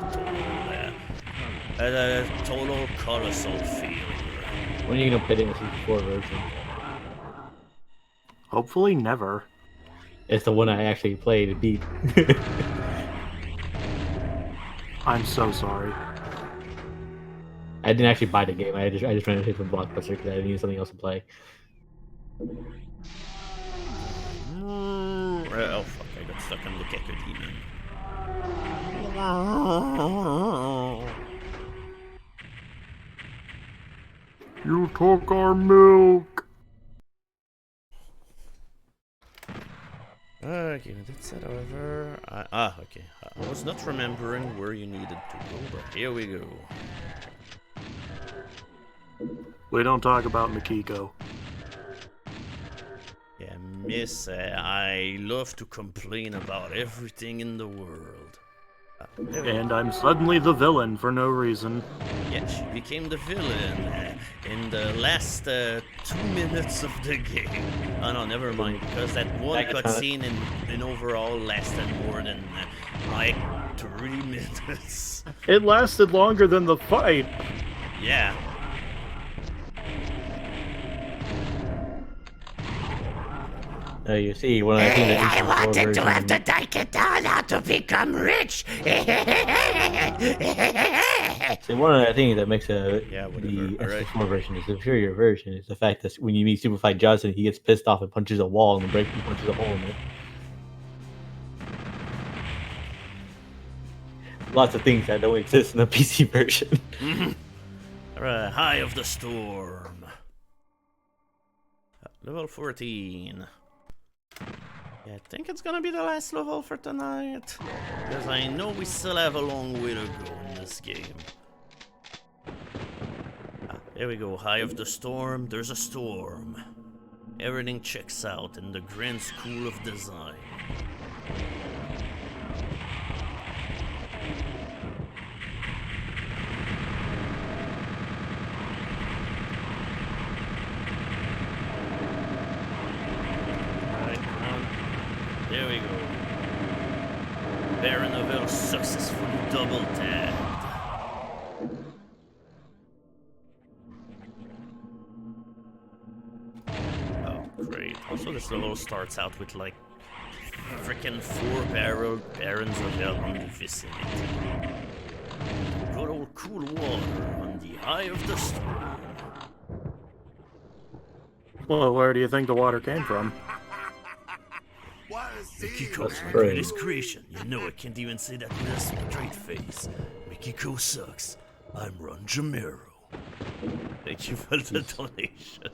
a total colossal failure. When are you gonna put it in the 64 version? Hopefully never. It's the one I actually played and beat. I'm so sorry. I didn't actually buy the game. I just ran it from Blockbuster because I needed something else to play. Oh fuck, I got stuck on the Daikatana. You took our milk! Okay, that's it over. Okay. I was not remembering where you needed to go, but here we go. We don't talk about Makiko. Yeah, miss, I love to complain about everything in the world. And I'm suddenly the villain for no reason. Yeah, she became the villain in the last 2 minutes of the game. Oh no, never mind, because that one cutscene in overall lasted more than like 3 minutes. It lasted longer than the fight. Yeah. You see, when I think I wanted to have the Daikatana to become rich. See, one of the things that makes the Alright. S4 version the superior version is the fact that when you meet Super Fight Johnson, he gets pissed off and punches a wall and punches a hole in it. Lots of things that don't exist in the PC version. Alright, High of the Storm. Level 14. Yeah, I think it's gonna be the last level for tonight. Because I know we still have a long way to go in this game. There we go, High of the Storm. There's a storm. Everything checks out in the Grand School of Design. There we go. Baronville successfully double tagged. Oh, great. Also, this level starts out with like freaking 4 barons of hell on the vicinity. Good old cool water on the eye of the storm. Well, where do you think the water came from? Mikiko's my greatest creation. You know I can't even say that with a straight face. Mikiko sucks. I'm Ron Jamiro. Thank you for the donation.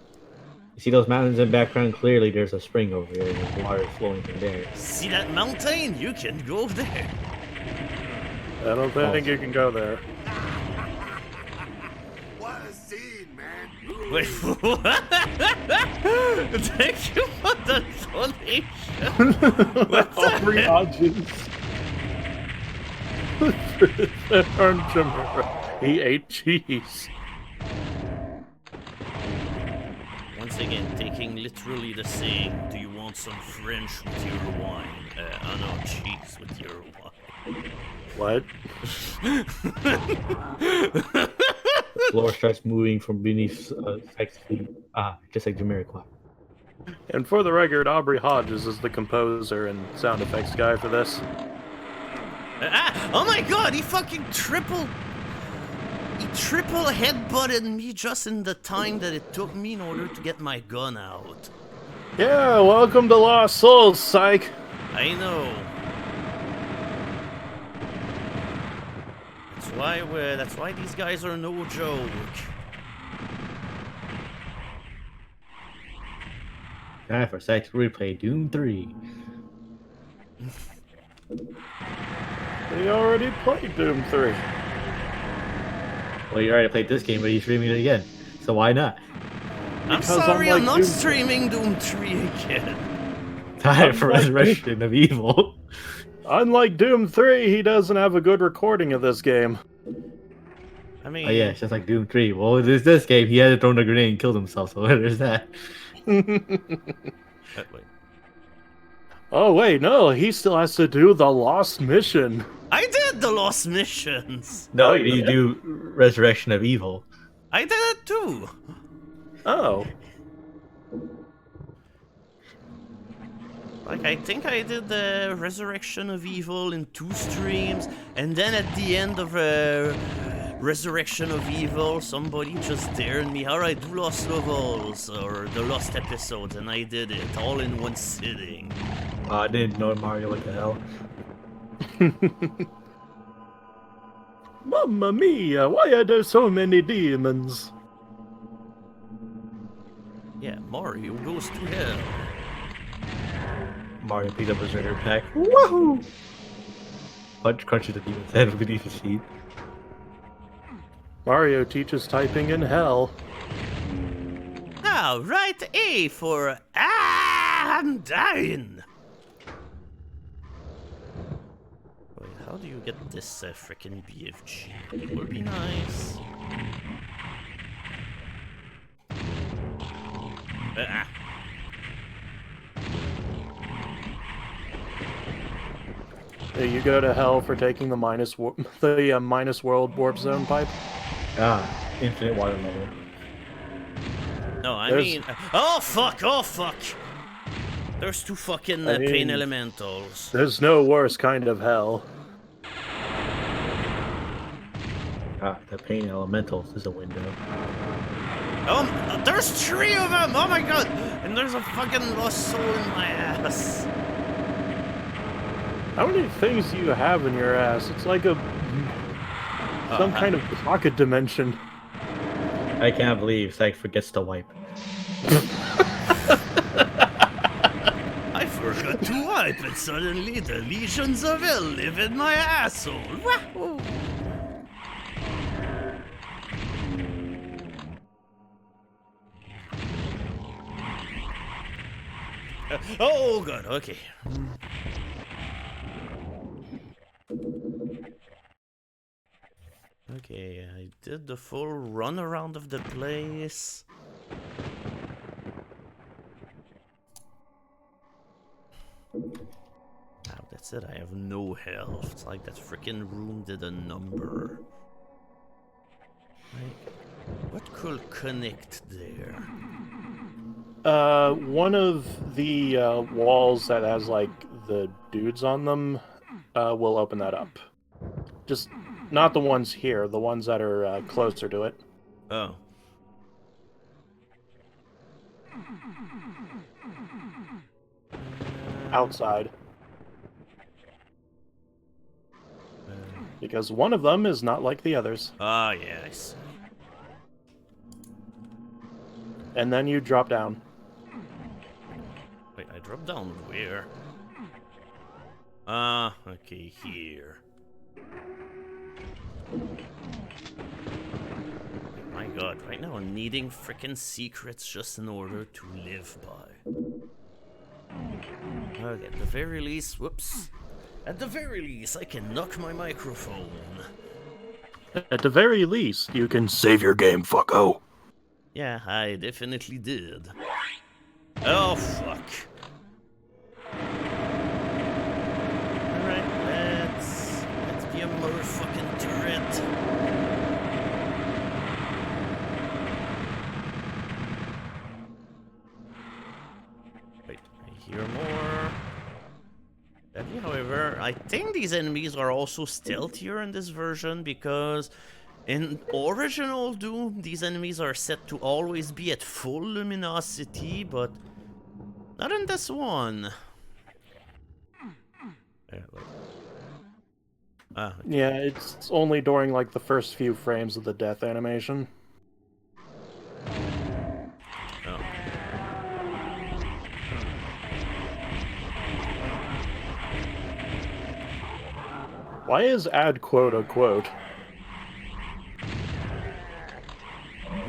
You see those mountains in the background? Clearly there's a spring over here and the water is flowing from there. See that mountain? You can go there. I don't think you can go there. What a scene, man. Wait, what? Thank you for the donation. What the Aubrey hell? Hodges. He ate cheese. Once again, taking literally the saying, do you want some French with your wine? No, cheese with your wine. What? The floor starts moving from beneath 6 feet. Just like Jamiroquai. And for the record, Aubrey Hodges is the composer and sound effects guy for this. Oh my god, he fucking triple headbutted me just in the time that it took me in order to get my gun out. Yeah, welcome to Lost Souls, psych. I know. That's why these guys are no joke. Time for Site to replay Doom 3. We already played Doom 3. Well, you already played this game, but you're streaming it again. So why not? I'm Because sorry, unlike I'm not Doom- streaming Doom 3 again. Time for Resurrection of Evil. Unlike Doom 3, he doesn't have a good recording of this game. I mean, Oh yeah, it's just like Doom 3. Well, there's this game, he had thrown a grenade and killed himself, so there's that. wait. Oh wait, no, he still has to do the Lost Mission. I did the Lost Missions. No, you do Resurrection of Evil. I did it too. Oh. Like, I think I did the Resurrection of Evil in 2 streams, and then at the end of Resurrection of Evil, somebody just dared me, alright, do Lost Levels, or the Lost Episodes, and I did it, all in one sitting. I didn't know Mario, what the hell? Mamma mia, why are there so many demons? Yeah, Mario goes to hell. Mario picked up his record pack. Woohoo! Punch crunches the demon's head beneath his feet. Mario teaches typing in hell. Now, write A for I'm dying. Wait, how do you get this frickin' BFG? It would be nice. You go to hell for taking the minus world warp zone pipe. Infinite water level. No, I mean... Oh, fuck! Oh, fuck! There's 2 fucking pain elementals. There's no worse kind of hell. The pain elementals is a window. Oh, there's 3 of them! Oh my god! And there's a fucking lost soul in my ass. How many things do you have in your ass? It's like some kind of pocket dimension. I can't believe Zach forgets to wipe. I forgot to wipe, and suddenly the legions of hell live in my asshole. Wahoo! Oh god, okay. Okay, I did the full run around of the place. Wow, that's it, I have no health. It's like that freaking room did a number. Like, what could connect there? One of the walls that has like the dudes on them will open that up. Just not the ones here, the ones that are closer to it. Oh. Outside. Because one of them is not like the others. Ah, yeah, I see. And then you drop down. Wait, I dropped down where? Okay, here. My god, right now I'm needing frickin' secrets just in order to live by. Okay, at the very least, whoops. At the very least, I can knock my microphone. At the very least, you can save your game, fucko. Yeah, I definitely did. Oh, fuck. Alright, let's be a motherfucking turret. Wait, I hear more. However, I think these enemies are also stealthier in this version because in original Doom, these enemies are set to always be at full luminosity, but not in this one. Okay. Yeah, it's only during like the first few frames of the death animation. Oh. Why is add quote a quote?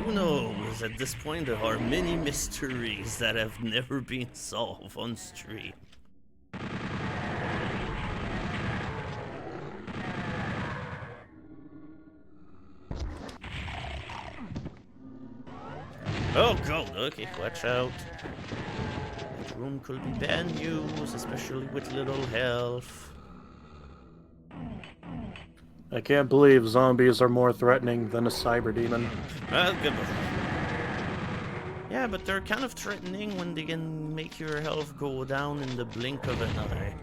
Who knows? At this point, there are many mysteries that have never been solved on stream. Oh god, okay, watch out. That room could be bad news, especially with little health. I can't believe zombies are more threatening than a cyber demon. Well, good. Yeah, but they're kind of threatening when they can make your health go down in the blink of an eye.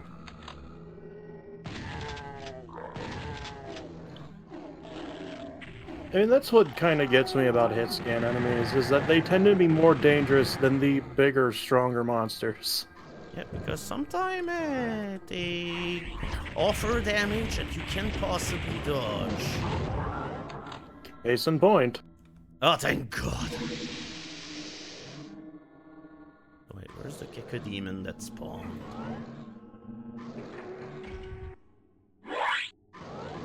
I mean, that's what kind of gets me about hitscan enemies, is that they tend to be more dangerous than the bigger, stronger monsters. Yeah, because sometimes they offer damage that you can't possibly dodge. Case in point. Oh, thank God. Wait, where's the Cacodemon that spawned?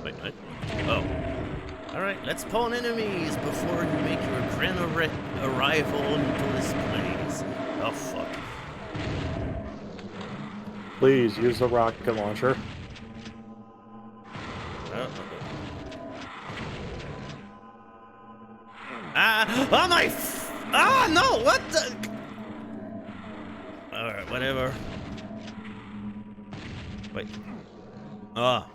Wait, what? Oh. Alright, let's spawn enemies before you make your grand arrival into this place. Oh, fuck. Please use the rocket launcher. Oh my ah, no, what the? Alright, whatever. Wait. Ah.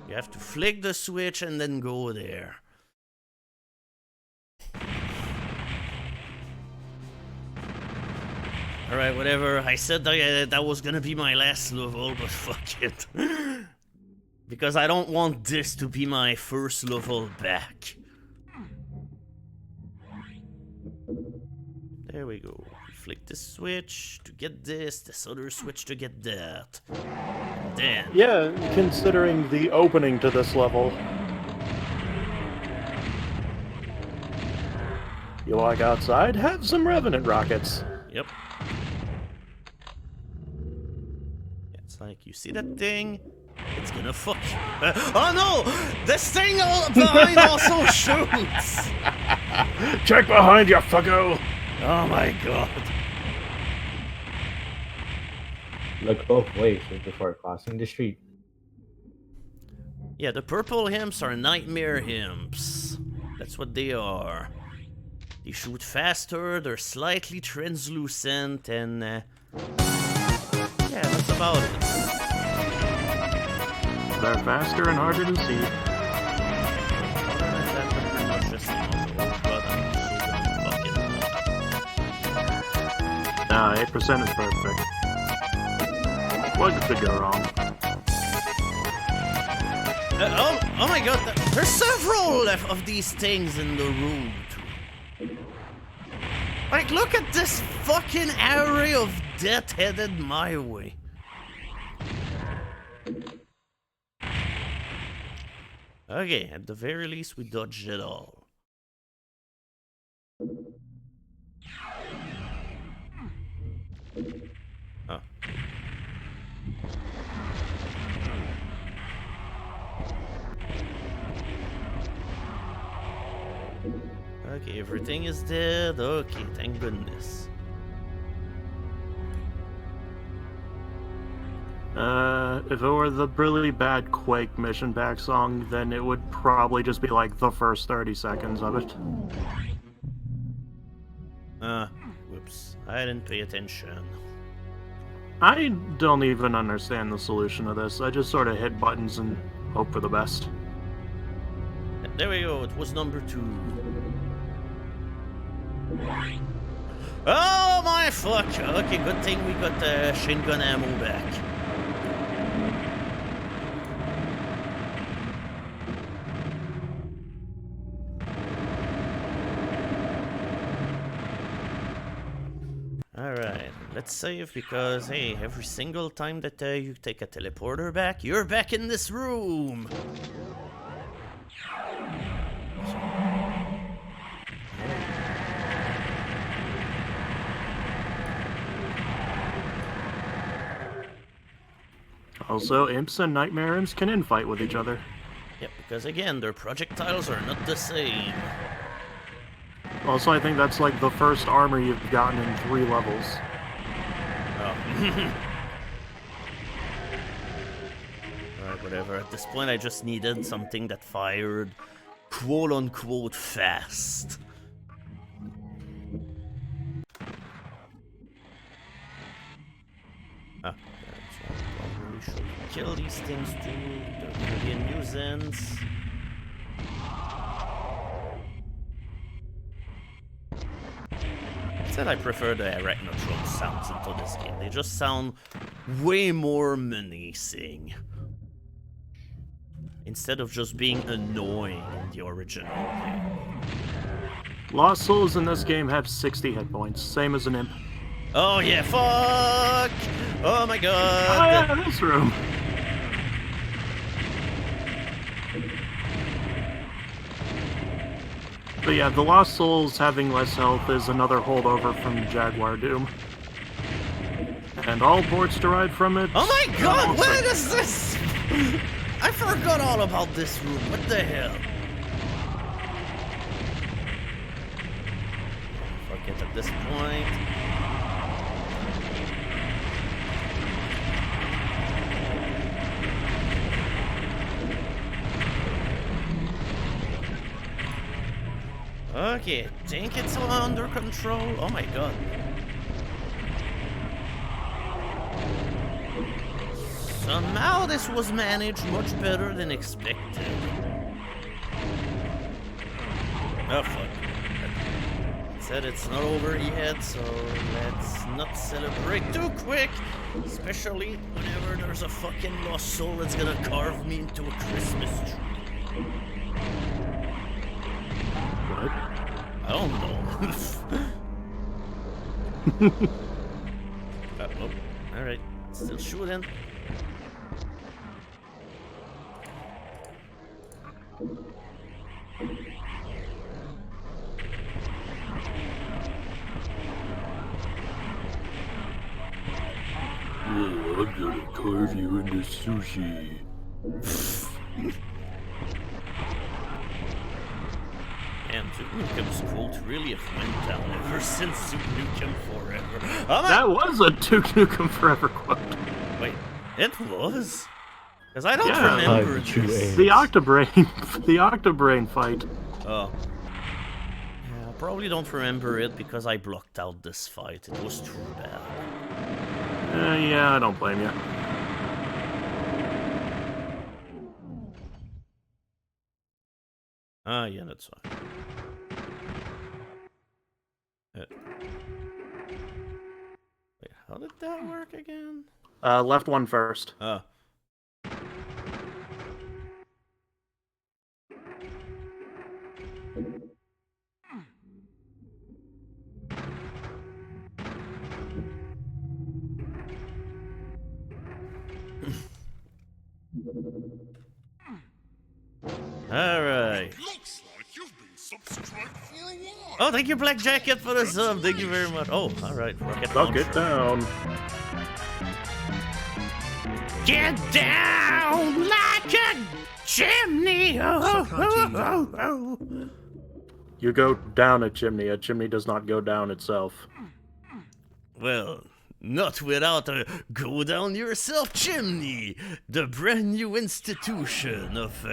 You have to flick the switch and then go there. Alright, whatever. I said that was gonna be my last level, but fuck it. Because I don't want this to be my first level back. There we go. Flick the switch to get this other switch to get that. Then. Yeah, considering the opening to this level. You like outside? Have some Revenant rockets. Yep. It's like, you see that thing? It's gonna fuck you. Oh no! This thing behind also shoots! Check behind you, fucko! Oh my God. Look both ways before crossing the street. Yeah, the purple imps are nightmare imps. That's what they are. They shoot faster, they're slightly translucent, and yeah, that's about it. They're faster and harder to see. Nah, 8% is perfect. What could go wrong? Oh my God, there's several of these things in the room. Like, look at this fucking array of death headed my way. Okay, at the very least, we dodged it all. Oh. Okay, everything is dead. Okay, thank goodness. If it were the really bad Quake mission pack song, then it would probably just be like the first 30 seconds of it. Whoops. I didn't pay attention. I don't even understand the solution to this. I just sort of hit buttons and hope for the best. There we go, it was number 2. Oh my fuck! Okay, good thing we got the machine gun ammo back. Alright, let's save because, hey, every single time that you take a teleporter back, you're back in this room! Also, imps and nightmare imps can infight with each other. Yep, because again, their projectiles are not the same. Also, I think that's like the first armor you've gotten in 3 levels. Oh. Alright, whatever. At this point, I just needed something that fired quote-unquote fast. Ah, we should kill these things too. They're gonna be a nuisance. said I prefer the arachnotron sounds into this game. They just sound way more menacing. Instead of just being annoying in the original game. Lost souls in this game have 60 hit points, same as an imp. Oh yeah, fuck! Oh my god! Oh yeah, this room. But yeah, the Lost Souls having less health is another holdover from Jaguar Doom. And all ports derived from it... Oh my god, what is this? I forgot all about this room, what the hell? Fuck it at this point. Okay, I think it's all under control. Oh my god. Somehow this was managed much better than expected. Oh fuck. It said it's not over yet, so let's not celebrate too quick. Especially whenever there's a fucking lost soul that's gonna carve me into a Christmas tree. What? I don't know. Oh, alright. Still shooting. I'm gonna carve you into sushi. And Super Nukem's quote really have went down ever since Super Nukem Forever. Oh my... That was a Duke Nukem Forever quote. Wait, it was? Because I don't Yeah, remember this. The Octobrain, the Octobrain fight. Oh. Yeah, I probably don't remember it because I blocked out this fight. It was too bad. Yeah, I don't blame you. Ah, yeah, that's fine. Wait, how did that work again? Left one first. Oh. Alright. Looks like you've been subscribed for a while. Oh, thank you, Black Jacket, for the sub. Thank you very much. Oh, alright. I'll get down. Get down like a chimney. Oh, oh, oh, oh. You go down a chimney does not go down itself. Well, not without a go down yourself chimney, the brand new institution of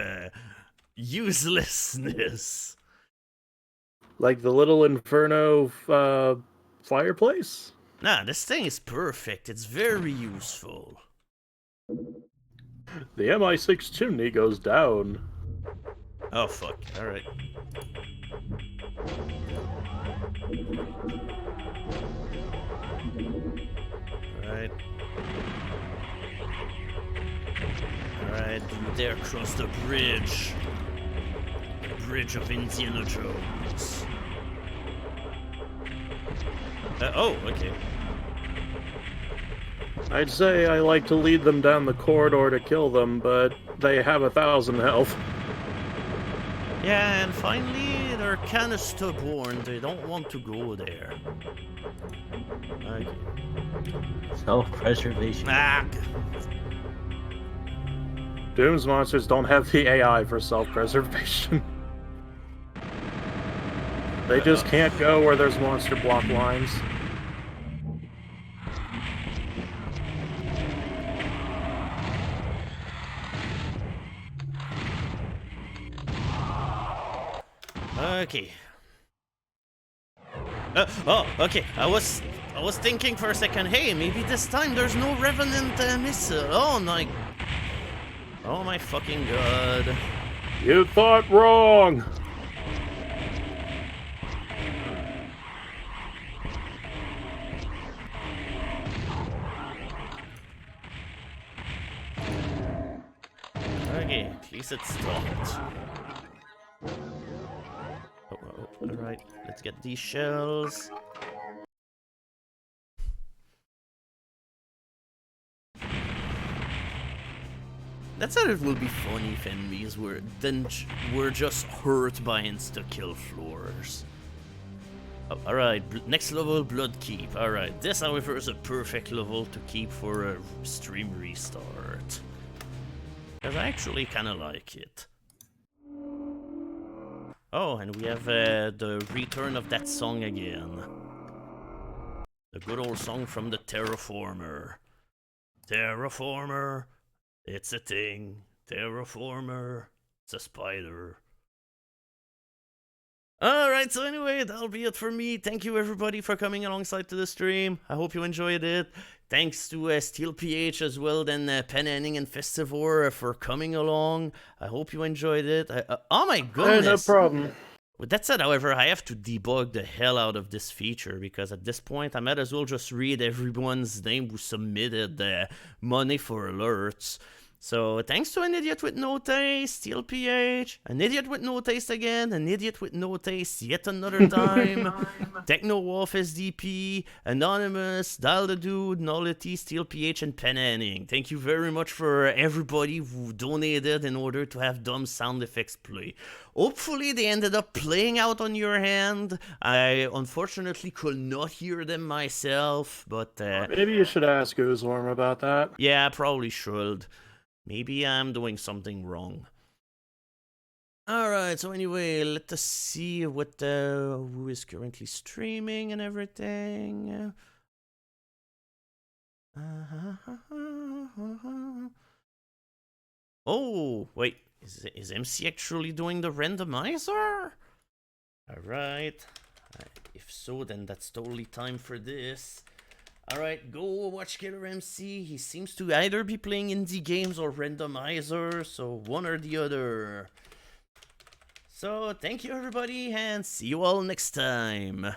uselessness. Like the little Inferno fireplace? Nah, this thing is perfect. It's very useful. The MI6 chimney goes down. Oh, fuck. Alright. Alright. Alright, you dare cross the bridge. The bridge of Indiana Jones. Oh, okay. I'd say I like to lead them down the corridor to kill them, but they have 1,000 health. Yeah, and finally, they're kinda stubborn. They don't want to go there. Okay. Self-preservation. Ah! Doom's monsters don't have the AI for self-preservation. They just can't go where there's monster block lines. Okay. Oh, okay. I was thinking for a second. Hey, maybe this time there's no Revenant missile. Oh my! Oh my fucking god! You thought wrong. least it stopped. Alright, let's get these shells. That said, it will be funny if enemies were just hurt by insta-kill floors. Oh, alright, next level, Blood Keep. Alright, this however is a perfect level to keep for a stream restart. Because I actually kinda like it. Oh, and we have the return of that song again. The good old song from the Terraformer. Terraformer, it's a thing. Terraformer, it's a spider. Alright, so anyway, that'll be it for me. Thank you everybody for coming alongside to the stream. I hope you enjoyed it. Thanks to SteelPH as well, then Penning and Festivore for coming along. I hope you enjoyed it. Oh my goodness. No problem. With that said, however, I have to debug the hell out of this feature because at this point I might as well just read everyone's name who submitted money for alerts. So thanks to an idiot with no taste, SteelPH, an idiot with no taste again, an idiot with no taste yet another time, Techno Wolf SDP, Anonymous, Dial the Dude, Nullity, SteelPH, and Penning. Thank you very much for everybody who donated in order to have dumb sound effects play. Hopefully they ended up playing out on your hand. I unfortunately could not hear them myself, but maybe you should ask Oozworm about that. Yeah, I probably should. Maybe I'm doing something wrong. Alright, so anyway, let us see what who is currently streaming and everything. Oh, wait, is MC actually doing the randomizer? Alright, if so, then that's totally time for this. Alright, go watch Killer MC. He seems to either be playing indie games or randomizer, so one or the other. So, thank you everybody, and see you all next time.